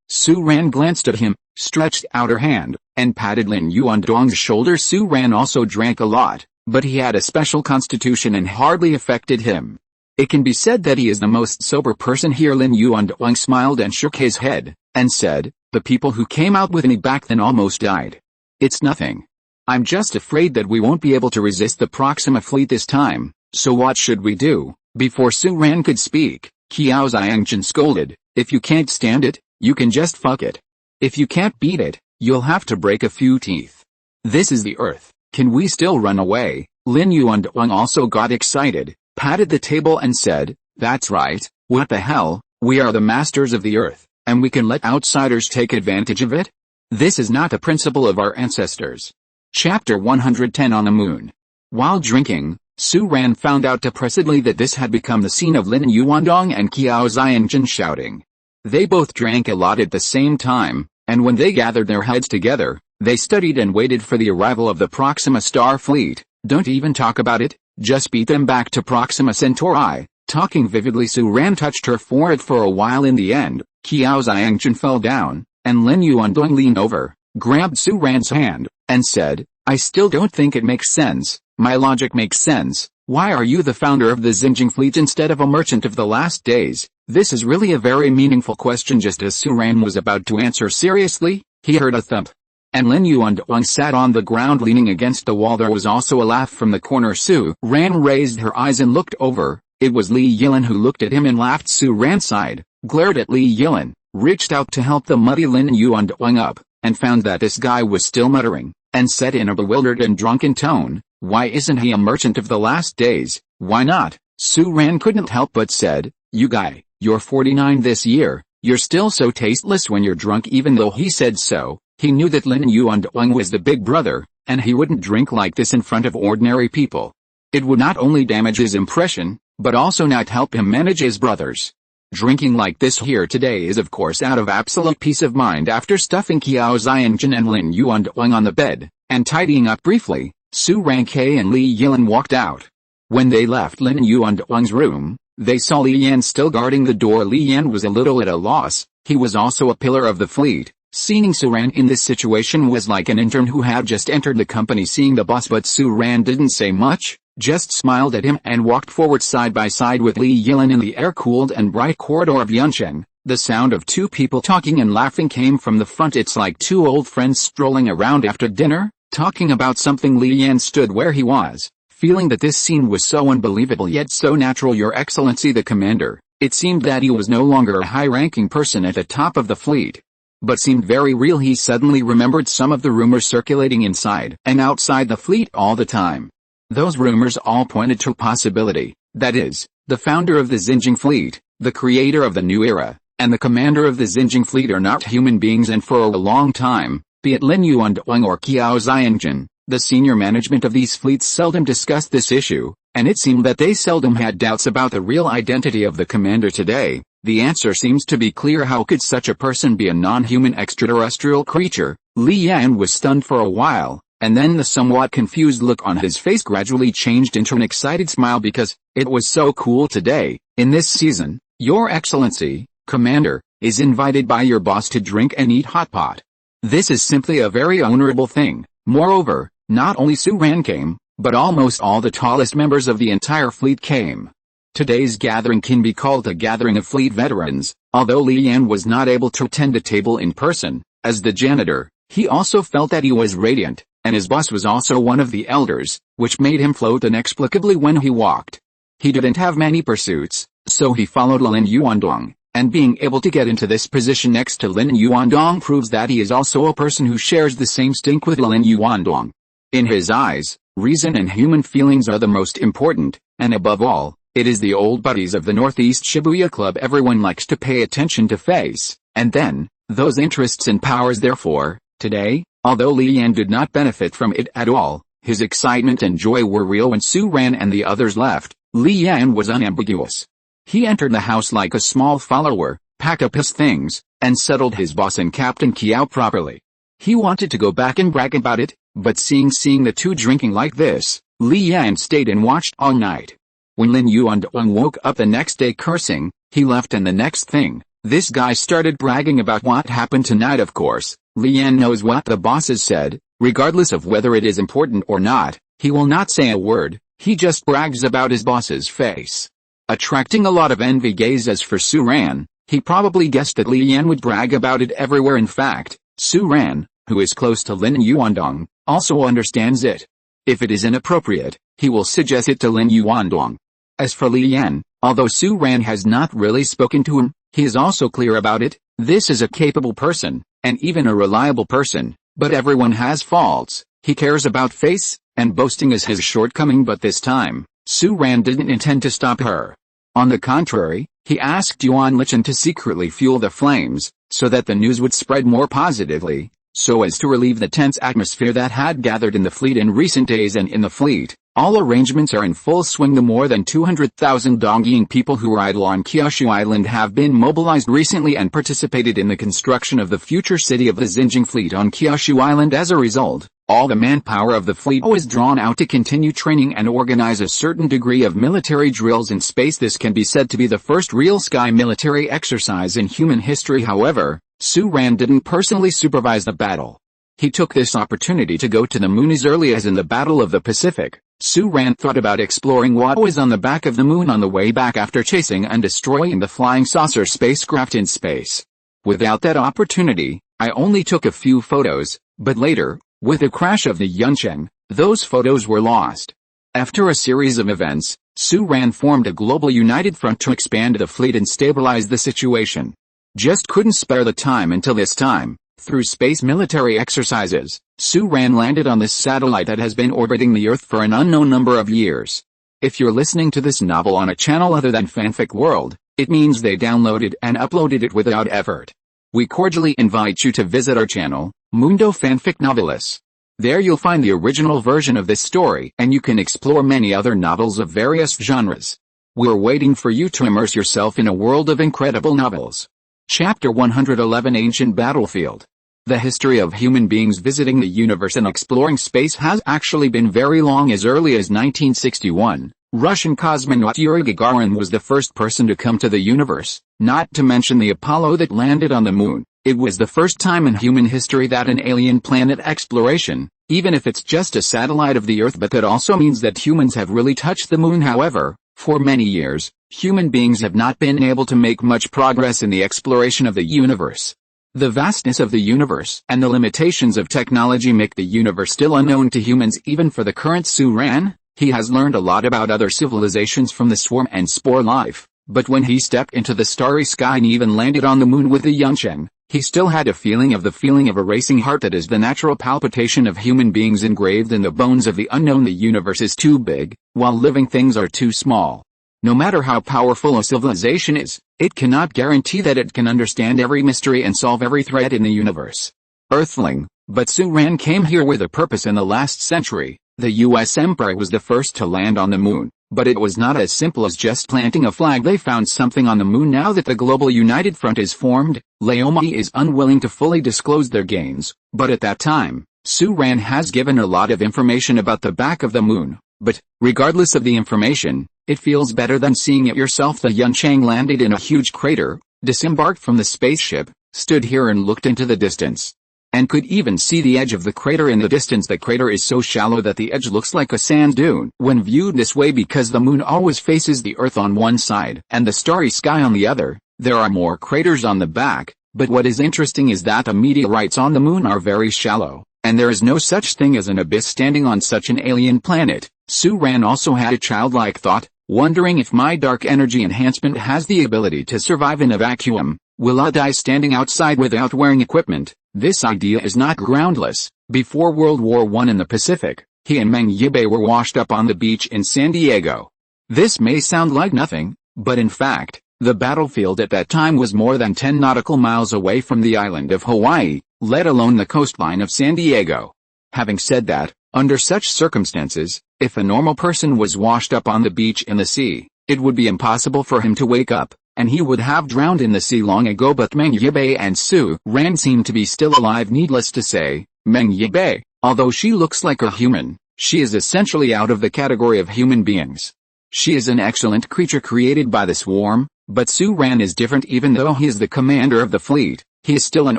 Su Ran glanced at him, stretched out her hand, and patted Lin Yuandong's shoulder. Su Ran also drank a lot, but he had a special constitution and hardly affected him. It can be said that he is the most sober person here. Lin Yuandong smiled and shook his head, and said, the people who came out with me back then almost died. It's nothing. I'm just afraid that we won't be able to resist the Proxima fleet this time, so what should we do? Before Su Ran could speak, Qiao Xiangjun scolded, if you can't stand it, you can just fuck it. If you can't beat it, you'll have to break a few teeth. This is the Earth, can we still run away? Lin Yuandong also got excited, patted the table and said, that's right, what the hell, we are the masters of the Earth, and we can let outsiders take advantage of it? This is not the principle of our ancestors. Chapter 110 On the Moon. While drinking, Su Ran found out depressedly that this had become the scene of Lin Yuandong and Qiao Xiangjun shouting. They both drank a lot at the same time, and when they gathered their heads together, they studied and waited for the arrival of the Proxima Star Fleet. Don't even talk about it, just beat them back to Proxima Centauri. Talking vividly, Su Ran touched her forehead for a while. In the end, Qiao Xiangjun fell down, and Lin Yuandong leaned over, grabbed Su Ran's hand, and said, I still don't think it makes sense. My logic makes sense. Why are you the founder of the Xinjiang fleet instead of a merchant of the last days? This is really a very meaningful question. Just as Su Ran was about to answer seriously, he heard a thump. And Lin Yuandong sat on the ground leaning against the wall. There was also a laugh from the corner. Su Ran raised her eyes and looked over. It was Li Yilin who looked at him and laughed. Su Ran sighed, glared at Li Yilin, reached out to help the muddy Lin Yuandong up, and found that this guy was still muttering, and said in a bewildered and drunken tone, why isn't he a merchant of the last days? Why not? Su Ran couldn't help but said, you guy, you're 49 this year, you're still so tasteless when you're drunk. Even though he said so, he knew that Lin Yuandong was the big brother, and he wouldn't drink like this in front of ordinary people. It would not only damage his impression, but also not help him manage his brothers. Drinking like this here today is of course out of absolute peace of mind. After stuffing Qiao Xiangjun and Lin Yuandong on the bed, and tidying up briefly, Su Ran and Li Yilin walked out. When they left Lin Yuandong's room, they saw Li Yan still guarding the door. Li Yan was a little at a loss. He was also a pillar of the fleet. Seeing Su Ran in this situation was like an intern who had just entered the company seeing the boss. But Su Ran didn't say much, just smiled at him and walked forward side by side with Li Yilin in the air-cooled and bright corridor of Yuncheng. The sound of two people talking and laughing came from the front. It's like two old friends strolling around after dinner, talking about something. Li Yan stood where he was, feeling that this scene was so unbelievable yet so natural. Your Excellency the Commander. It seemed that he was no longer a high-ranking person at the top of the fleet, but seemed very real. He suddenly remembered some of the rumors circulating inside and outside the fleet all the time. Those rumors all pointed to a possibility, that is, the founder of the Xinjiang fleet, the creator of the new era, and the commander of the Xinjiang fleet are not human beings. And for a long time, be it Lin Yuandong or Qiao Xiangjun, the senior management of these fleets seldom discussed this issue, and it seemed that they seldom had doubts about the real identity of the commander. Today, the answer seems to be clear. How could such a person be a non-human extraterrestrial creature? Li Yan was stunned for a while, and then the somewhat confused look on his face gradually changed into an excited smile because it was so cool. Today, in this season, Your Excellency, Commander, is invited by your boss to drink and eat hot pot. This is simply a very honorable thing. Moreover, not only Su Ran came, but almost all the tallest members of the entire fleet came. Today's gathering can be called a gathering of fleet veterans. Although Li Yan was not able to attend the table in person, as the janitor, he also felt that he was radiant, and his boss was also one of the elders, which made him float inexplicably when he walked. He didn't have many pursuits, so he followed Lin Yuandong, and being able to get into this position next to Lin Yuandong proves that he is also a person who shares the same stink with Lin Yuandong. In his eyes, reason and human feelings are the most important, and above all, it is the old buddies of the Northeast Shibuya Club everyone likes to pay attention to face, and then, those interests and powers. Therefore, today, although Li Yan did not benefit from it at all, his excitement and joy were real. When Su Ran and the others left, Li Yan was unambiguous. He entered the house like a small follower, packed up his things, and settled his boss and Captain Qiao properly. He wanted to go back and brag about it, but seeing the two drinking like this, Li Yan stayed and watched all night. When Lin Yuandong woke up the next day cursing, He left, and the next thing, this guy started bragging about what happened tonight. Of course, Lian knows what the bosses said. Regardless of whether it is important or not, he will not say a word. He just brags about his boss's face, attracting a lot of envy gaze. As for Su Ran, he probably guessed that Lian would brag about it everywhere. In fact, Su Ran, who is close to Lin Yuandong, also understands it. If it is inappropriate, he will suggest it to Lin Yuandong. As for Lian, although Su Ran has not really spoken to him, he is also clear about it. This is a capable person, and even a reliable person, but everyone has faults. He cares about face, and boasting is his shortcoming. But this time, Su Ran didn't intend to stop her. On the contrary, he asked Yuan Lichen to secretly fuel the flames, so that the news would spread more positively, so as to relieve the tense atmosphere that had gathered in the fleet in recent days. And in the fleet, all arrangements are in full swing. The more than 200,000 Dongying people who ride on Kyushu Island have been mobilized recently and participated in the construction of the future city of the Xinjiang fleet on Kyushu Island. As a result, all the manpower of the fleet is drawn out to continue training and organize a certain degree of military drills in space. This can be said to be the first real sky military exercise in human history. However, Su Ran didn't personally supervise the battle. He took this opportunity to go to the moon as early as in the Battle of the Pacific. Su Ran thought about exploring what was on the back of the moon on the way back after chasing and destroying the flying saucer spacecraft in space. Without that opportunity, I only took a few photos, but later, with the crash of the Yuncheng, those photos were lost. After a series of events, Su Ran formed a global united front to expand the fleet and stabilize the situation. Just couldn't spare the time until this time. Through space military exercises, Su Ran landed on this satellite that has been orbiting the Earth for an unknown number of years. If you're listening to this novel on a channel other than Fanfic World, it means they downloaded and uploaded it without effort. We cordially invite you to visit our channel, Mundo Fanfic Novelis. There you'll find the original version of this story, and you can explore many other novels of various genres. We're waiting for you to immerse yourself in a world of incredible novels. Chapter 111 Ancient Battlefield. The history of human beings visiting the universe and exploring space has actually been very long. As early as 1961, Russian cosmonaut Yuri Gagarin was the first person to come to the universe, not to mention the Apollo that landed on the moon. It was the first time in human history that an alien planet exploration, even if it's just a satellite of the Earth, but that also means that humans have really touched the moon. However, for many years, human beings have not been able to make much progress in the exploration of the universe. The vastness of the universe and the limitations of technology make the universe still unknown to humans. Even for the current Su Ran, he has learned a lot about other civilizations from the swarm and spore life, but when he stepped into the starry sky and even landed on the moon with the Yuncheng, he still had a feeling of a racing heart that is the natural palpitation of human beings engraved in the bones of the unknown. The universe is too big, while living things are too small. No matter how powerful a civilization is, it cannot guarantee that it can understand every mystery and solve every threat in the universe. Earthling, but Su Ran came here with a purpose. In the last century, the U.S. Empire was the first to land on the moon, but it was not as simple as just planting a flag. They found something on the moon. Now that the global united front is formed, Laomai is unwilling to fully disclose their gains, but at that time, Su Ran has given a lot of information about the back of the moon. But, regardless of the information, it feels better than seeing it yourself. The Yuncheng landed in a huge crater, disembarked from the spaceship, stood here and looked into the distance, and could even see the edge of the crater in the distance. The crater is so shallow that the edge looks like a sand dune when viewed this way, because the moon always faces the Earth on one side and the starry sky on the other. There are more craters on the back, but what is interesting is that the meteorites on the moon are very shallow, and there is no such thing as an abyss standing on such an alien planet. Su Ran also had a childlike thought, wondering if my dark energy enhancement has the ability to survive in a vacuum. Will I die standing outside without wearing equipment? This idea is not groundless. Before World War I in the Pacific, he and Meng Yibei were washed up on the beach in San Diego. This may sound like nothing, but in fact, the battlefield at that time was more than 10 nautical miles away from the island of Hawaii, let alone the coastline of San Diego. Having said that, under such circumstances, if a normal person was washed up on the beach in the sea, it would be impossible for him to wake up, and he would have drowned in the sea long ago. But Meng Yibei and Su Ran seem to be still alive. Needless to say, Meng Yibei, although she looks like a human, she is essentially out of the category of human beings. She is an excellent creature created by the swarm, But Su-ran is different. Even though he is the commander of the fleet, he is still an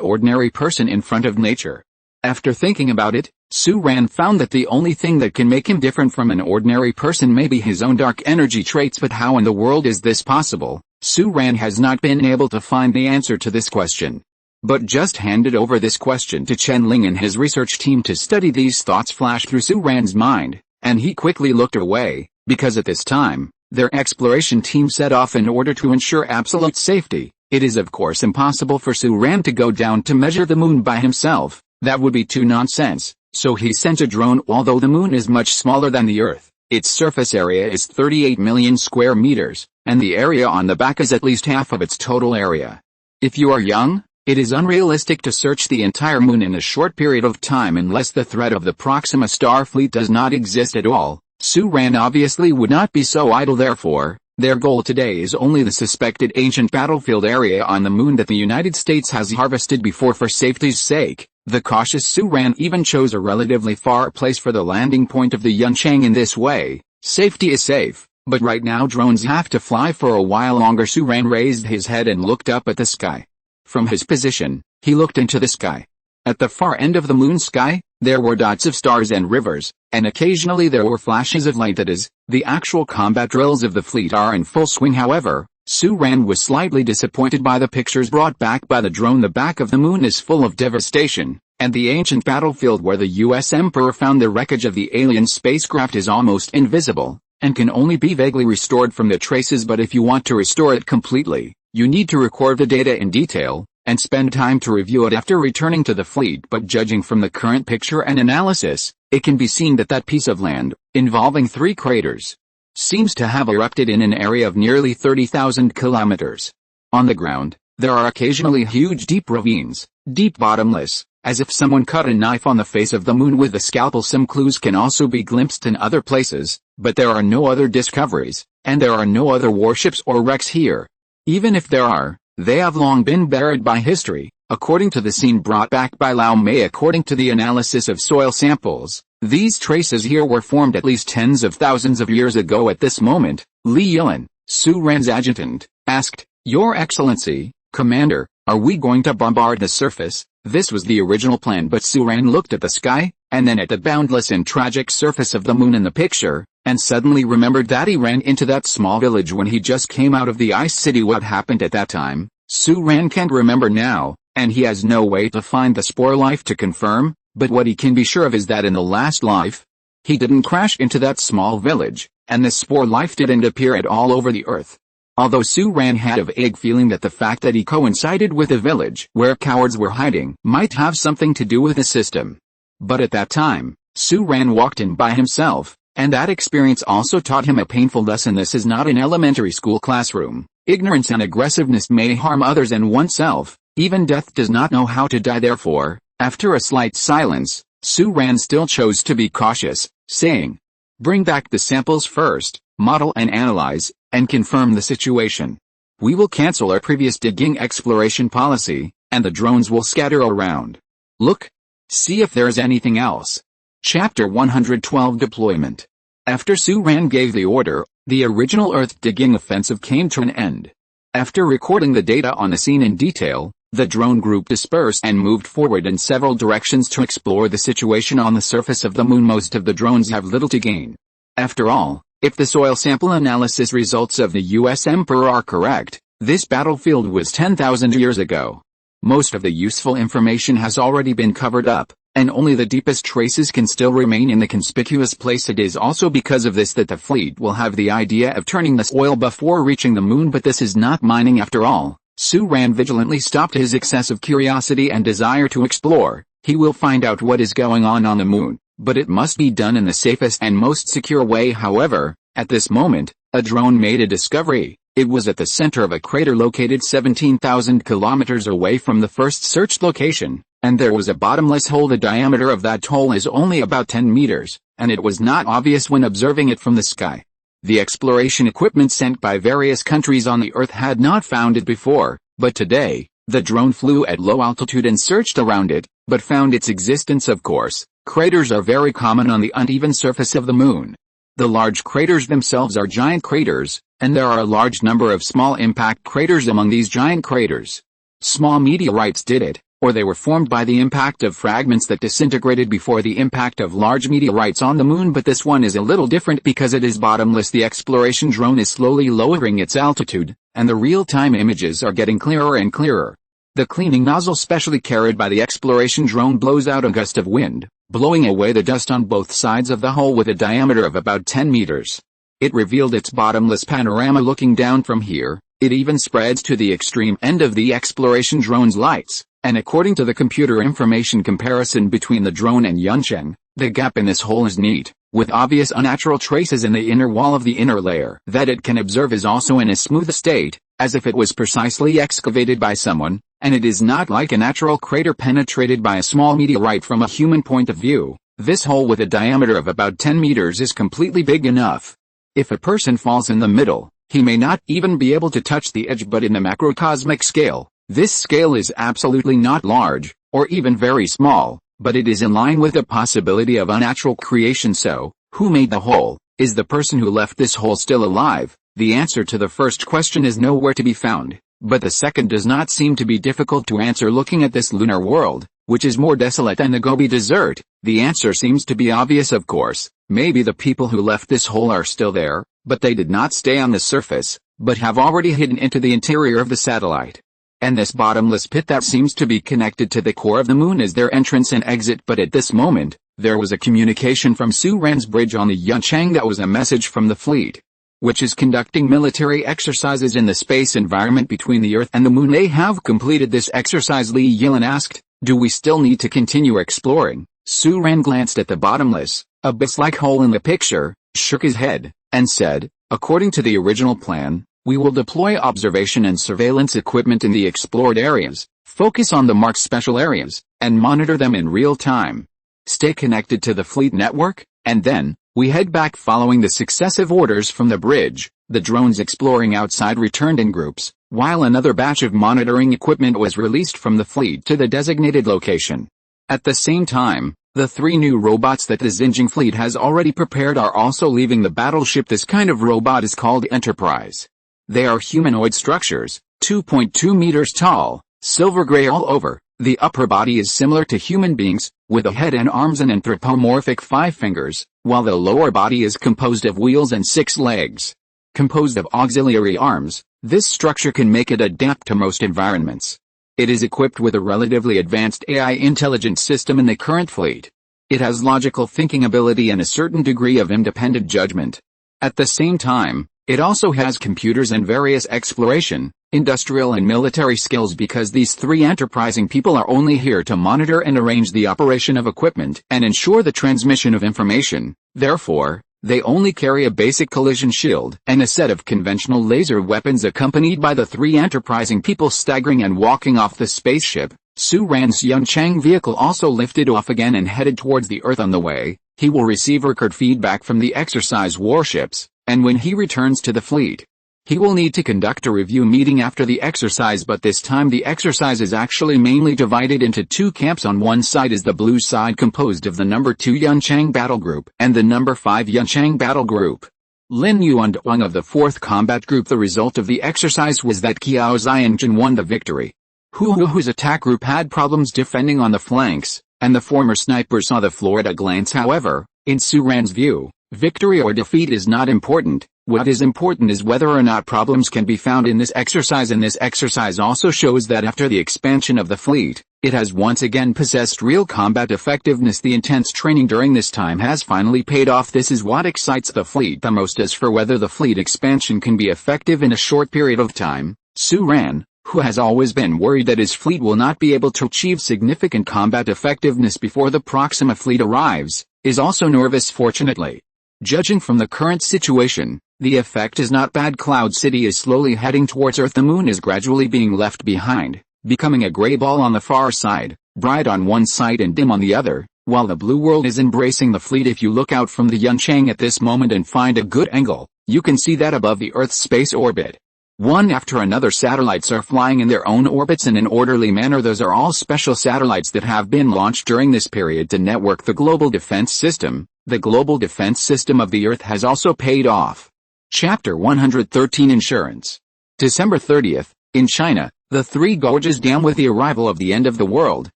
ordinary person in front of nature. After thinking about it, Su-ran found that the only thing that can make him different from an ordinary person may be his own dark energy traits. But how in the world is this possible? Su-ran has not been able to find the answer to this question. But just handed over this question to Chen Ling and his research team to study. These thoughts flashed through Su-ran's mind, and he quickly looked away, because at this time, their exploration team set off in order to ensure absolute safety. It is of course impossible for Su-ran to go down to measure the moon by himself. That would be too nonsense, so he sent a drone. Although the moon is much smaller than the Earth, its surface area is 38 million square meters, and the area on the back is at least half of its total area. If you are young, it is unrealistic to search the entire moon in a short period of time unless the threat of the Proxima star fleet does not exist at all. Su-ran obviously would not be so idle. Therefore, their goal today is only the suspected ancient battlefield area on the moon that the United States has harvested before. For safety's sake, the cautious Su-ran even chose a relatively far place for the landing point of the Yunchang. In this way, safety is safe, but right now drones have to fly for a while longer. Su-ran raised his head and looked up at the sky. From his position, he looked into the sky. At the far end of the moon sky, there were dots of stars and rivers, and occasionally there were flashes of light. That is, the actual combat drills of the fleet are in full swing. However, Su-ran was slightly disappointed by the pictures brought back by the drone. The back of the moon is full of devastation, and the ancient battlefield where the US Emperor found the wreckage of the alien spacecraft is almost invisible, and can only be vaguely restored from the traces. But if you want to restore it completely, you need to record the data in detail, and spend time to review it after returning to the fleet. But judging from the current picture and analysis, it can be seen that that piece of land, involving 3 craters, seems to have erupted in an area of nearly 30,000 kilometers. On the ground, there are occasionally huge deep ravines, deep bottomless, as if someone cut a knife on the face of the moon with a scalpel. Some clues can also be glimpsed in other places, but there are no other discoveries, and there are no other warships or wrecks here. Even if there are, they have long been buried by history, according to the scene brought back by Lau Mei. According to the analysis of soil samples, these traces here were formed at least tens of thousands of years ago. At this moment, Li Yilin, Su-ran's adjutant, asked, "Your Excellency, Commander, are we going to bombard the surface?" This was the original plan, but Su-ran looked at the sky, and then at the boundless and tragic surface of the moon in the picture, and suddenly remembered that he ran into that small village when he just came out of the ice city. What happened at that time? Su-ran can't remember now, and he has no way to find the spore life to confirm, but what he can be sure of is that in the last life, he didn't crash into that small village, and the spore life didn't appear at all over the earth. Although Su-ran had a vague feeling that the fact that he coincided with a village where cowards were hiding might have something to do with the system. But at that time, Su-ran walked in by himself, and that experience also taught him a painful lesson. This is not an elementary school classroom. Ignorance and aggressiveness may harm others and oneself. Even death does not know how to die. Therefore, after a slight silence, Su-ran still chose to be cautious, saying, "Bring back the samples first, model and analyze, and confirm the situation. We will cancel our previous digging exploration policy, and the drones will scatter around. Look. See if there is anything else." Chapter 112 Deployment. After Su-ran gave the order, the original Earth digging offensive came to an end. After recording the data on the scene in detail, the drone group dispersed and moved forward in several directions to explore the situation on the surface of the moon. Most of the drones have little to gain. After all, if the soil sample analysis results of the US Emperor are correct, this battlefield was 10,000 years ago. Most of the useful information has already been covered up, and only the deepest traces can still remain in the conspicuous place. It is also because of this that the fleet will have the idea of turning the soil before reaching the moon. But this is not mining after all. Su-ran vigilantly stopped his excessive curiosity and desire to explore. He will find out what is going on the moon, but it must be done in the safest and most secure way. However, at this moment, a drone made a discovery. It was at the center of a crater located 17,000 kilometers away from the first searched location, and there was a bottomless hole. The diameter of that hole is only about 10 meters, and it was not obvious when observing it from the sky. The exploration equipment sent by various countries on the Earth had not found it before, but today, the drone flew at low altitude and searched around it, but found its existence. Of course, craters are very common on the uneven surface of the moon. The large craters themselves are giant craters, and there are a large number of small impact craters among these giant craters. Small meteorites did it, or they were formed by the impact of fragments that disintegrated before the impact of large meteorites on the moon, but this one is a little different because it is bottomless. The exploration drone is slowly lowering its altitude, and the real-time images are getting clearer and clearer. The cleaning nozzle specially carried by the exploration drone blows out a gust of wind, blowing away the dust on both sides of the hole with a diameter of about 10 meters. It revealed its bottomless panorama looking down from here. It even spreads to the extreme end of the exploration drone's lights, and according to the computer information comparison between the drone and Yuncheng, the gap in this hole is neat, with obvious unnatural traces in the inner wall of the inner layer that it can observe is also in a smooth state, as if it was precisely excavated by someone, and it is not like a natural crater penetrated by a small meteorite from a human point of view. This hole with a diameter of about 10 meters is completely big enough. If a person falls in the middle, he may not even be able to touch the edge, but in the macrocosmic scale, this scale is absolutely not large, or even very small, but it is in line with the possibility of unnatural creation. So, who made the hole? Is the person who left this hole still alive? The answer to the first question is nowhere to be found, but the second does not seem to be difficult to answer looking at this lunar world, which is more desolate than the Gobi Desert. The answer seems to be obvious, of course. Maybe the people who left this hole are still there, but they did not stay on the surface, but have already hidden into the interior of the satellite. And this bottomless pit that seems to be connected to the core of the moon is their entrance and exit. But at this moment, there was a communication from Su Ran's bridge on the Yuncheng that was a message from the fleet, which is conducting military exercises in the space environment between the Earth and the moon. They have completed this exercise, Li Yilin asked. Do we still need to continue exploring? Su Ran glanced at the bottomless, abyss-like hole in the picture, shook his head, and said, according to the original plan, we will deploy observation and surveillance equipment in the explored areas, focus on the marked special areas, and monitor them in real time. Stay connected to the fleet network, and then, we head back following the successive orders from the bridge. The drones exploring outside returned in groups, while another batch of monitoring equipment was released from the fleet to the designated location. At the same time, the 3 new robots that the Xinjiang fleet has already prepared are also leaving the battleship. This kind of robot is called Enterprise. They are humanoid structures, 2.2 meters tall, silver gray all over. The upper body is similar to human beings, with a head and arms and anthropomorphic 5 fingers, while the lower body is composed of wheels and 6 legs. Composed of auxiliary arms, this structure can make it adapt to most environments. It is equipped with a relatively advanced AI intelligence system in the current fleet. It has logical thinking ability and a certain degree of independent judgment. At the same time, it also has computers and various exploration, industrial and military skills, because these 3 enterprising people are only here to monitor and arrange the operation of equipment and ensure the transmission of information. Therefore, they only carry a basic collision shield and a set of conventional laser weapons, accompanied by the 3 enterprising people staggering and walking off the spaceship. Su Ran's Yuncheng vehicle also lifted off again and headed towards the Earth. On the way, he will receive record feedback from the exercise warships, and when he returns to the fleet, he will need to conduct a review meeting after the exercise. But this time the exercise is actually mainly divided into 2 camps. On one side is the blue side, composed of the number 2 Yuncheng battle group and the number 5 Yuncheng battle group. Lin Yuanduang of the 4th combat group. The result of the exercise was that Qiao Xiangjun won the victory. Hu Hu's attack group had problems defending on the flanks, and the former sniper saw the floor at a glance. However, in Su Ran's view, victory or defeat is not important. What is important is whether or not problems can be found in this exercise. And this exercise also shows that after the expansion of the fleet, it has once again possessed real combat effectiveness. The intense training during this time has finally paid off. This is what excites the fleet the most. As for whether the fleet expansion can be effective in a short period of time, Su Ran, who has always been worried that his fleet will not be able to achieve significant combat effectiveness before the Proxima fleet arrives, is also nervous. Fortunately, judging from the current situation, the effect is not bad. Cloud City is slowly heading towards Earth. The moon is gradually being left behind, becoming a gray ball on the far side, bright on one side and dim on the other, while the blue world is embracing the fleet. If you look out from the Yuncheng at this moment and find a good angle, you can see that above the Earth's space orbit, One after another satellites are flying in their own orbits in an orderly manner. Those are all special satellites that have been launched during this period to network the global defense system. The global defense system of the Earth has also paid off. Chapter 113 Insurance. December 30th, in China, the Three Gorges Dam. With the arrival of the end of the world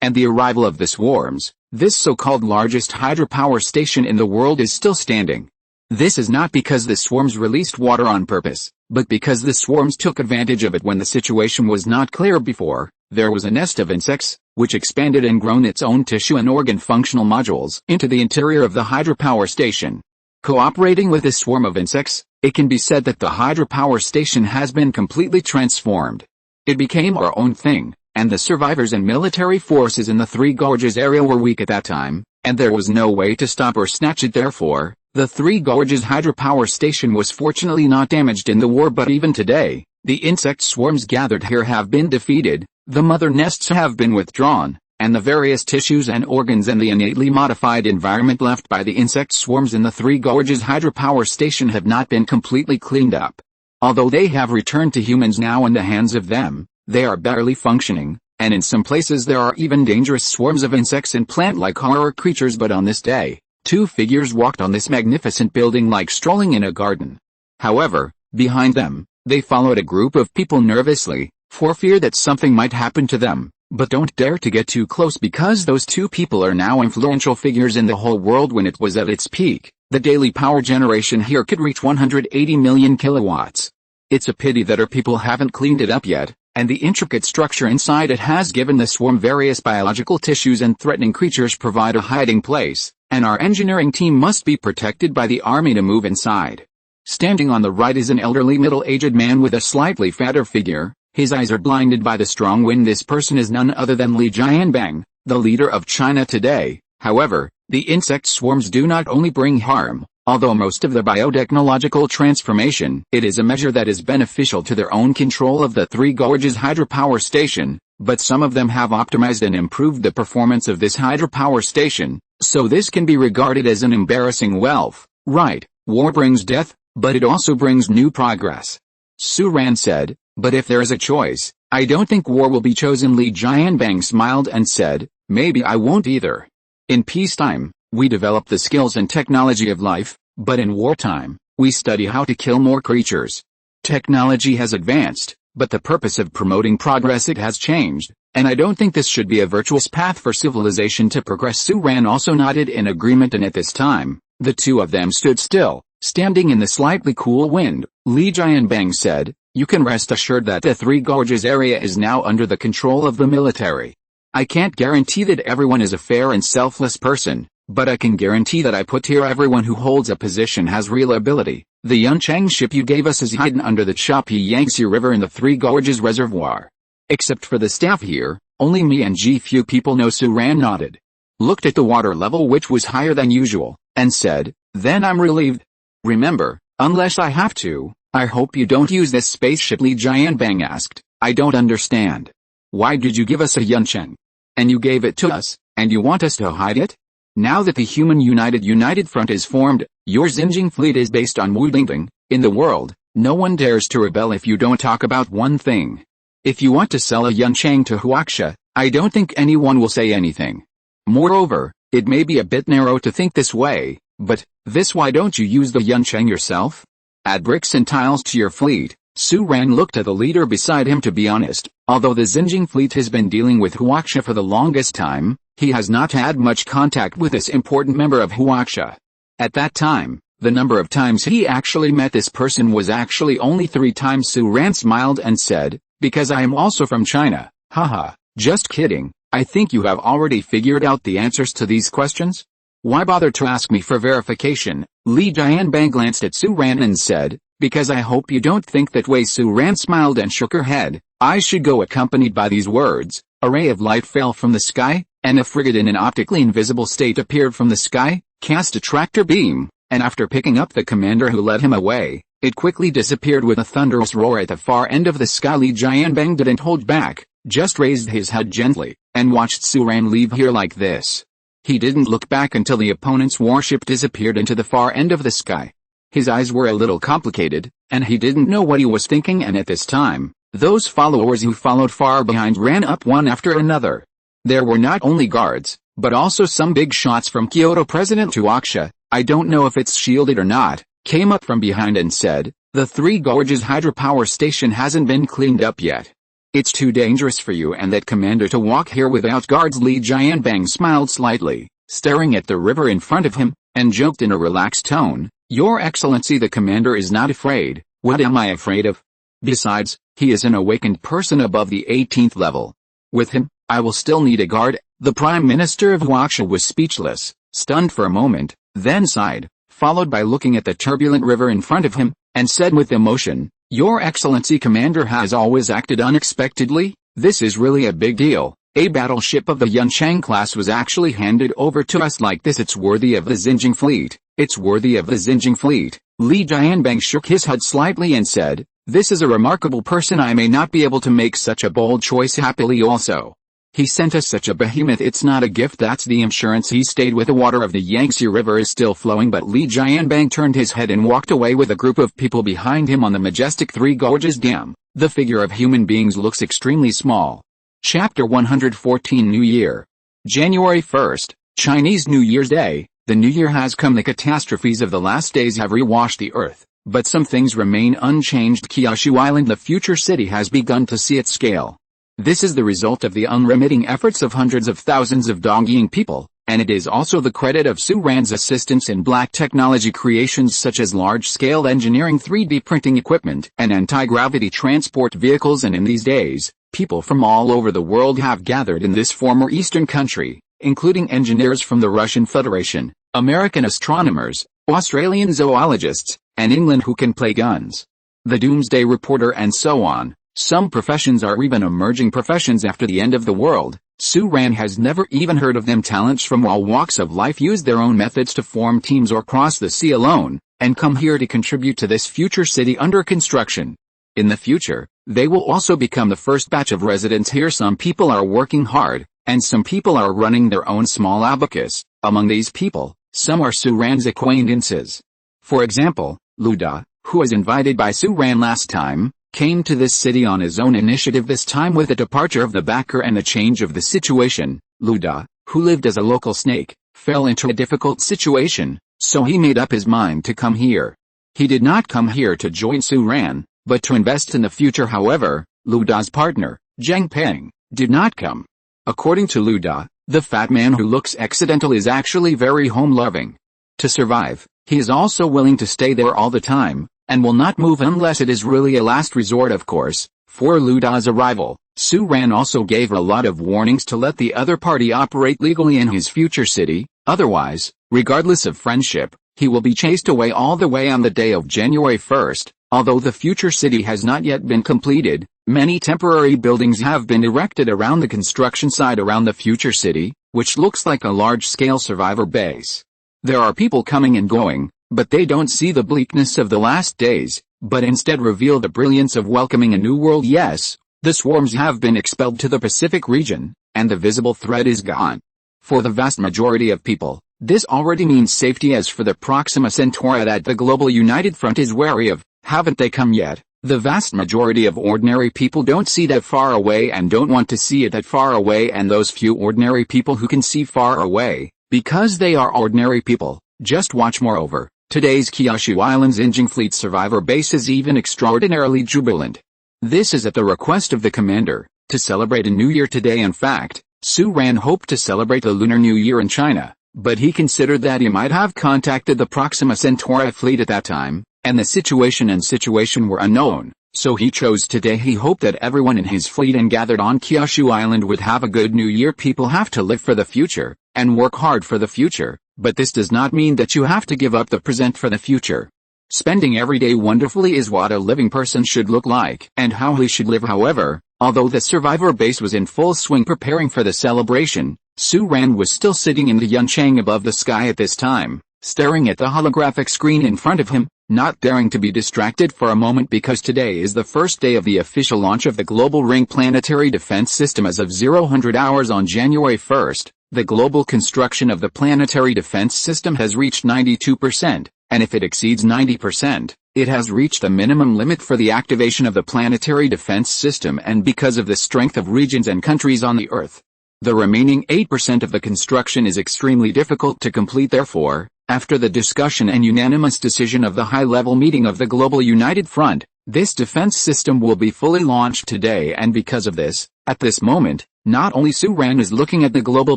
and the arrival of the swarms, this so-called largest hydropower station in the world is still standing. This is not because the swarms released water on purpose, but because the swarms took advantage of it when the situation was not clear before. There was a nest of insects, which expanded and grown its own tissue and organ functional modules into the interior of the hydropower station. Cooperating with this swarm of insects, it can be said that the hydropower station has been completely transformed. It became our own thing, and the survivors and military forces in the Three Gorges area were weak at that time, and there was no way to stop or snatch it. Therefore, the Three Gorges hydropower station was fortunately not damaged in the war, but even today, the insect swarms gathered here have been defeated, the mother nests have been withdrawn, and the various tissues and organs and the innately modified environment left by the insect swarms in the Three Gorges hydropower station have not been completely cleaned up. Although they have returned to humans now in the hands of them, they are barely functioning, and in some places there are even dangerous swarms of insects and plant-like horror creatures. But on this day, two figures walked on this magnificent building like strolling in a garden. However, behind them, they followed a group of people nervously, for fear that something might happen to them, but don't dare to get too close because those two people are now influential figures in the whole world. When it was at its peak, the daily power generation here could reach 180 million kilowatts. It's a pity that our people haven't cleaned it up yet, and the intricate structure inside it has given the swarm various biological tissues and threatening creatures provide a hiding place, and our engineering team must be protected by the army to move inside. Standing on the right is an elderly middle-aged man with a slightly fatter figure. His eyes are blinded by the strong wind. This person is none other than Li Jianbang, the leader of China today. However, the insect swarms do not only bring harm, although most of the biotechnological transformation, it is a measure that is beneficial to their own control of the Three Gorges hydropower station, but some of them have optimized and improved the performance of this hydropower station, so this can be regarded as an embarrassing wealth. Right, war brings death, but it also brings new progress. Su Ran said, but if there is a choice, I don't think war will be chosen. Li Jianbang smiled and said, maybe I won't either. In peacetime, we develop the skills and technology of life, but in wartime, we study how to kill more creatures. Technology has advanced, but the purpose of promoting progress it has changed, and I don't think this should be a virtuous path for civilization to progress. Su Ran also nodded in agreement, and at this time, the two of them stood still, standing in the slightly cool wind. Li Jianbang said, you can rest assured that the Three Gorges area is now under the control of the military. I can't guarantee that everyone is a fair and selfless person, but I can guarantee that I put here everyone who holds a position has real ability. The Yuncheng ship you gave us is hidden under the choppy Yangtze River in the Three Gorges reservoir. Except for the staff here, only me and few people know. Su Ran nodded, looked at the water level which was higher than usual, and said, then I'm relieved. Remember, unless I have to, I hope you don't use this spaceship. Li Jianbang asked, I don't understand. Why did you give us a Yuncheng? And you gave it to us, and you want us to hide it? Now that the human United Front is formed, your Xinjiang fleet is based on Wudingding. In the world, no one dares to rebel if you don't talk about one thing. If you want to sell a Yuncheng to Huaxia, I don't think anyone will say anything. Moreover, it may be a bit narrow to think this way, but, why don't you use the Yuncheng yourself? Add bricks and tiles to your fleet. Su Ran looked at the leader beside him. To be honest, although the Xinjiang fleet has been dealing with Huaxia for the longest time, he has not had much contact with this important member of Huaxia. At that time, the number of times he actually met this person was actually only 3 times. Su Ran smiled and said, because I am also from China. Haha, just kidding. I think you have already figured out the answers to these questions? Why bother to ask me for verification? Li Jianbang glanced at Su Ran and said, because I hope you don't think that way. Su Ran smiled and shook her head. I should go. Accompanied by these words, a ray of light fell from the sky, and a frigate in an optically invisible state appeared from the sky, cast a tractor beam, and after picking up the commander who led him away, it quickly disappeared with a thunderous roar at the far end of the sky. Li Jianbang didn't hold back, just raised his head gently, and watched Su Ran leave here like this. He didn't look back until the opponent's warship disappeared into the far end of the sky. His eyes were a little complicated, and he didn't know what he was thinking, and at this time, those followers who followed far behind ran up one after another. There were not only guards, but also some big shots from Kyoto. President Tuaksha, I don't know if it's shielded or not, came up from behind and said, the Three Gorges hydropower station hasn't been cleaned up yet. It's too dangerous for you and that commander to walk here without guards. Li Jianbang smiled slightly, staring at the river in front of him, and joked in a relaxed tone, Your Excellency, the commander is not afraid. What am I afraid of? Besides, he is an awakened person above the 18th level. With him, I will still need a guard. The Prime Minister of Huaxia was speechless, stunned for a moment, then sighed, followed by looking at the turbulent river in front of him, and said with emotion, Your Excellency, commander has always acted unexpectedly. This is really a big deal. A battleship of the Yunchang class was actually handed over to us like this. It's worthy of the Xinjiang fleet. It's worthy of the Xinjiang fleet. Li Jianbang shook his head slightly and said, This is a remarkable person. I may not be able to make such a bold choice happily also. He sent us such a behemoth. It's not a gift, that's the insurance. He stayed with the water of the Yangtze River is still flowing. But Li Jianbang turned his head and walked away with a group of people behind him on the majestic Three Gorges Dam. The figure of human beings looks extremely small. Chapter 114 New Year. January 1st, Chinese New Year's Day. The new year has come. The catastrophes of the last days have rewashed the earth, but some things remain unchanged. Kyushu Island, the future city, has begun to see its scale. This is the result of the unremitting efforts of hundreds of thousands of dog-eating people, and it is also the credit of Su Ran's assistance in black technology creations such as large-scale engineering, 3D printing equipment, and anti-gravity transport vehicles. And in these days, people from all over the world have gathered in this former Eastern country, including engineers from the Russian Federation, American astronomers, Australian zoologists, and England who can play guns, the Doomsday Reporter, and so on. Some professions are even emerging professions after the end of the world. Su Ran has never even heard of them. Talents from all walks of life use their own methods to form teams or cross the sea alone, and come here to contribute to this future city under construction. In the future, they will also become the first batch of residents here. Some people are working hard, and some people are running their own small abacus. Among these people, some are Su Ran's acquaintances. For example, Luda, who was invited by Su Ran last time, came to this city on his own initiative, this time with the departure of the backer and the change of the situation. Luda, who lived as a local snake, fell into a difficult situation, so he made up his mind to come here. He did not come here to join Su Ran, but to invest in the future. However, Luda's partner, Zheng Peng, did not come. According to Luda, the fat man who looks accidental is actually very home-loving. To survive, he is also willing to stay there all the time, and will not move unless it is really a last resort. Of course, for Luda's arrival, Su Ran also gave a lot of warnings to let the other party operate legally in his future city. Otherwise, regardless of friendship, he will be chased away all the way on the day of January 1st. Although the future city has not yet been completed, many temporary buildings have been erected around the construction site around the future city, which looks like a large-scale survivor base. There are people coming and going, but they don't see the bleakness of the last days, but instead reveal the brilliance of welcoming a new world. Yes, the swarms have been expelled to the Pacific region, and the visible threat is gone. For the vast majority of people, this already means safety. As for the Proxima Centauri that the global United Front is wary of, haven't they come yet? The vast majority of ordinary people don't see that far away and don't want to see it that far away, and those few ordinary people who can see far away, because they are ordinary people, just watch. Moreover, today's Kyushu Island's Xinjiang Fleet survivor base is even extraordinarily jubilant. This is at the request of the commander, to celebrate a new year today. In fact, Su Ran hoped to celebrate the Lunar New Year in China, but he considered that he might have contacted the Proxima Centauri fleet at that time, and the situation were unknown, so he chose today. He hoped that everyone in his fleet and gathered on Kyushu Island would have a good new year. People have to live for the future, and work hard for the future, but this does not mean that you have to give up the present for the future. Spending every day wonderfully is what a living person should look like, and how he should live. However, although the survivor base was in full swing preparing for the celebration, Su Ran was still sitting in the Yunchang above the sky at this time, staring at the holographic screen in front of him, not daring to be distracted for a moment, because today is the first day of the official launch of the Global Ring Planetary Defense System. As of 0000 hours on January 1st, the global construction of the planetary defense system has reached 92%, and if it exceeds 90%, it has reached the minimum limit for the activation of the planetary defense system and because of the strength of regions and countries on the Earth. The remaining 8% of the construction is extremely difficult to complete. Therefore, after the discussion and unanimous decision of the high-level meeting of the Global United Front, this defense system will be fully launched today, and because of this, at this moment, not only Su-Ran is looking at the global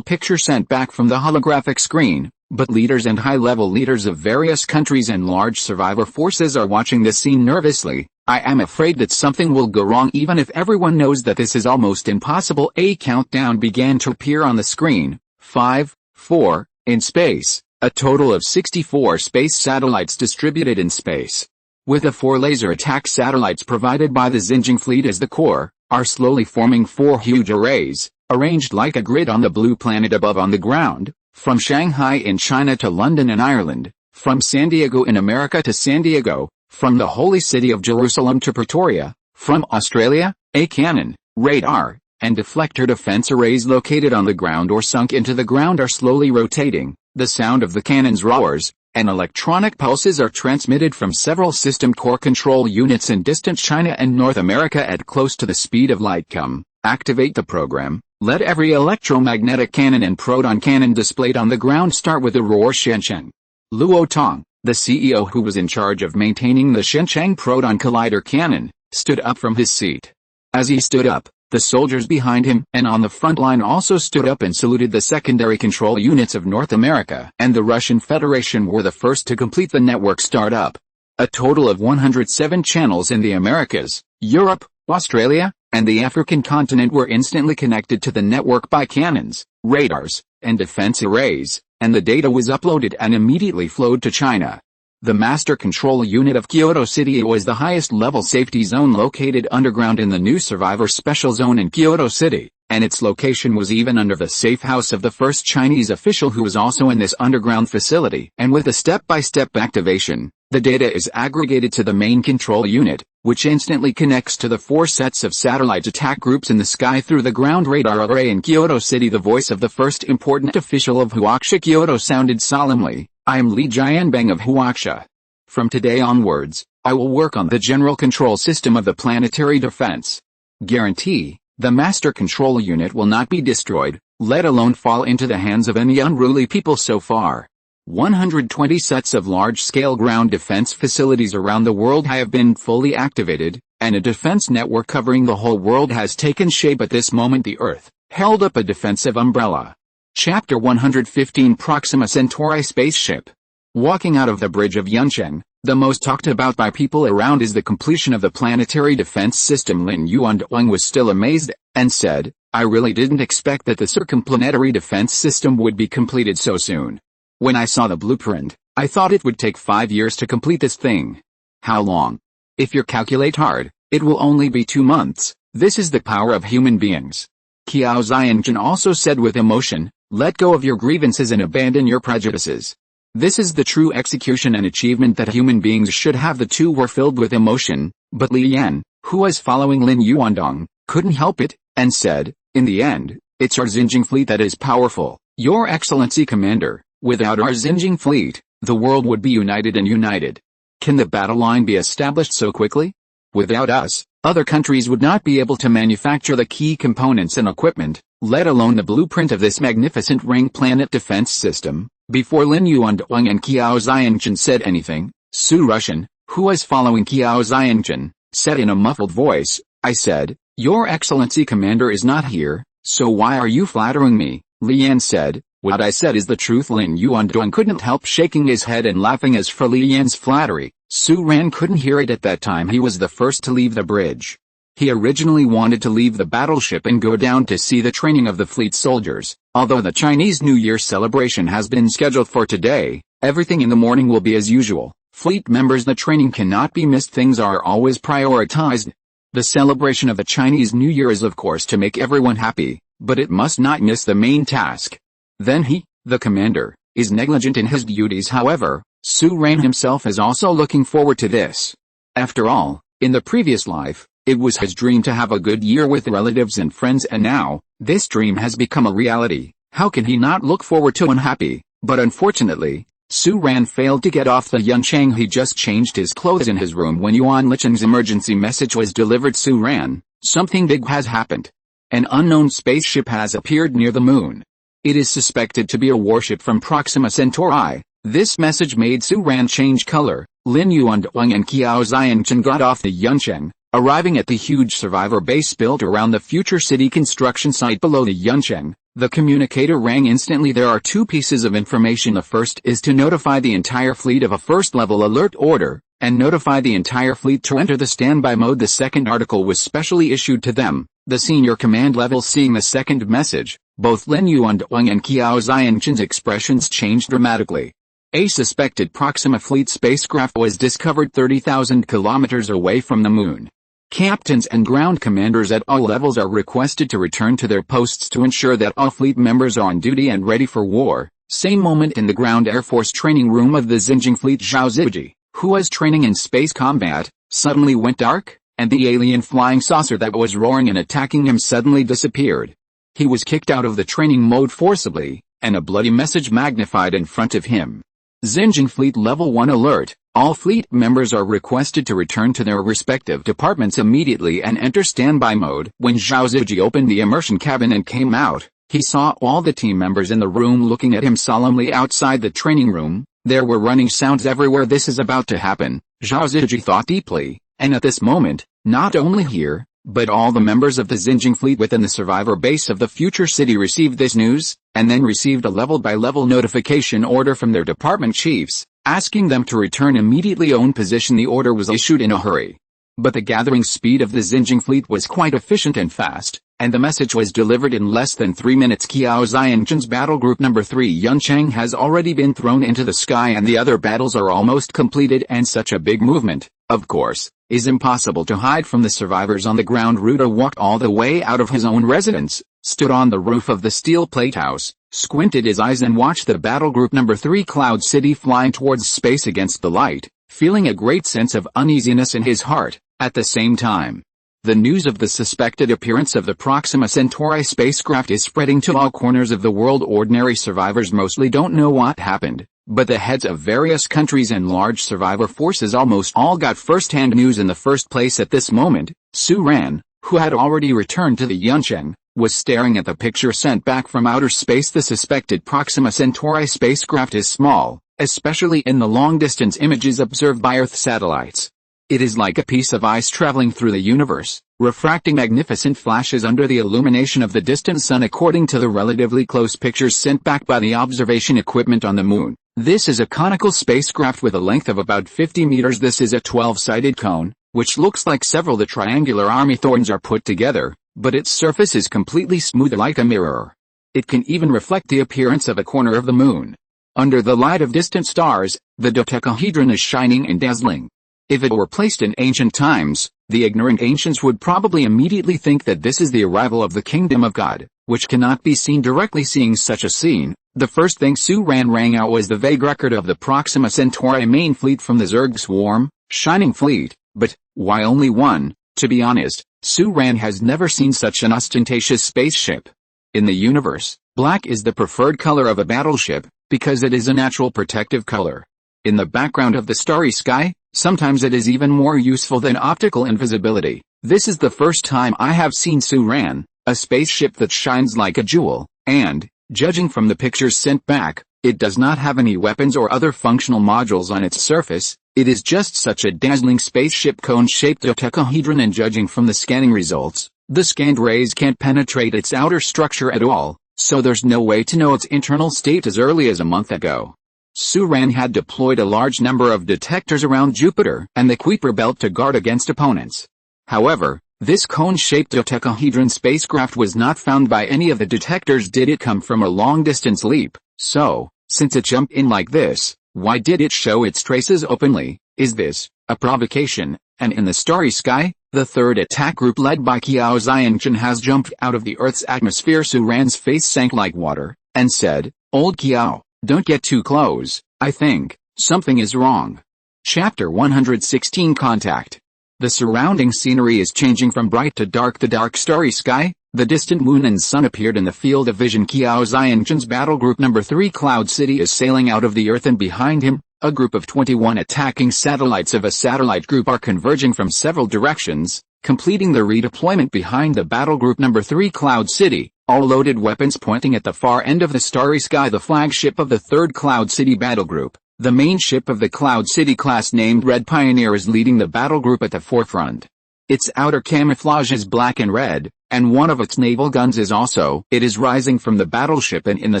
picture sent back from the holographic screen, but leaders and high-level leaders of various countries and large survivor forces are watching this scene nervously. I am afraid that something will go wrong even if everyone knows that this is almost impossible. A countdown began to appear on the screen. 5, 4, in space, a total of 64 space satellites distributed in space. With the 4 laser attack satellites provided by the Xinjiang fleet as the core, are slowly forming 4 huge arrays, arranged like a grid on the blue planet above on the ground, from Shanghai in China to London in Ireland, from San Diego in America to San Diego, from the holy city of Jerusalem to Pretoria, from Australia, a cannon, radar, and deflector defense arrays located on the ground or sunk into the ground are slowly rotating. The sound of the cannons roars, and electronic pulses are transmitted from several system core control units in distant China and North America at close to the speed of light. Come, activate the program. Let every electromagnetic cannon and proton cannon displayed on the ground start with a roar. Shenzhen. Luo Tong, the CEO who was in charge of maintaining the Shenzhen proton collider cannon, stood up from his seat. As he stood up, the soldiers behind him and on the front line also stood up and saluted. The secondary control units of North America and the Russian Federation were the first to complete the network startup. A total of 107 channels in the Americas, Europe, Australia, and the African continent were instantly connected to the network by cannons, radars, and defense arrays, and the data was uploaded and immediately flowed to China. The Master Control Unit of Kyoto City was the highest level safety zone located underground in the new Survivor Special Zone in Kyoto City, and its location was even under the safe house of the first Chinese official who was also in this underground facility. And with a step-by-step activation, the data is aggregated to the main control unit, which instantly connects to the 4 sets of satellite attack groups in the sky through the ground radar array in Kyoto City. The voice of the first important official of Huaxia Kyoto sounded solemnly. I am Li Jianbang of Huaxia. From today onwards, I will work on the general control system of the planetary defense. Guarantee, the Master Control Unit will not be destroyed, let alone fall into the hands of any unruly people. So far, 120 sets of large-scale ground defense facilities around the world have been fully activated, and a defense network covering the whole world has taken shape. At this moment the Earth held up a defensive umbrella. Chapter 115 Proxima Centauri Spaceship. Walking out of the bridge of Yuncheng, the most talked about by people around is the completion of the planetary defense system. Lin Yuanduang was still amazed, and said, I really didn't expect that the circumplanetary defense system would be completed so soon. When I saw the blueprint, I thought it would take 5 years to complete this thing. How long? If you calculate hard, it will only be 2 months. This is the power of human beings. Qiao Xianjun also said with emotion, let go of your grievances and abandon your prejudices. This is the true execution and achievement that human beings should have. The two were filled with emotion, but Li Yan, who was following Lin Yuandong, couldn't help it, and said, in the end, it's our Xinjiang fleet that is powerful. Your Excellency Commander, without our Xinjiang fleet, the world would be united and united. Can the battle line be established so quickly? Without us, other countries would not be able to manufacture the key components and equipment, let alone the blueprint of this magnificent ring planet defense system. Before Lin Yuanduang and Qiao Xianjun said anything, Su Rushan, who was following Qiao Xianjun, said in a muffled voice, I said, Your Excellency Commander is not here, so why are you flattering me? Li Yan said, what I said is the truth. Lin Yuanduang couldn't help shaking his head and laughing as for Li Yan's flattery. Su Ran couldn't hear it at that time. He was the first to leave the bridge. He originally wanted to leave the battleship and go down to see the training of the fleet soldiers. Although the Chinese New Year celebration has been scheduled for today, everything in the morning will be as usual. Fleet members, the training cannot be missed. Things are always prioritized. The celebration of the Chinese New Year is of course to make everyone happy, but it must not miss the main task. Then he, the commander, is negligent in his duties. However, Su Ran himself is also looking forward to this. After all, in the previous life, it was his dream to have a good year with relatives and friends, and now, this dream has become a reality. How can he not look forward to unhappy? But unfortunately, Su Ran failed to get off the Yuncheng. He just changed his clothes in his room when Yuan Licheng's emergency message was delivered. Su Ran, something big has happened. An unknown spaceship has appeared near the moon. It is suspected to be a warship from Proxima Centauri. This message made Su Ran change color. Lin Yuanduang and Qiao Xianchen got off the Yuncheng, arriving at the huge survivor base built around the future city construction site below the Yuncheng. The communicator rang instantly. There are two pieces of information. The first is to notify the entire fleet of a first-level alert order, and notify the entire fleet to enter the standby mode. The second article was specially issued to them, the senior command level. Seeing the second message, both Lin Yuanduang and Qiao Xianchen's expressions changed dramatically. A suspected Proxima fleet spacecraft was discovered 30,000 kilometers away from the moon. Captains and ground commanders at all levels are requested to return to their posts to ensure that all fleet members are on duty and ready for war. Same moment in the ground Air Force training room of the Xinjiang fleet. Zhao Ziji, who was training in space combat, suddenly went dark, and the alien flying saucer that was roaring and attacking him suddenly disappeared. He was kicked out of the training mode forcibly, and a bloody message magnified in front of him. Xinjiang Fleet Level 1 alert. All fleet members are requested to return to their respective departments immediately and enter standby mode. When Zhao Ziji opened the immersion cabin and came out, he saw all the team members in the room looking at him solemnly. Outside the training room, there were running sounds everywhere. This is about to happen, Zhao Ziji thought deeply, and at this moment, not only here, but all the members of the Xinjiang fleet within the survivor base of the future city received this news, and then received a level-by-level notification order from their department chiefs, asking them to return immediately. Own position. The order was issued in a hurry. But the gathering speed of the Xinjiang fleet was quite efficient and fast, and the message was delivered in less than 3 minutes. Qiao Xianchen's battle group number 3 Yuncheng has already been thrown into the sky and the other battles are almost completed, and such a big movement, of course, is impossible to hide from the survivors on the ground. Ruda walked all the way out of his own residence, stood on the roof of the steel plate house, squinted his eyes and watched the battle group number 3 Cloud City flying towards space against the light, feeling a great sense of uneasiness in his heart. At the same time, the news of the suspected appearance of the Proxima Centauri spacecraft is spreading to all corners of the world. Ordinary survivors mostly don't know what happened, but the heads of various countries and large survivor forces almost all got first-hand news. In the first place at this moment, Su Ran, who had already returned to the Yuncheng, was staring at the picture sent back from outer space. The suspected Proxima Centauri spacecraft is small, especially in the long-distance images observed by Earth satellites. It is like a piece of ice traveling through the universe, refracting magnificent flashes under the illumination of the distant sun according to the relatively close pictures sent back by the observation equipment on the moon. This is a conical spacecraft with a length of about 50 meters. This is a 12-sided cone, which looks like several the triangular army thorns are put together, but its surface is completely smooth like a mirror. It can even reflect the appearance of a corner of the moon. Under the light of distant stars, the dodecahedron is shining and dazzling. If it were placed in ancient times, the ignorant ancients would probably immediately think that this is the arrival of the kingdom of God, which cannot be seen directly. Seeing such a scene, the first thing Su Ran rang out was the vague record of the Proxima Centauri main fleet from the Zerg swarm, shining fleet, but, why only one? To be honest, Su Ran has never seen such an ostentatious spaceship. In the universe, black is the preferred color of a battleship, because it is a natural protective color. In the background of the starry sky, sometimes it is even more useful than optical invisibility. This is the first time I have seen Su Ran, a spaceship that shines like a jewel, and, judging from the pictures sent back, it does not have any weapons or other functional modules on its surface. It is just such a dazzling spaceship cone-shaped dodecahedron, and judging from the scanning results, the scanned rays can't penetrate its outer structure at all, so there's no way to know its internal state. As early as a month ago, Su Ran had deployed a large number of detectors around Jupiter and the Kuiper belt to guard against opponents. However, this cone-shaped dodecahedron spacecraft was not found by any of the detectors. Did it come from a long-distance leap? So, since it jumped in like this, why did it show its traces openly? Is this a provocation? And in the starry sky, the third attack group led by Qiao Xianchen has jumped out of the Earth's atmosphere. Su Ran's face sank like water, and said, "Old Qiao, don't get too close. I think something is wrong." Chapter 116 Contact. The surrounding scenery is changing from bright to dark. The dark starry sky, The distant moon and sun appeared in the field of vision. Qiao Xiangjin's battle group number 3 Cloud City is sailing out of the Earth, and behind him, a group of 21 attacking satellites of a satellite group are converging from several directions, completing the redeployment behind the battle group number 3 Cloud City, all loaded weapons pointing at the far end of the starry sky. The flagship of the 3rd Cloud City battle group, the main ship of the Cloud City class named Red Pioneer, is leading the battle group at the forefront. Its outer camouflage is black and red, and one of its naval guns is also. It is rising from the battleship, and in the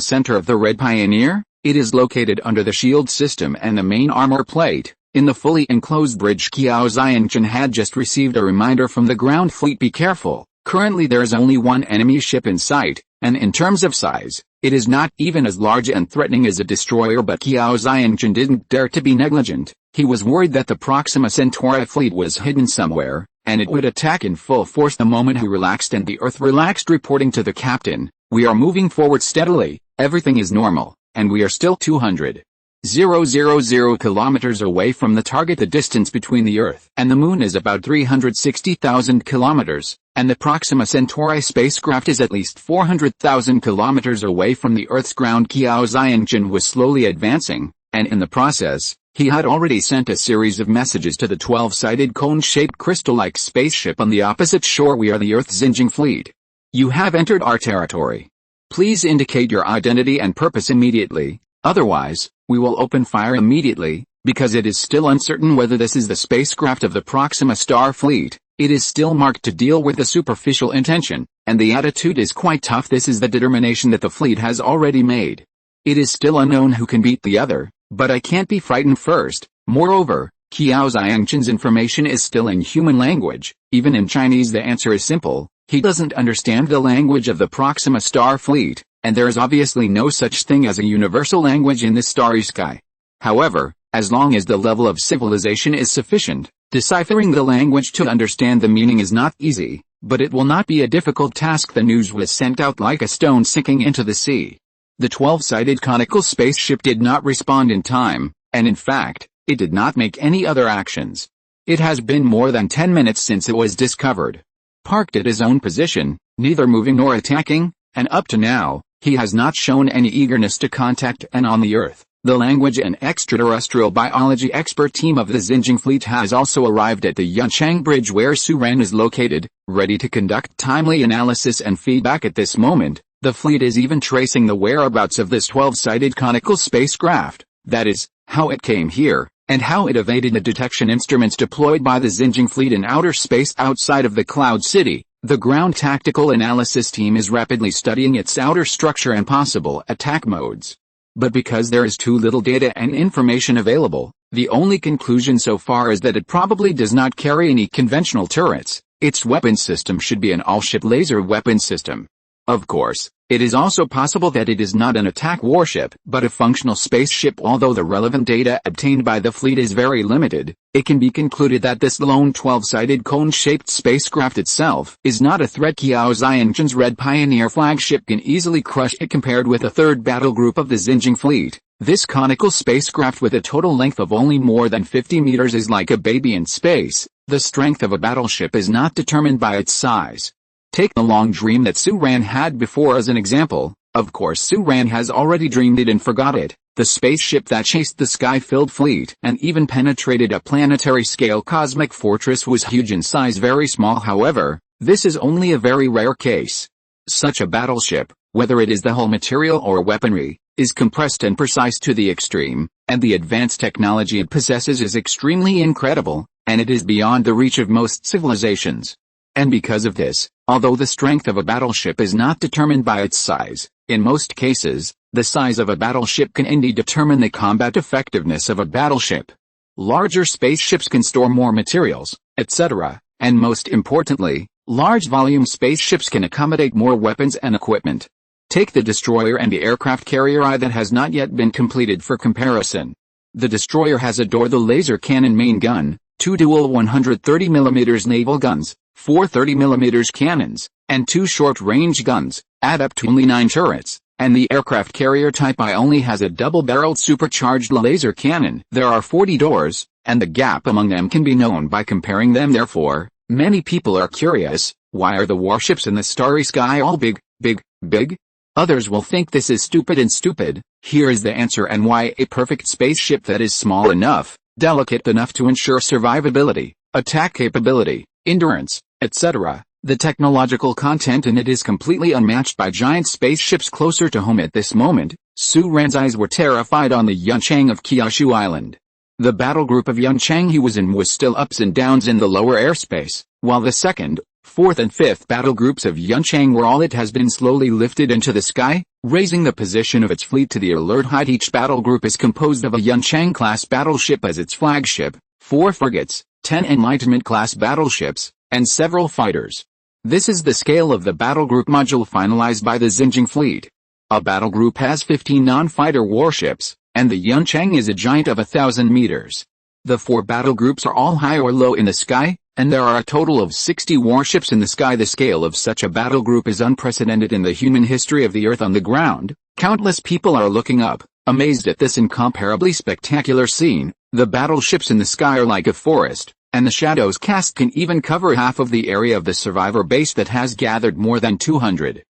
center of the Red Pioneer, it is located under the shield system and the main armor plate. In the fully enclosed bridge, Qiao Xiangjin had just received a reminder from the ground fleet: be careful. Currently there is only one enemy ship in sight, and in terms of size, it is not even as large and threatening as a destroyer. But Qiao Xiangjin didn't dare to be negligent. He was worried that the Proxima Centauri fleet was hidden somewhere, and it would attack in full force the moment he relaxed and the Earth relaxed. Reporting to the captain, we are moving forward steadily, everything is normal, and we are still 200,000 kilometers away from the target. The distance between the Earth and the Moon is about 360,000 kilometers, and the Proxima Centauri spacecraft is at least 400,000 kilometers away from the Earth's ground. Qiao Xiangjin was slowly advancing, and in the process, he had already sent a series of messages to the 12-sided cone-shaped crystal-like spaceship on the opposite shore. We are the Earth's Xinjiang fleet. You have entered our territory. Please indicate your identity and purpose immediately, otherwise, we will open fire immediately. Because it is still uncertain whether this is the spacecraft of the Proxima Star Fleet, it is still marked to deal with the superficial intention, and the attitude is quite tough. This is the determination that the fleet has already made. It is still unknown who can beat the other, but I can't be frightened first. Moreover, Qiao Xiangjin's information is still in human language. Even in Chinese the answer is simple: he doesn't understand the language of the Proxima Star Fleet, and there is obviously no such thing as a universal language in this starry sky. However, as long as the level of civilization is sufficient, deciphering the language to understand the meaning is not easy, but it will not be a difficult task. The news was sent out like a stone sinking into the sea. The 12-sided conical spaceship did not respond in time, and in fact, it did not make any other actions. It has been more than 10 minutes since it was discovered. Parked at his own position, neither moving nor attacking, and up to now, he has not shown any eagerness to contact anyone on the Earth. The language and extraterrestrial biology expert team of the Xinjiang fleet has also arrived at the Yunchang Bridge where Su Ran is located, ready to conduct timely analysis and feedback. At this moment, the fleet is even tracing the whereabouts of this 12-sided conical spacecraft, that is, how it came here, and how it evaded the detection instruments deployed by the Xinjiang fleet in outer space outside of the Cloud City. The ground tactical analysis team is rapidly studying its outer structure and possible attack modes. But because there is too little data and information available, the only conclusion so far is that it probably does not carry any conventional turrets. Its weapon system should be an all-ship laser weapon system. Of course, it is also possible that it is not an attack warship, but a functional spaceship. Although the relevant data obtained by the fleet is very limited, it can be concluded that this lone 12-sided cone-shaped spacecraft itself is not a threat. Qiao Xiangjin's Red Pioneer flagship can easily crush it compared with the 3rd battle group of the Xinjiang fleet. This conical spacecraft with a total length of only more than 50 meters is like a baby in space. The strength of a battleship is not determined by its size. Take the long dream that Su Ran had before as an example. Of course Su Ran has already dreamed it and forgot it. The spaceship that chased the sky-filled fleet and even penetrated a planetary-scale cosmic fortress was huge in size. Very small. However, this is only a very rare case. Such a battleship, whether it is the hull material or weaponry, is compressed and precise to the extreme, and the advanced technology it possesses is extremely incredible, and it is beyond the reach of most civilizations. And because of this, although the strength of a battleship is not determined by its size, in most cases, the size of a battleship can indeed determine the combat effectiveness of a battleship. Larger spaceships can store more materials, etc., and most importantly, large volume spaceships can accommodate more weapons and equipment. Take the destroyer and the aircraft carrier I that has not yet been completed for comparison. The destroyer has a door the laser cannon main gun, 2 dual 130mm naval guns, 4 30mm cannons, and 2 short-range guns, add up to only 9 turrets, and the aircraft carrier type I only has a double-barreled supercharged laser cannon. There are 40 doors, and the gap among them can be known by comparing them. Therefore, many people are curious, Why are the warships in the starry sky all big, big, big? Others will think this is stupid and stupid. Here is the answer and why: a perfect spaceship that is small enough, delicate enough to ensure survivability, attack capability, endurance, etc. The technological content in it is completely unmatched by giant spaceships closer to home at this moment. Su Ran's eyes were terrified on the Yunchang of Kyushu Island. The battle group of Yunchang he was in was still ups and downs in the lower airspace, while the second, fourth and fifth battle groups of Yunchang were all it has been slowly lifted into the sky, raising the position of its fleet to the alert height. Each battle group is composed of a Yunchang-class battleship as its flagship, 4 frigates, 10 Enlightenment-class battleships, and several fighters. This is the scale of the battle group module finalized by the Xinjiang fleet. A battle group has 15 non-fighter warships, and the Yunchang is a giant of 1,000 meters. The 4 battle groups are all high or low in the sky, and there are a total of 60 warships in the sky. The scale of such a battle group is unprecedented in the human history of the Earth. On the ground, countless people are looking up, amazed at this incomparably spectacular scene. The battleships in the sky are like a forest, and the shadows cast can even cover half of the area of the survivor base that has gathered more than 200,000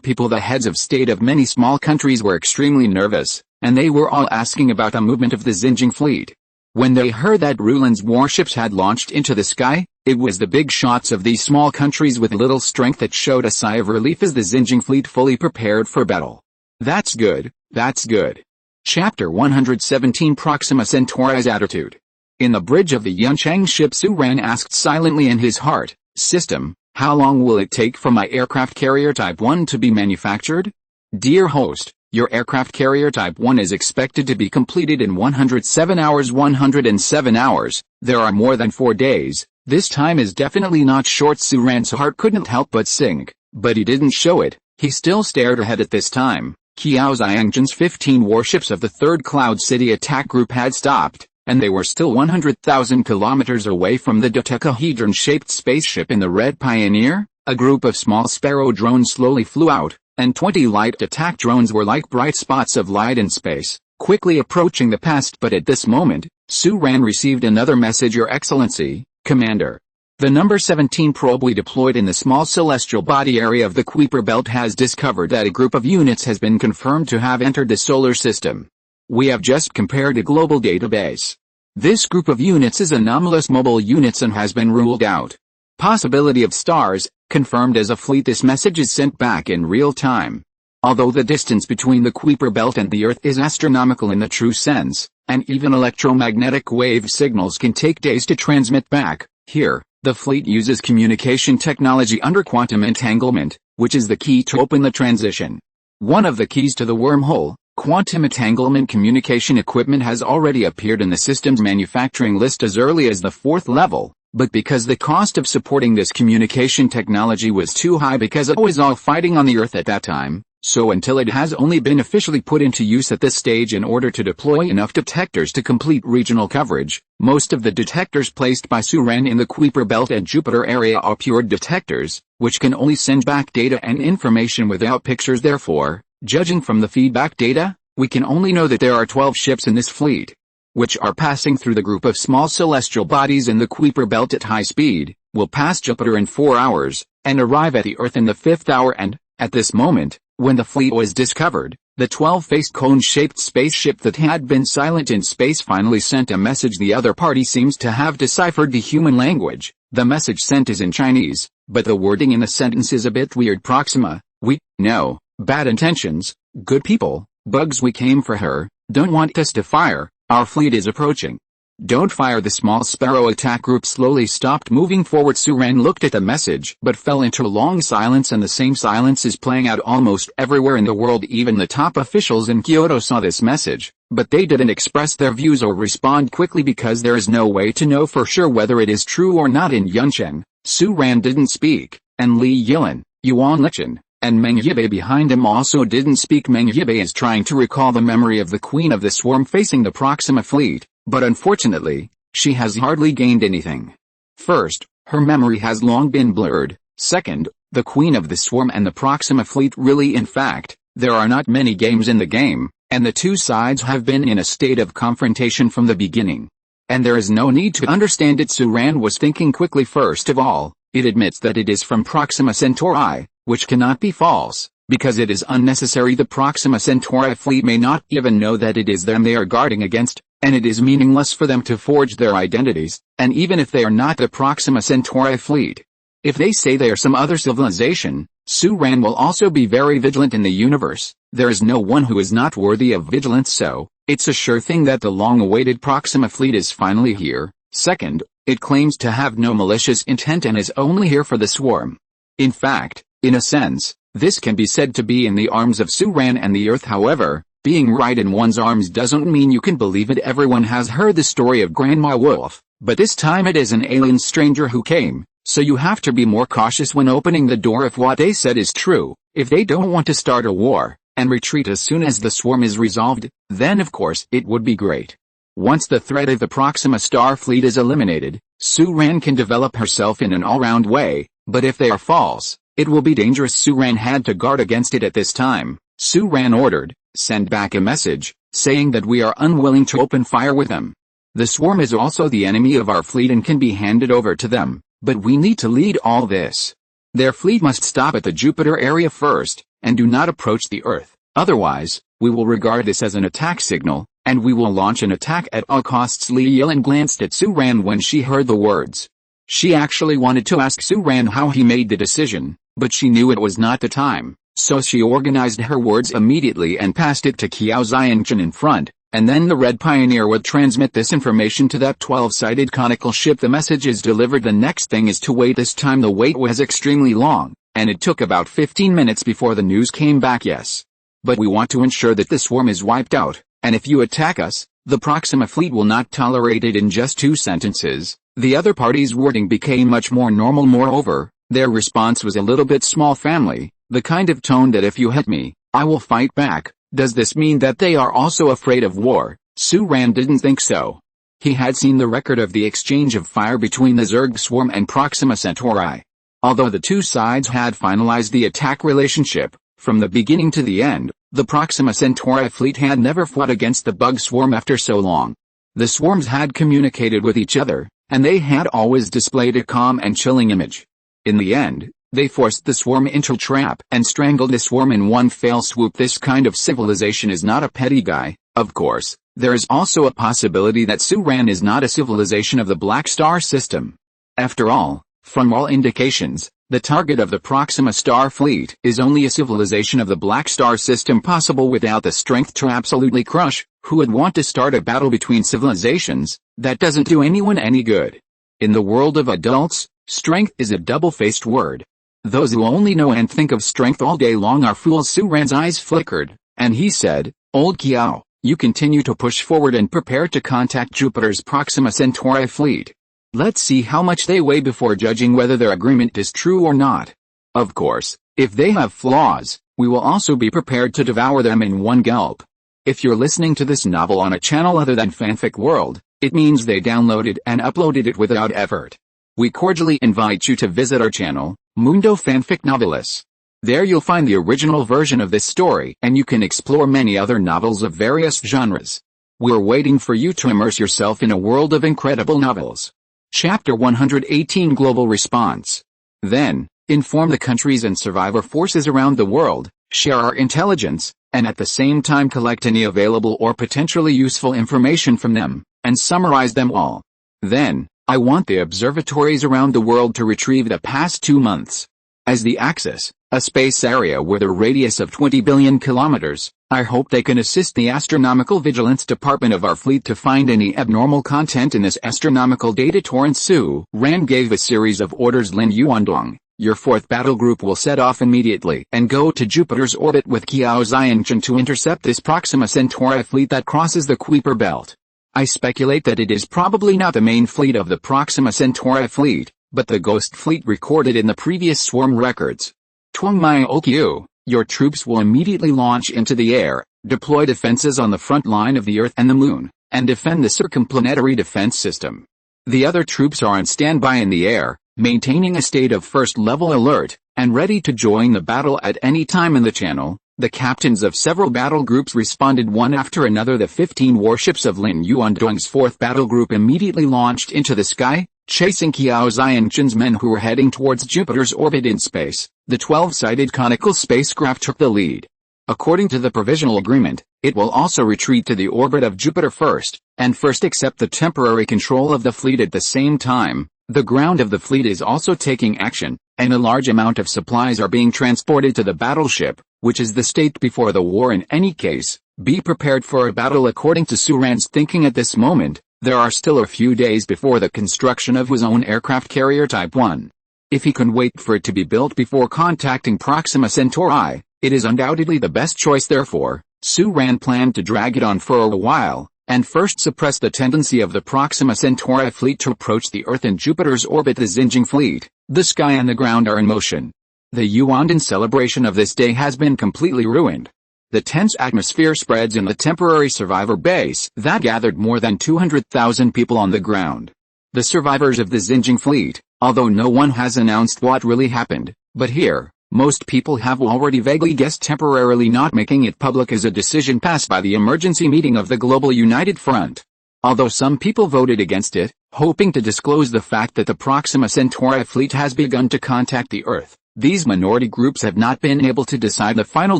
people. The heads of state of many small countries were extremely nervous, and they were all asking about the movement of the Xinjiang fleet. When they heard that Ruland's warships had launched into the sky, it was the big shots of these small countries with little strength that showed a sigh of relief as the Xinjiang fleet fully prepared for battle. That's good, that's good. Chapter 117: Proxima Centauri's Attitude. In the bridge of the Yunchang ship, Su Ran asked silently in his heart, "System, how long will it take for my aircraft carrier Type 1 to be manufactured?" "Dear host, your aircraft carrier Type 1 is expected to be completed in 107 hours. 107 hours, there are more than 4 days. This time is definitely not short." Su Ran's heart couldn't help but sink, but he didn't show it. He still stared ahead at this time. Qiao Xiangjian's 15 warships of the 3rd Cloud City attack group had stopped, and they were still 100,000 kilometers away from the dodecahedron-shaped spaceship in the Red Pioneer. A group of small Sparrow drones slowly flew out, and 20 light attack drones were like bright spots of light in space, quickly approaching the past. But at this moment, Su Ran received another message: "Your Excellency, Commander. The number 17 probe we deployed in the small celestial body area of the Kuiper Belt has discovered that a group of units has been confirmed to have entered the solar system. We have just compared a global database. This group of units is anomalous mobile units and has been ruled out. Possibility of stars, confirmed as a fleet." This message is sent back in real time. Although the distance between the Kuiper Belt and the Earth is astronomical in the true sense, and even electromagnetic wave signals can take days to transmit back, here, the fleet uses communication technology under quantum entanglement, which is the key to open the transition. One of the keys to the wormhole, quantum entanglement communication equipment, has already appeared in the system's manufacturing list as early as the 4th level, but because the cost of supporting this communication technology was too high because it was all fighting on the Earth at that time, so until it has only been officially put into use at this stage in order to deploy enough detectors to complete regional coverage. Most of the detectors placed by Su Ran in the Kuiper Belt and Jupiter area are pure detectors, which can only send back data and information without pictures. Therefore, judging from the feedback data, we can only know that there are 12 ships in this fleet, which are passing through the group of small celestial bodies in the Kuiper Belt at high speed, will pass Jupiter in 4 hours, and arrive at the Earth in the 5th hour. And, at this moment, when the fleet was discovered, the 12-faced cone-shaped spaceship that had been silent in space finally sent a message. The other party seems to have deciphered the human language. The message sent is in Chinese, but the wording in the sentence is a bit weird. "Proxima, we know, bad intentions, good people, bugs. We came for her, don't want us to fire, our fleet is approaching. Don't fire." The small Sparrow attack group slowly stopped moving forward. Su Ran looked at the message but fell into a long silence, and the same silence is playing out almost everywhere in the world. Even the top officials in Kyoto saw this message, but they didn't express their views or respond quickly because there is no way to know for sure whether it is true or not. In Yuncheng, Su Ran didn't speak, and Li Yilan, Yuan Lichen, and Meng Yibai behind him also didn't speak. Meng Yibai is trying to recall the memory of the Queen of the Swarm facing the Proxima fleet, but unfortunately, she has hardly gained anything. First, her memory has long been blurred. Second, the Queen of the Swarm and the Proxima fleet really, in fact, there are not many games in the game, and the two sides have been in a state of confrontation from the beginning. And there is no need to understand it. Su Ran was thinking quickly. First of all, It admits that it is from Proxima Centauri, which cannot be false, because it is unnecessary. The Proxima Centauri fleet may not even know that it is them they are guarding against, and it is meaningless for them to forge their identities, and even if they are not the Proxima Centauri fleet. If they say they are some other civilization, Suran will also be very vigilant in the universe. There is no one who is not worthy of vigilance, so it's a sure thing that the long-awaited Proxima fleet is finally here. Second, it claims to have no malicious intent and is only here for the swarm. In fact, in a sense, this can be said to be in the arms of Suran and the Earth. However, being right in one's arms doesn't mean you can believe it. Everyone has heard the story of Grandma Wolf, but this time it is an alien stranger who came, so you have to be more cautious when opening the door if what they said is true. If they don't want to start a war, and retreat as soon as the swarm is resolved, then of course it would be great. Once the threat of the Proxima Star fleet is eliminated, Suran can develop herself in an all-round way, but if they are false, it will be dangerous. Suran had to guard against it at this time. Suran ordered, send back a message, saying that we are unwilling to open fire with them. The swarm is also the enemy of our fleet and can be handed over to them, but we need to lead all this. Their fleet must stop at the Jupiter area first, and do not approach the Earth. Otherwise, we will regard this as an attack signal, and we will launch an attack at all costs. Li Yilin glanced at Suran when she heard the words. She actually wanted to ask Suran how he made the decision, but she knew it was not the time, so she organized her words immediately and passed it to Qiao Xianchen in front, and then the Red Pioneer would transmit this information to that 12-sided conical ship. The message is delivered. The next thing is to wait. This time the wait was extremely long, and it took about 15 minutes before the news came back. Yes, but we want to ensure that the swarm is wiped out, and if you attack us, the Proxima fleet will not tolerate it. In just 2 sentences, the other party's wording became much more normal. Moreover, their response was a little bit small family, the kind of tone that if you hit me, I will fight back. Does this mean that they are also afraid of war? Suran didn't think so. He had seen the record of the exchange of fire between the Zerg swarm and Proxima Centauri. Although the two sides had finalized the attack relationship, from the beginning to the end, the Proxima Centauri fleet had never fought against the bug swarm after so long. The swarms had communicated with each other, and they had always displayed a calm and chilling image. In the end, they forced the swarm into a trap and strangled the swarm in one fell swoop. This kind of civilization is not a petty guy. Of course, there is also a possibility that Suran is not a civilization of the Black Star system. After all, from all indications, the target of the Proxima Star fleet is only a civilization of the Black Star system, possible without the strength to absolutely crush. Who would want to start a battle between civilizations? That doesn't do anyone any good. In the world of adults, strength is a double-faced word. Those who only know and think of strength all day long are fools. Suran's eyes flickered, and he said, Old Qiao, you continue to push forward and prepare to contact Jupiter's Proxima Centauri fleet. Let's see how much they weigh before judging whether their agreement is true or not. Of course, if they have flaws, we will also be prepared to devour them in one gulp. If you're listening to this novel on a channel other than Fanfic World, it means they downloaded and uploaded it without effort. We cordially invite you to visit our channel, Mundo Fanfic Novelis. There you'll find the original version of this story, and you can explore many other novels of various genres. We're waiting for you to immerse yourself in a world of incredible novels. Chapter 118 Global Response. Then, inform the countries and survivor forces around the world, share our intelligence, and at the same time collect any available or potentially useful information from them, and summarize them all. Then, I want the observatories around the world to retrieve the past 2 months. As the axis, a space area with a radius of 20 billion kilometers, I hope they can assist the Astronomical Vigilance Department of our fleet to find any abnormal content in this astronomical data torrent. Suran gave a series of orders. Lin Yuandong, your 4th battle group will set off immediately and go to Jupiter's orbit with Qiao Xianchen to intercept this Proxima Centauri fleet that crosses the Kuiper Belt. I speculate that it is probably not the main fleet of the Proxima Centauri fleet, but the ghost fleet recorded in the previous swarm records. Tuangmai Okyu, your troops will immediately launch into the air, deploy defenses on the front line of the Earth and the Moon, and defend the circumplanetary defense system. The other troops are on standby in the air, maintaining a state of first-level alert, and ready to join the battle at any time. In the channel, the captains of several battle groups responded one after another. The 15 warships of Lin Yuandong's 4th battle group immediately launched into the sky, chasing Qiao Xianqin's men who were heading towards Jupiter's orbit in space. The 12-sided conical spacecraft took the lead. According to the provisional agreement, it will also retreat to the orbit of Jupiter first, and first accept the temporary control of the fleet at the same time. The ground of the fleet is also taking action, and a large amount of supplies are being transported to the battleship, which is the state before the war in any case. Be prepared for a battle. According to Su Ran's thinking at this moment, there are still a few days before the construction of his own aircraft carrier Type 1. If he can wait for it to be built before contacting Proxima Centauri, it is undoubtedly the best choice. Therefore, Su Ran planned to drag it on for a while, and first suppress the tendency of the Proxima Centauri fleet to approach the Earth and Jupiter's orbit. The Xinjiang fleet, the sky and the ground are in motion. The Yuandan celebration of this day has been completely ruined. The tense atmosphere spreads in the temporary survivor base that gathered more than 200,000 people on the ground. The survivors of the Xinjiang fleet, although no one has announced what really happened, but here, most people have already vaguely guessed. Temporarily not making it public is a decision passed by the emergency meeting of the Global United Front. Although some people voted against it, hoping to disclose the fact that the Proxima Centauri fleet has begun to contact the Earth, these minority groups have not been able to decide the final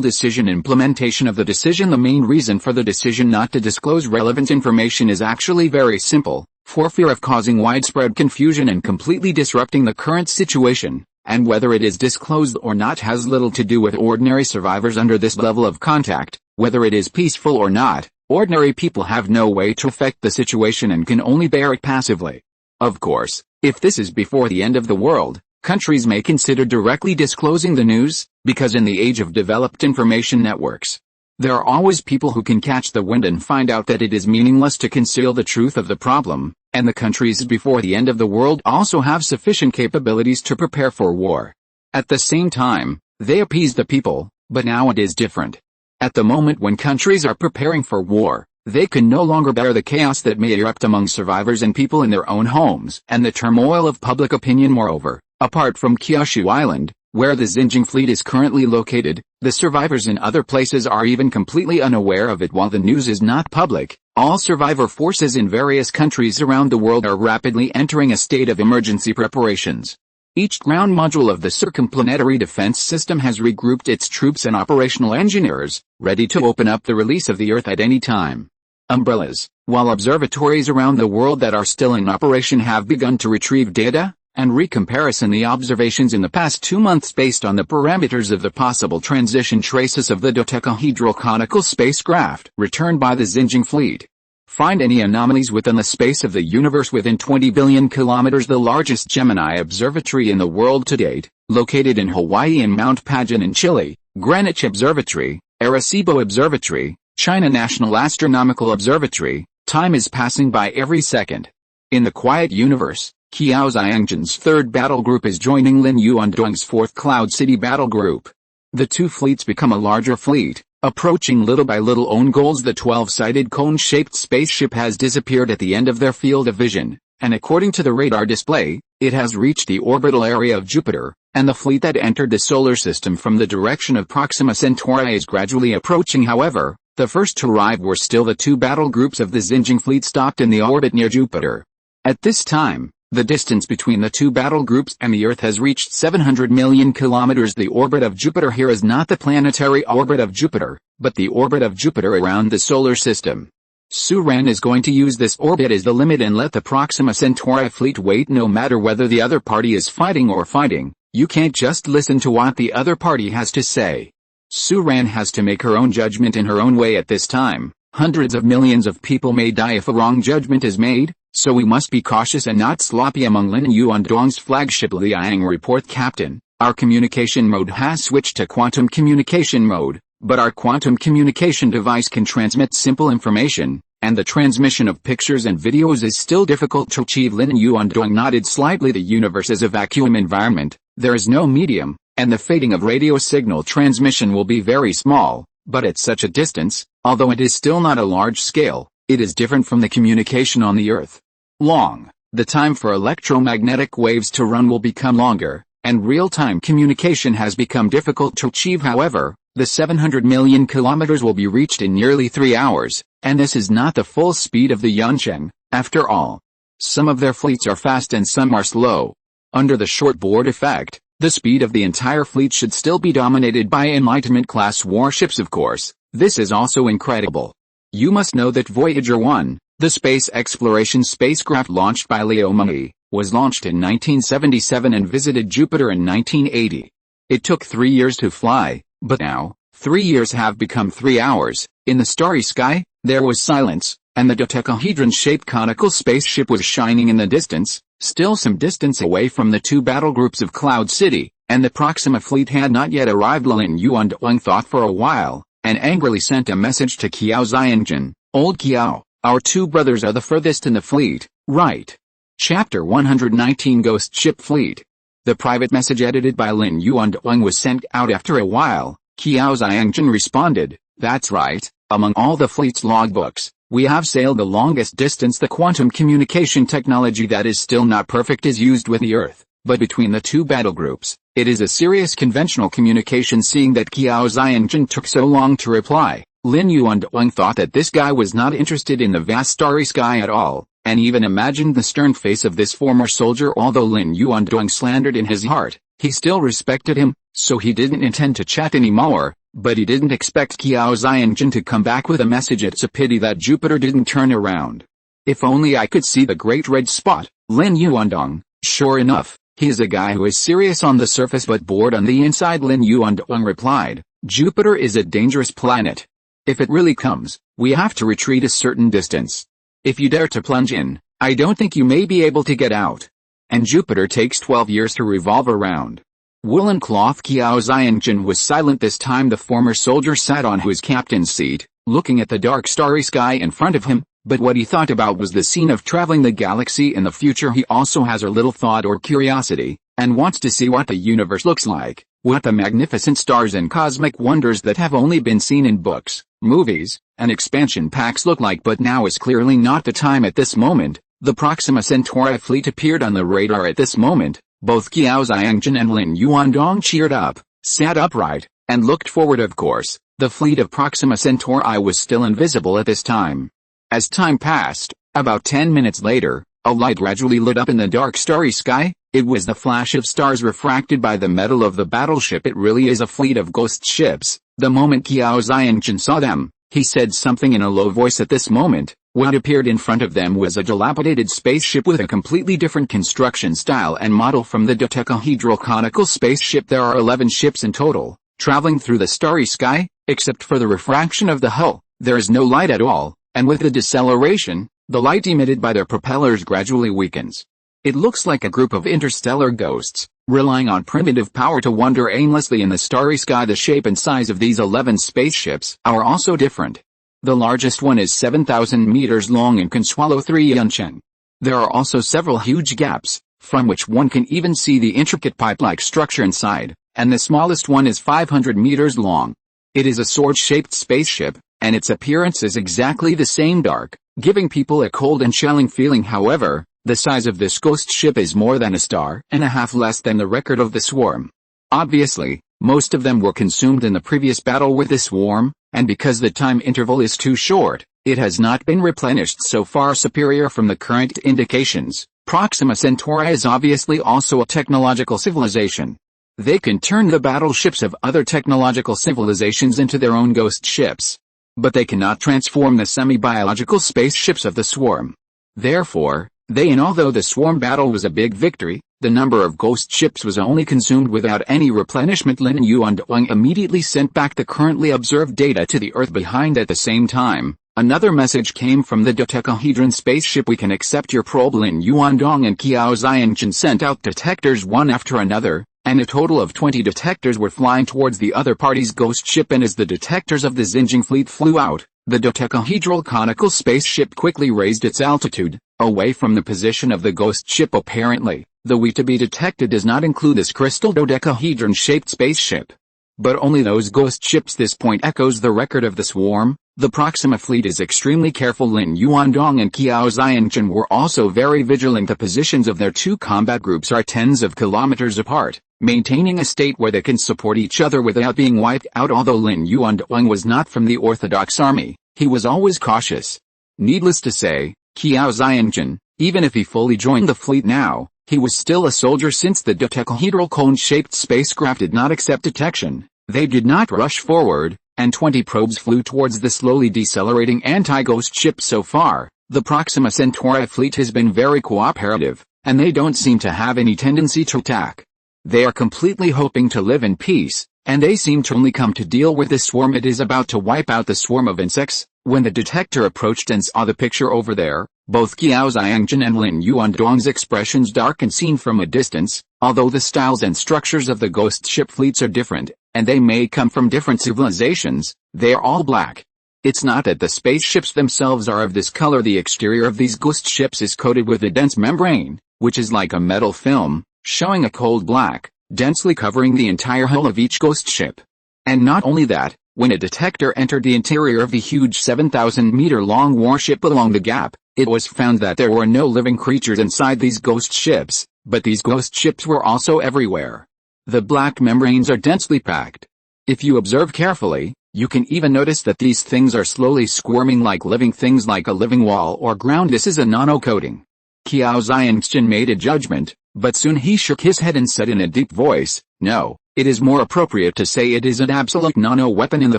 decision. Implementation of the decision. The main reason for the decision not to disclose relevant information is actually very simple, for fear of causing widespread confusion and completely disrupting the current situation, and whether it is disclosed or not has little to do with ordinary survivors under this level of contact. Whether it is peaceful or not, ordinary people have no way to affect the situation and can only bear it passively. Of course, if this is before the end of the world, countries may consider directly disclosing the news, because in the age of developed information networks, there are always people who can catch the wind and find out that it is meaningless to conceal the truth of the problem, and the countries before the end of the world also have sufficient capabilities to prepare for war. At the same time, they appease the people, but now it is different. At the moment when countries are preparing for war, they can no longer bear the chaos that may erupt among survivors and people in their own homes, and the turmoil of public opinion. Moreover, apart from Kyushu Island, where the Xinjiang fleet is currently located, the survivors in other places are even completely unaware of it. While the news is not public, all survivor forces in various countries around the world are rapidly entering a state of emergency preparations. Each ground module of the circumplanetary defense system has regrouped its troops and operational engineers, ready to open up the release of the Earth at any time. Umbrellas, while observatories around the world that are still in operation have begun to retrieve data and recomparison the observations in the past 2 months based on the parameters of the possible transition traces of the dodecahedral conical spacecraft returned by the Xinjiang fleet. Find any anomalies within the space of the universe within 20 billion kilometers. The largest Gemini observatory in the world to date, located in Hawaii and Mount Pagan in Chile, Greenwich Observatory, Arecibo Observatory, China National Astronomical Observatory. Time is passing by every second. In the quiet universe, Qiao Xianqin's third battle group is joining Lin Yuanduang's fourth Cloud City battle group. The two fleets become a larger fleet, approaching little by little own goals. The 12-sided cone-shaped spaceship has disappeared at the end of their field of vision, and according to the radar display, it has reached the orbital area of Jupiter, and the fleet that entered the solar system from the direction of Proxima Centauri is gradually approaching. However, the first to arrive were still the two battle groups of the Xinjiang fleet stopped in the orbit near Jupiter. At this time, the distance between the two battle groups and the Earth has reached 700 million kilometers. The orbit of Jupiter here is not the planetary orbit of Jupiter, but the orbit of Jupiter around the solar system. Su Ran is going to use this orbit as the limit and let the Proxima Centauri fleet wait. No matter whether the other party is fighting or fighting, you can't just listen to what the other party has to say. Su Ran has to make her own judgment in her own way at this time. Hundreds of millions of people may die if a wrong judgment is made, so we must be cautious and not sloppy. Among Lin Yuanduang's flagship Liang report, Captain, our communication mode has switched to quantum communication mode, but our quantum communication device can transmit simple information, and the transmission of pictures and videos is still difficult to achieve. Lin Yuanduang nodded slightly. The universe is a vacuum environment, there is no medium, and the fading of radio signal transmission will be very small, but at such a distance, although it is still not a large scale, it is different from the communication on the Earth. The time for electromagnetic waves to run will become longer, and real-time communication has become difficult to achieve. However, the 700 million kilometers will be reached in nearly 3 hours, and this is not the full speed of the Yuncheng, after all. Some of their fleets are fast and some are slow. Under the shortboard effect, the speed of the entire fleet should still be dominated by Enlightenment-class warships of course. This is also incredible. You must know that Voyager 1, the space exploration spacecraft launched by Leo Mummy, was launched in 1977 and visited Jupiter in 1980. It took 3 years to fly, but now, 3 years have become 3 hours. In the starry sky, there was silence, and the dodecahedron-shaped conical spaceship was shining in the distance, still some distance away from the two battle groups of Cloud City, and the Proxima fleet had not yet arrived. Lin Yuan thought for a while, and angrily sent a message to Kiao Xiangjun. Old Kiao, our two brothers are the furthest in the fleet, right? Chapter 119 Ghost Ship Fleet. The private message edited by Lin Yuan was sent out after a while. Kiao Xiangjun responded, that's right, among all the fleet's logbooks, we have sailed the longest distance. The quantum communication technology that is still not perfect is used with the Earth, but between the two battle groups, it is a serious conventional communication. Seeing that Kiao Xiangjun took so long to reply, Lin Yuan thought that this guy was not interested in the vast starry sky at all, and even imagined the stern face of this former soldier. Although Lin Yuan slandered in his heart, he still respected him, so he didn't intend to chat anymore. But he didn't expect Kiao Xiangjun to come back with a message. It's a pity that Jupiter didn't turn around. If only I could see the great red spot. Lin Yuan. Sure enough, he is a guy who is serious on the surface but bored on the inside. Lin Yuan replied, Jupiter is a dangerous planet. If it really comes, we have to retreat a certain distance. If you dare to plunge in, I don't think you may be able to get out. And Jupiter takes 12 years to revolve around. Woolen cloth. Kiao Xiangjun was silent this time. The former soldier sat on his captain's seat, looking at the dark starry sky in front of him, but what he thought about was the scene of traveling the galaxy in the future. He also has a little thought or curiosity, and wants to see what the universe looks like, what the magnificent stars and cosmic wonders that have only been seen in books, movies, and expansion packs look like. But now is clearly not the time. At this moment, the Proxima Centauri fleet appeared on the radar. At this moment, both Kiao Xiangjun and Lin Yuan cheered up, sat upright, and looked forward. Of course, the fleet of Proxima Centauri was still invisible at this time. As time passed, about 10 minutes later, a light gradually lit up in the dark starry sky. It was the flash of stars refracted by the metal of the battleship. It really is a fleet of ghost ships. The moment Kiao Xiangjun saw them, he said something in a low voice. At this moment, what appeared in front of them was a dilapidated spaceship with a completely different construction style and model from the dodecahedral conical spaceship. There are 11 ships in total, traveling through the starry sky. Except for the refraction of the hull, there is no light at all, and with the deceleration, the light emitted by their propellers gradually weakens. It looks like a group of interstellar ghosts, relying on primitive power to wander aimlessly in the starry sky. The shape and size of these 11 spaceships are also different. The largest one is 7,000 meters long and can swallow 3 Yunchen. There are also several huge gaps, from which one can even see the intricate pipe-like structure inside, and the smallest one is 500 meters long. It is a sword-shaped spaceship, and its appearance is exactly the same, dark, giving people a cold and chilling feeling. However, the size of this ghost ship is more than a star and a half less than the record of the swarm. Obviously, most of them were consumed in the previous battle with the swarm, and because the time interval is too short, it has not been replenished. So far superior from the current indications, Proxima Centauri is obviously also a technological civilization. They can turn the battleships of other technological civilizations into their own ghost ships. But they cannot transform the semi-biological spaceships of the swarm. Therefore, although the swarm battle was a big victory, the number of ghost ships was only consumed without any replenishment. Lin Yuan immediately sent back the currently observed data to the Earth behind. At the same time, another message came from the dodecahedron spaceship. We can accept your probe. Lin Yuan and Kiao Xiangjun sent out detectors one after another, and a total of 20 detectors were flying towards the other party's ghost ship. And as the detectors of the Xinjiang fleet flew out, the dodecahedral conical spaceship quickly raised its altitude, away from the position of the ghost ship. Apparently, the we to be detected does not include this crystal dodecahedron-shaped spaceship, but only those ghost ships. This point echoes the record of the swarm. The Proxima fleet is extremely careful. Lin Yuan and Kiao Xiangjun were also very vigilant. The positions of their two combat groups are tens of kilometers apart, maintaining a state where they can support each other without being wiped out. Although Lin Yuan was not from the Orthodox Army, he was always cautious. Needless to say, Kiao Xiangjun, Even if he fully joined the fleet now, he was still a soldier since the dodecahedral cone-shaped spacecraft did not accept detection. They did not rush forward, and 20 probes flew towards the slowly decelerating anti-ghost ship. So far, the Proxima Centauri fleet has been very cooperative, and they don't seem to have any tendency to attack. They are completely hoping to live in peace, and they seem to only come to deal with the swarm. It is about to wipe out the swarm of insects. When the detector approached and saw the picture over there, both Qiao Xiangjun and Lin Yuanduang's expressions darkened seen from a distance. Although the styles and structures of the ghost ship fleets are different, and they may come from different civilizations, they are all black. It's not that the spaceships themselves are of this color. The exterior of these ghost ships is coated with a dense membrane, which is like a metal film, showing a cold black, densely covering the entire hull of each ghost ship. And not only that, when a detector entered the interior of the huge 7,000-meter-long warship along the gap, it was found that there were no living creatures inside these ghost ships, but these ghost ships were also everywhere. The black membranes are densely packed. If you observe carefully, you can even notice that these things are slowly squirming like living things, like a living wall or ground. This is a nano-coating. Qiao Xiangjun made a judgment, but soon he shook his head and said in a deep voice, "No, it is more appropriate to say it is an absolute nano-weapon in the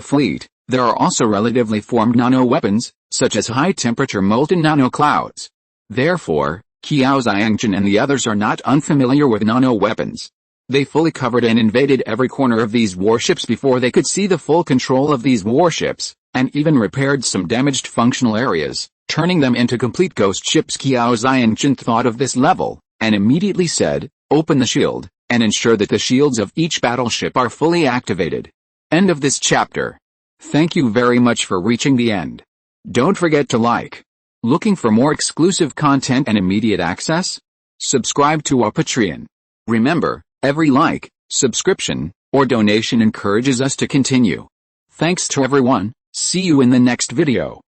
fleet. There are also relatively formed nano-weapons, such as high-temperature molten nano-clouds." Therefore, Qiao Xiangjun and the others are not unfamiliar with nano-weapons. They fully covered and invaded every corner of these warships before they could see the full control of these warships, and even repaired some damaged functional areas, turning them into complete ghost ships. Qiao Xiangjun thought of this level, and immediately said, "Open the shield, and ensure that the shields of each battleship are fully activated." End of this chapter. Thank you very much for reaching the end. Don't forget to like. Looking for more exclusive content and immediate access? Subscribe to our Patreon. Remember, every like, subscription, or donation encourages us to continue. Thanks to everyone. See you in the next video.